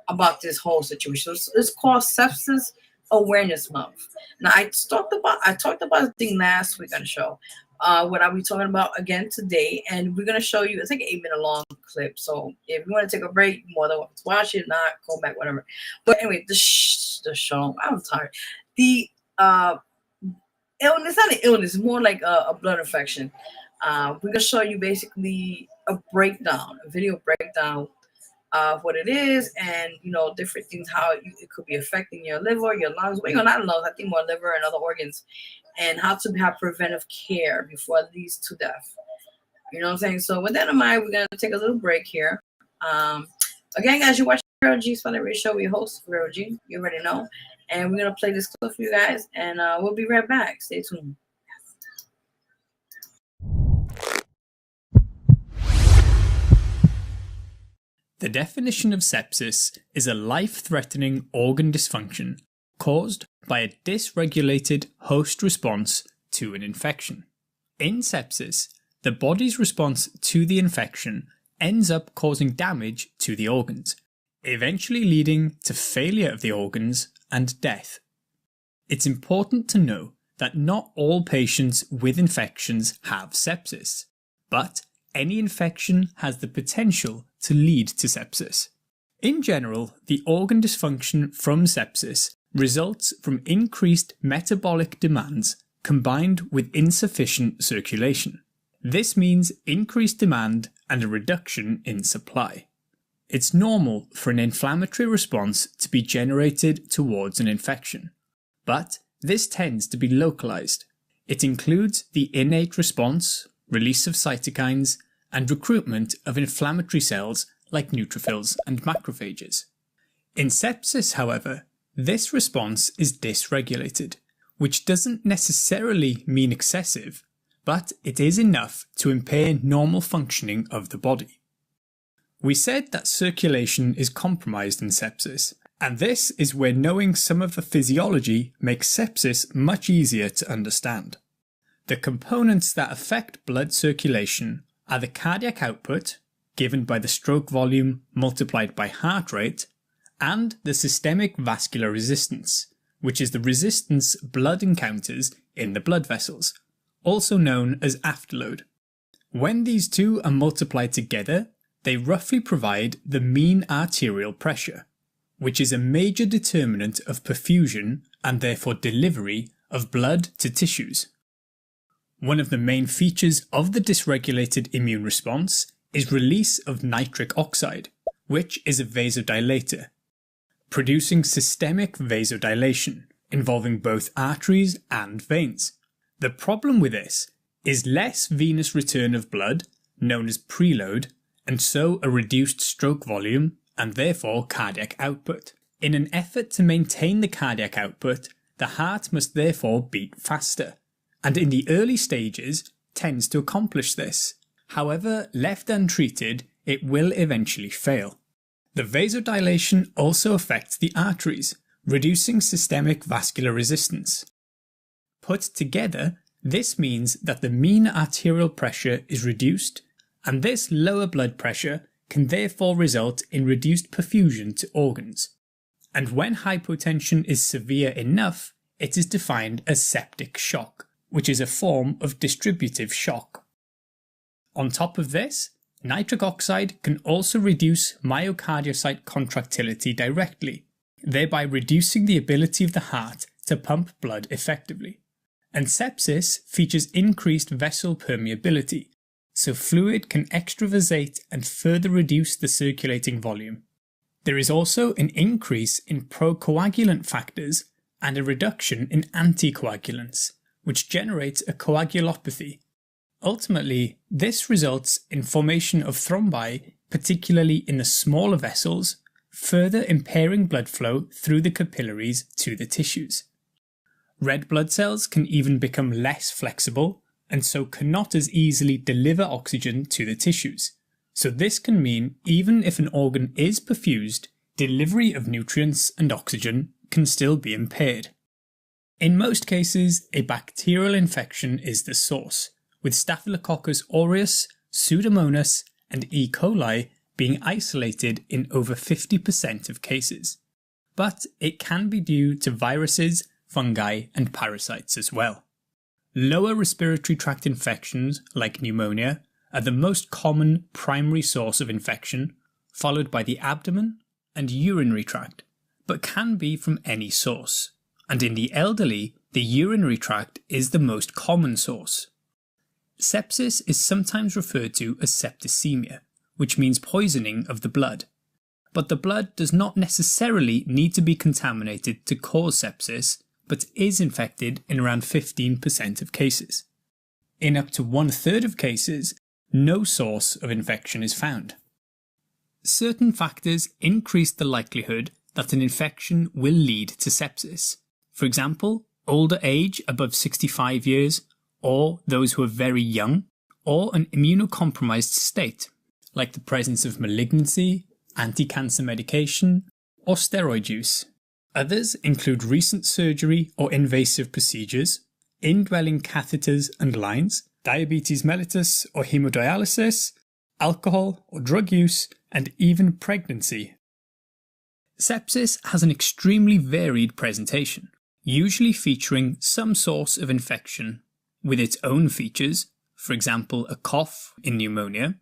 about this whole situation. So it's called Sepsis Awareness Month. Now I talked about the thing last week on the show. What are we talking about again today? And we're gonna show you. It's like an 8-minute long clip. So if you want to take a break, you're more than welcome to watch it. Not go back, whatever. But anyway, the show. I'm tired. The illness, not an illness, it's more like a blood infection. We're gonna show you basically a video breakdown of what it is, and you know, different things, how it could be affecting your liver, your lungs. Well, not lungs, I think more liver and other organs, and how to have preventive care before it leads to death. You know what I'm saying? So with that in mind, we're gonna take a little break here. Again, guys, you're watching Vero G Spotlight Radio Show. We host Vero G. You already know, and we're gonna play this clip for you guys, and we'll be right back. Stay tuned. The definition of sepsis is a life-threatening organ dysfunction caused by a dysregulated host response to an infection. In sepsis, the body's response to the infection ends up causing damage to the organs, eventually leading to failure of the organs and death. It's important to know that not all patients with infections have sepsis. but any infection has the potential to lead to sepsis. In general, the organ dysfunction from sepsis results from increased metabolic demands combined with insufficient circulation. This means increased demand and a reduction in supply. It's normal for an inflammatory response to be generated towards an infection, but this tends to be localized. It includes the innate response, release of cytokines, and recruitment of inflammatory cells like neutrophils and macrophages. In sepsis, however, this response is dysregulated, which doesn't necessarily mean excessive, but it is enough to impair normal functioning of the body. We said that circulation is compromised in sepsis, and this is where knowing some of the physiology makes sepsis much easier to understand. The components that affect blood circulation are the cardiac output, given by the stroke volume multiplied by heart rate, and the systemic vascular resistance, which is the resistance blood encounters in the blood vessels, also known as afterload. When these two are multiplied together, they roughly provide the mean arterial pressure, which is a major determinant of perfusion and therefore delivery of blood to tissues. One of the main features of the dysregulated immune response is release of nitric oxide, which is a vasodilator, producing systemic vasodilation involving both arteries and veins. The problem with this is less venous return of blood, known as preload, and so a reduced stroke volume and therefore cardiac output. In an effort to maintain the cardiac output, the heart must therefore beat faster, and in the early stages tends to accomplish this. However, left untreated, it will eventually fail. The vasodilation also affects the arteries, reducing systemic vascular resistance. Put together, this means that the mean arterial pressure is reduced, and this lower blood pressure can therefore result in reduced perfusion to organs. And when hypotension is severe enough, it is defined as septic shock, which is a form of distributive shock. On top of this, nitric oxide can also reduce myocardiocyte contractility directly, thereby reducing the ability of the heart to pump blood effectively. And sepsis features increased vessel permeability, so fluid can extravasate and further reduce the circulating volume. There is also an increase in procoagulant factors and a reduction in anticoagulants, which generates a coagulopathy. Ultimately, this results in formation of thrombi, particularly in the smaller vessels, further impairing blood flow through the capillaries to the tissues. Red blood cells can even become less flexible, and so cannot as easily deliver oxygen to the tissues. So this can mean even if an organ is perfused, delivery of nutrients and oxygen can still be impaired. In most cases, a bacterial infection is the source, with Staphylococcus aureus, Pseudomonas, and E. coli being isolated in over 50% of cases. But it can be due to viruses, fungi, and parasites as well. Lower respiratory tract infections, like pneumonia, are the most common primary source of infection, followed by the abdomen and urinary tract, but can be from any source. And in the elderly, the urinary tract is the most common source. Sepsis is sometimes referred to as septicemia, which means poisoning of the blood. But the blood does not necessarily need to be contaminated to cause sepsis, but is infected in around 15% of cases. In up to 1/3 of cases, no source of infection is found. Certain factors increase the likelihood that an infection will lead to sepsis. For example, older age above 65 years, or those who are very young, or an immunocompromised state, like the presence of malignancy, anti-cancer medication, or steroid use. Others include recent surgery or invasive procedures, indwelling catheters and lines, diabetes mellitus or hemodialysis, alcohol or drug use, and even pregnancy. Sepsis has an extremely varied presentation, usually featuring some source of infection, with its own features, for example, a cough in pneumonia.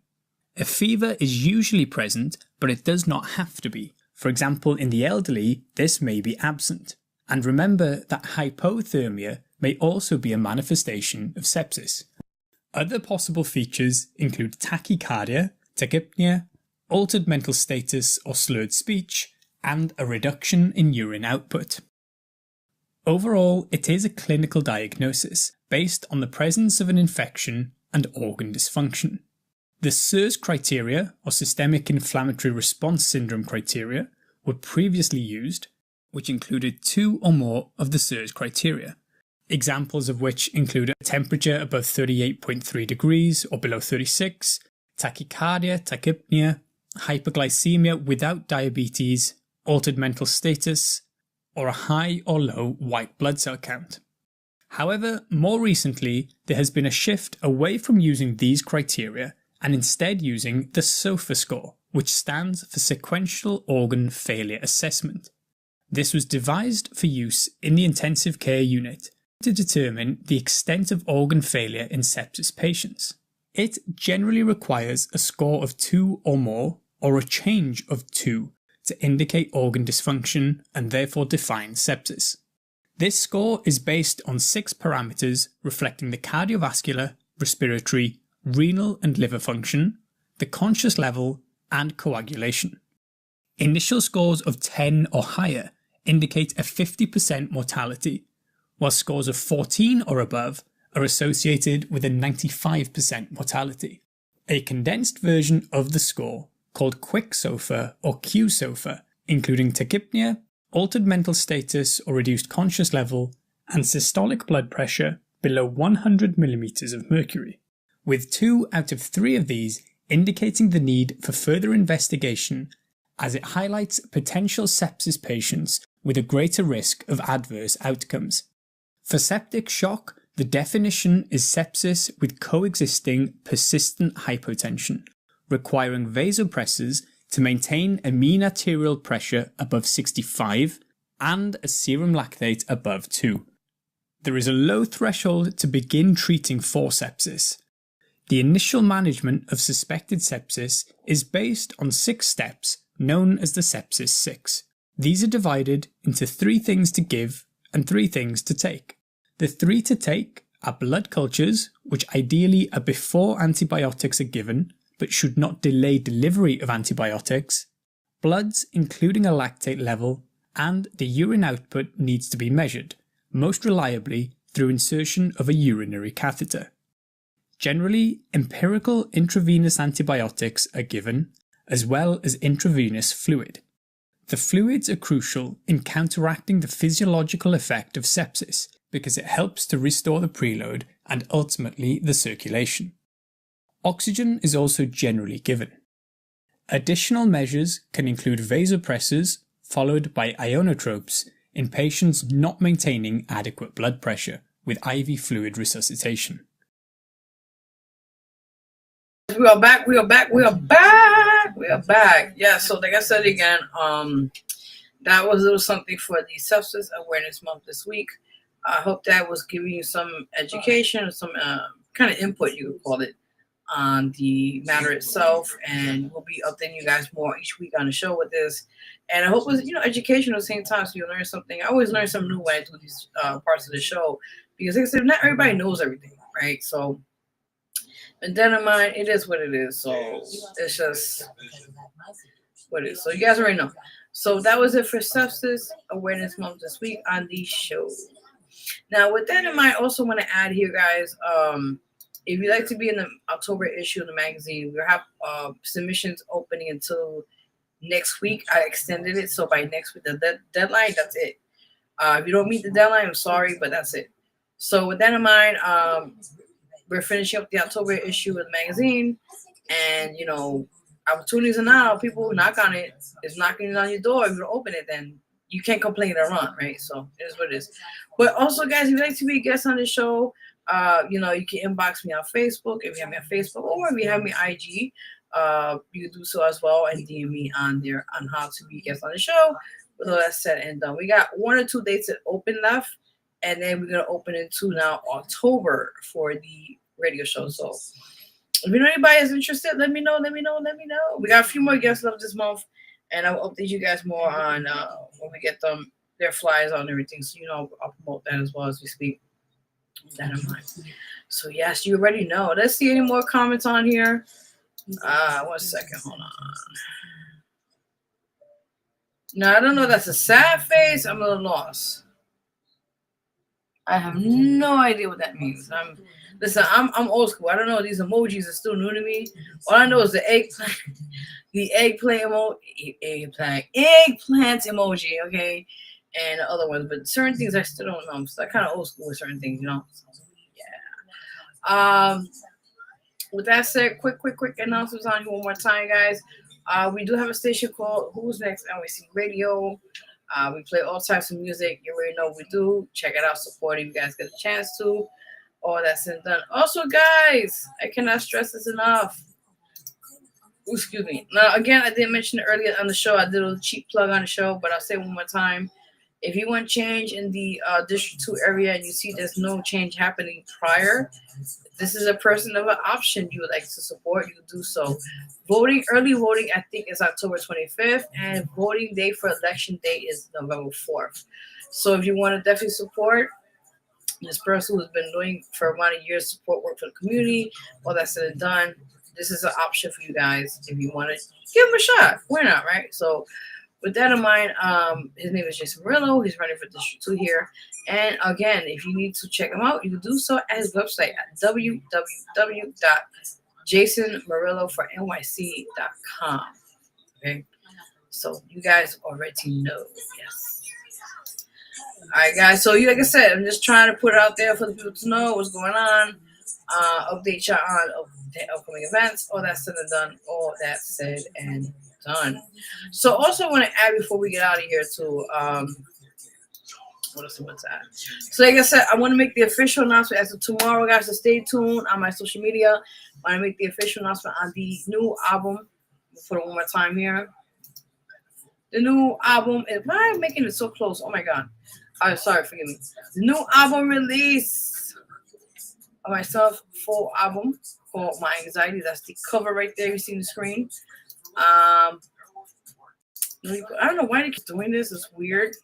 A fever is usually present, but it does not have to be. For example, in the elderly, this may be absent. And remember that hypothermia may also be a manifestation of sepsis. Other possible features include tachycardia, tachypnea, altered mental status or slurred speech, and a reduction in urine output. Overall, it is a clinical diagnosis based on the presence of an infection and organ dysfunction. The SIRS criteria, or Systemic Inflammatory Response Syndrome criteria, were previously used, which included 2 or more of the SIRS criteria, examples of which include a temperature above 38.3 degrees or below 36, tachycardia, tachypnea, hyperglycemia without diabetes, altered mental status, or a high or low white blood cell count. However, more recently, there has been a shift away from using these criteria and instead using the SOFA score, which stands for Sequential Organ Failure Assessment. This was devised for use in the intensive care unit to determine the extent of organ failure in sepsis patients. It generally requires a score of 2 or more, or a change of 2, to indicate organ dysfunction and therefore define sepsis. This score is based on 6 parameters reflecting the cardiovascular, respiratory, renal and liver function, the conscious level, and coagulation. Initial scores of 10 or higher indicate a 50% mortality, while scores of 14 or above are associated with a 95% mortality. A condensed version of the score, called Quick SOFA or Q-SOFA, including tachypnea, altered mental status or reduced conscious level, and systolic blood pressure below 100 millimeters of mercury, with 2 out of 3 of these indicating the need for further investigation, as it highlights potential sepsis patients with a greater risk of adverse outcomes. For septic shock, the definition is sepsis with coexisting persistent hypotension, requiring vasopressors to maintain a mean arterial pressure above 65 and a serum lactate above 2. There is a low threshold to begin treating for sepsis. The initial management of suspected sepsis is based on 6 steps known as the Sepsis 6. These are divided into 3 things to give and 3 things to take. The 3 to take are blood cultures, which ideally are before antibiotics are given, but should not delay delivery of antibiotics, bloods including a lactate level, and the urine output needs to be measured, most reliably through insertion of a urinary catheter. Generally, empirical intravenous antibiotics are given, as well as intravenous fluid. The fluids are crucial in counteracting the physiological effect of sepsis because it helps to restore the preload and ultimately the circulation. Oxygen is also generally given. Additional measures can include vasopressors followed by ionotropes in patients not maintaining adequate blood pressure with IV fluid resuscitation. We are back. Yeah, so like I said again, that was a little something for the Sepsis Awareness Month this week. I hope that was giving you some education or some kind of input, you could call it, on the matter itself. And we'll be updating you guys more each week on the show with this. And I hope it was, educational at the same time, so you'll learn something. I always learn something new when I do these parts of the show, because like I said, not everybody knows everything, right? So, and then in mind, it is what it is. So it's just what it is. So you guys already know. So that was it for Sepsis Awareness Month this week on the show. Now, with that in mind, I also want to add here, guys, if you'd like to be in the October issue of the magazine, we have submissions opening until next week. I extended it, so by next week, the deadline, that's it. If you don't meet the deadline, I'm sorry, but that's it. So with that in mind, we're finishing up the October issue of the magazine, and opportunities are now. People knock on it. It's knocking on your door. If you don't open it, then you can't complain or run, right? So it is what it is. But also, guys, if you'd like to be a guest on the show, you can inbox me on Facebook if you have me on Facebook, or if you have me IG, you can do so as well, and DM me on there on how to be a guest on the show. With all that said and done, we got 1 or 2 dates that open left, and then we're gonna open into now October for the radio show. So if you know anybody is interested, let me know. We got a few more guests left this month, and I'll update you guys more on when we get their flyers on and everything. So I'll promote that as well as we speak. Keep that in mind. So yes, you already know. Let's see any more comments on here. 1 second, hold on. No, I don't know. That's a sad face. I'm a little lost. I have no idea what that means. I'm old school. I don't know. These emojis are still new to me. All I know is the eggplant, eggplant emoji. Okay, and the other ones, but certain things I still don't know. So I kind of old school with certain things, Yeah. With that said, quick announcements on here one more time, guys. We do have a station called Who's Next NYC Radio. We play all types of music. You already know what we do. Check it out. Support if you guys get a chance to. All that's said and done. Also, guys, I cannot stress this enough. Excuse me. Now, again, I didn't mention it earlier on the show. I did a cheap plug on the show, but I'll say it one more time. If you want change in the District 2 area and you see there's no change happening prior, this is a person of an option you would like to support. You do so. Early voting, I think, is October 25th, and voting day for election day is November 4th. So if you want to definitely support this person who's been doing for a lot of years support work for the community, all that's said and done, this is an option for you guys. If you want to give him a shot, why not, right? So with that in mind, his name is Jason Murillo. He's running for District 2 here. And again, if you need to check him out, you can do so at his website at www.jasonmurillofornyc.com. Okay? So you guys already know. Yes. All right, guys. So like I said, I'm just trying to put it out there for the people to know what's going on. Update y'all on the upcoming events. All that said and done. So also want to add before we get out of here too. What's that? So like I said, I want to make the official announcement as of tomorrow, guys. So stay tuned on my social media. I want to make the official announcement on the new album. Put it one more time here. The new album is. Why am I making it so close? Oh my god. Sorry, forgive me. The new album release of my full album called My Anxiety. That's the cover right there. You see on the screen. I don't know why they keep doing this. It's weird.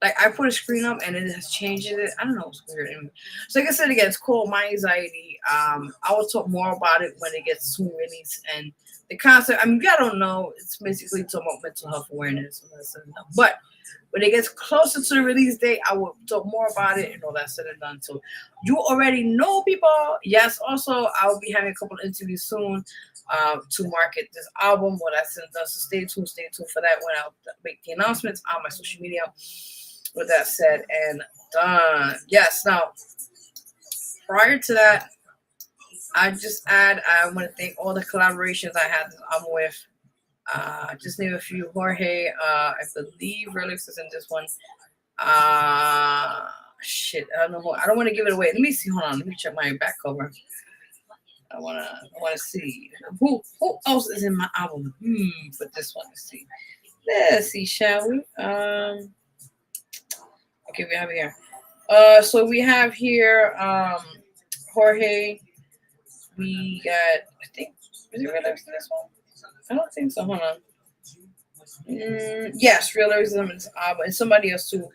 Like I put a screen up and it has changed it. I don't know. It's weird. So like I said again, it's called My Anxiety. I will talk more about it when it gets soon released. And the concept, I mean, I don't know. It's basically talking about mental health awareness. But when it gets closer to the release date, I will talk more about it and all that said and done. So you already know, people. Yes, also, I will be having a couple of interviews soon to market this album. What I said and done. So stay tuned for that when I'll make the announcements on my social media. With that said and done. Yes, now, prior to that, I want to thank all the collaborations I had this album with. Just name a few. Jorge, I believe Relix is in this one. Shit, I don't know. I don't want to give it away. Let me see. Hold on. Let me check my back cover. I wanna see who else is in my album. For this one, let's see. Shall we? Okay, we have here. So we have here Jorge. We got. I think is it Relix in this one? I don't think so. Hold on. Yes, Real Lyricism is album and somebody else too.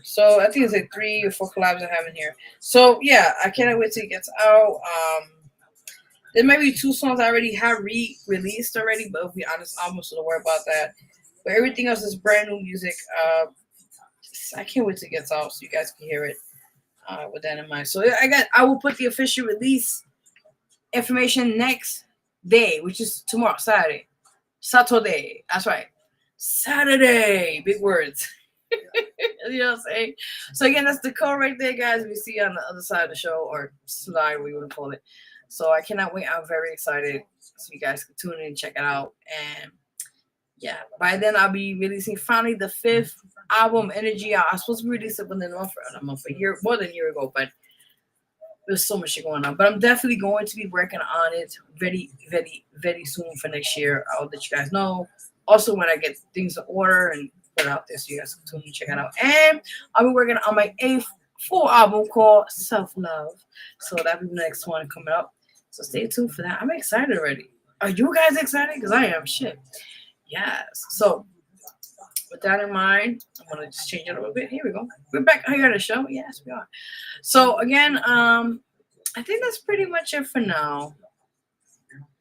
So I think it's like 3 or 4 collabs I have in here. So yeah, I cannot wait till it gets out. There might be 2 songs I already have released already, but it'll be on this album, so don't worry about that. But everything else is brand new music. I can't wait till it gets out so you guys can hear it. With that in mind. So I will put the official release information next day, which is tomorrow, Saturday. Saturday. That's right. Saturday. Big words. You know what I'm saying? So again, that's the code right there, guys. We see on the other side of the show, or slide, we would call it. So I cannot wait. I'm very excited. So you guys can tune in and check it out. And yeah, by then I'll be releasing finally the 5th album, Energy. I was supposed to release it within a year, more than a year ago, but there's so much shit going on. But I'm definitely going to be working on it very, very, very soon for next year. I'll let you guys know. Also, when I get things in order and put it out there so you guys can tune and check it out. And I'll be working on my 8th full album called Self Love. So that'll be the next one coming up. So stay tuned for that. I'm excited already. Are you guys excited? Because I am. Shit. Yes. So with that in mind, I'm gonna just change it a little bit. Here we go. We're back here at the show. Yes, we are. So again, I think that's pretty much it for now.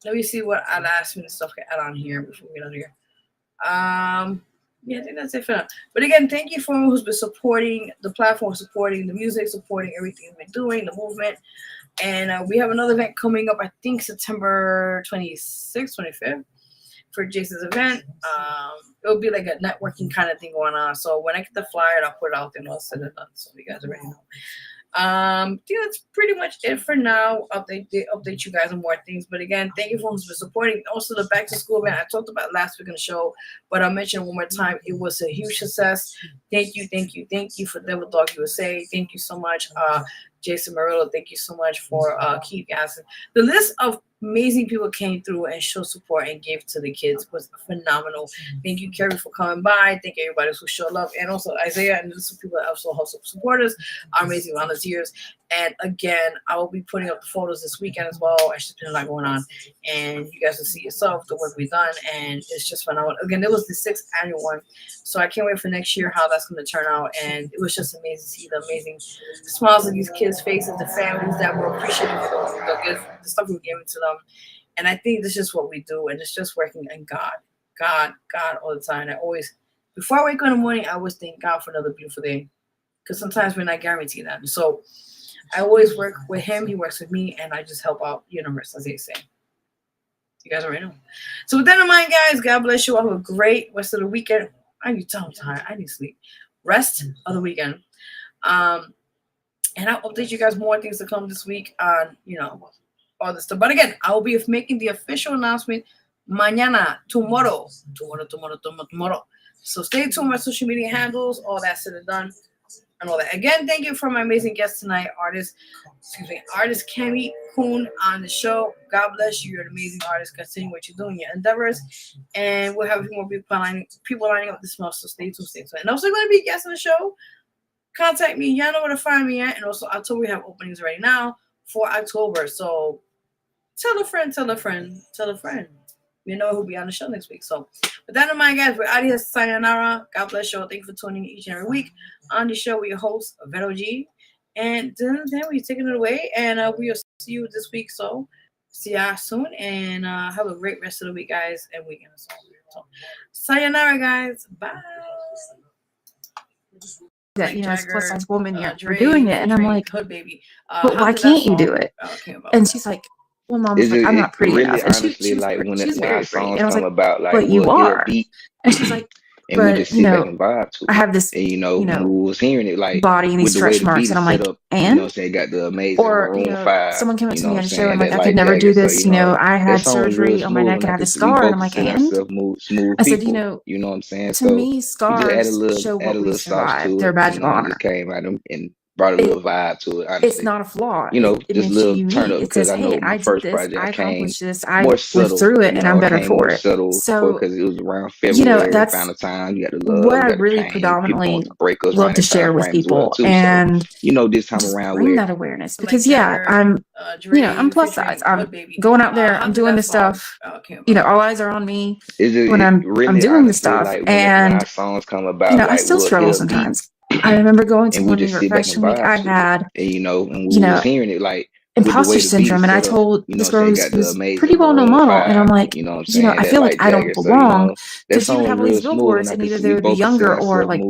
Let me see what last minute stuff can add on here before we get out of here. Yeah, I think that's it for now. But again, thank you for who's been supporting the platform, supporting the music, supporting everything we've been doing, the movement. And we have another event coming up, I think September 26th, 25th for Jason's event. It'll be like a networking kind of thing going on. So when I get the flyer, I'll put it out there and I'll send it done. So you guys already know. I think that's pretty much it for now. Update you guys on more things. But again, thank you for supporting. Also, the back to school event I talked about last week on the show, but I'll mention it one more time. It was a huge success. Thank you for Devil Dog USA. Thank you so much, Jason Murillo. Thank you so much for Keith Gasson. The list of amazing people came through and showed support and gave to the kids was phenomenal. Thank you, Kerry, for coming by. Thank you, everybody who showed love, and also Isaiah and some people that also help support us, our amazing volunteers. And again, I will be putting up the photos this weekend as well. It's just been a lot going on, and you guys will see yourself the work we've done, and it's just phenomenal. Again, it was the 6th annual one, so I can't wait for next year how that's going to turn out. And it was just amazing to see the amazing smiles of these kids' faces, the families that were appreciative of the stuff we were giving to them. And I think this is what we do, and it's just working in God all the time. I always, before I wake up in the morning, I always thank God for another beautiful day, because sometimes we're not guaranteed that. So I always work with him, he works with me, and I just help out the universe, as they say. You guys already know. So with that in mind, guys, God bless you all. Have a great rest of the weekend. I'm tired. I need sleep. Rest of the weekend. And I'll update you guys more things to come this week on, all this stuff. But again, I will be making the official announcement tomorrow. So stay tuned. My social media handles, all that said and done, and all that. Again, thank you for my amazing guest tonight, artist Cammy Kun on the show. God bless you. You're an amazing artist. Continue what you're doing, your endeavors, and we'll have a few more people lining up this month. So stay tuned. And also going to be a guest on the show. Contact me. Y'all know where to find me at. And also, October we have openings right now for October. So tell a friend. You know who'll be on the show next week. So with that in mind, guys, we're out of here. Sayonara. God bless you all. Thank you for tuning in each and every week on the show with your host, Vero G. And then we're taking it away. And we'll see you this week. So see y'all soon. And have a great rest of the week, guys, and weekend. So sayonara, guys. Bye. That as a plus size woman you're doing it, and I'm like, Hood Baby. but why can't you do it? And she's like, well, Mom, I'm not pretty enough. And she's very pretty. And I was like, but you are. And she's like, but I have this, we was hearing it, like, body and these stretch marks, and I'm like, and got the amazing or someone came up to me on the show and like, I could never do this. I had surgery on my neck and I had a scar, and I'm like, and I said, what I'm saying. To me, scars show what we survived. They're a badge of honor. Came at them and brought a little vibe to it. Honestly. It's not a flaw. Just a little turn up, because I know my first project I accomplished this. I lived through it, and I'm better for it. So because it was around February, that's around the time you got the love. What I really predominantly love to share with people, and this time around, bring that awareness, because I'm I'm plus size. I'm going out there. I'm doing this stuff. All eyes are on me when I'm doing this stuff, and I still struggle sometimes. I remember going to one of your fashion week I had, and we was hearing it, like, imposter syndrome, and I told this girl who's pretty well-known model, and I'm like, I feel like I don't belong, because you would have all these billboards, and either they would be younger or like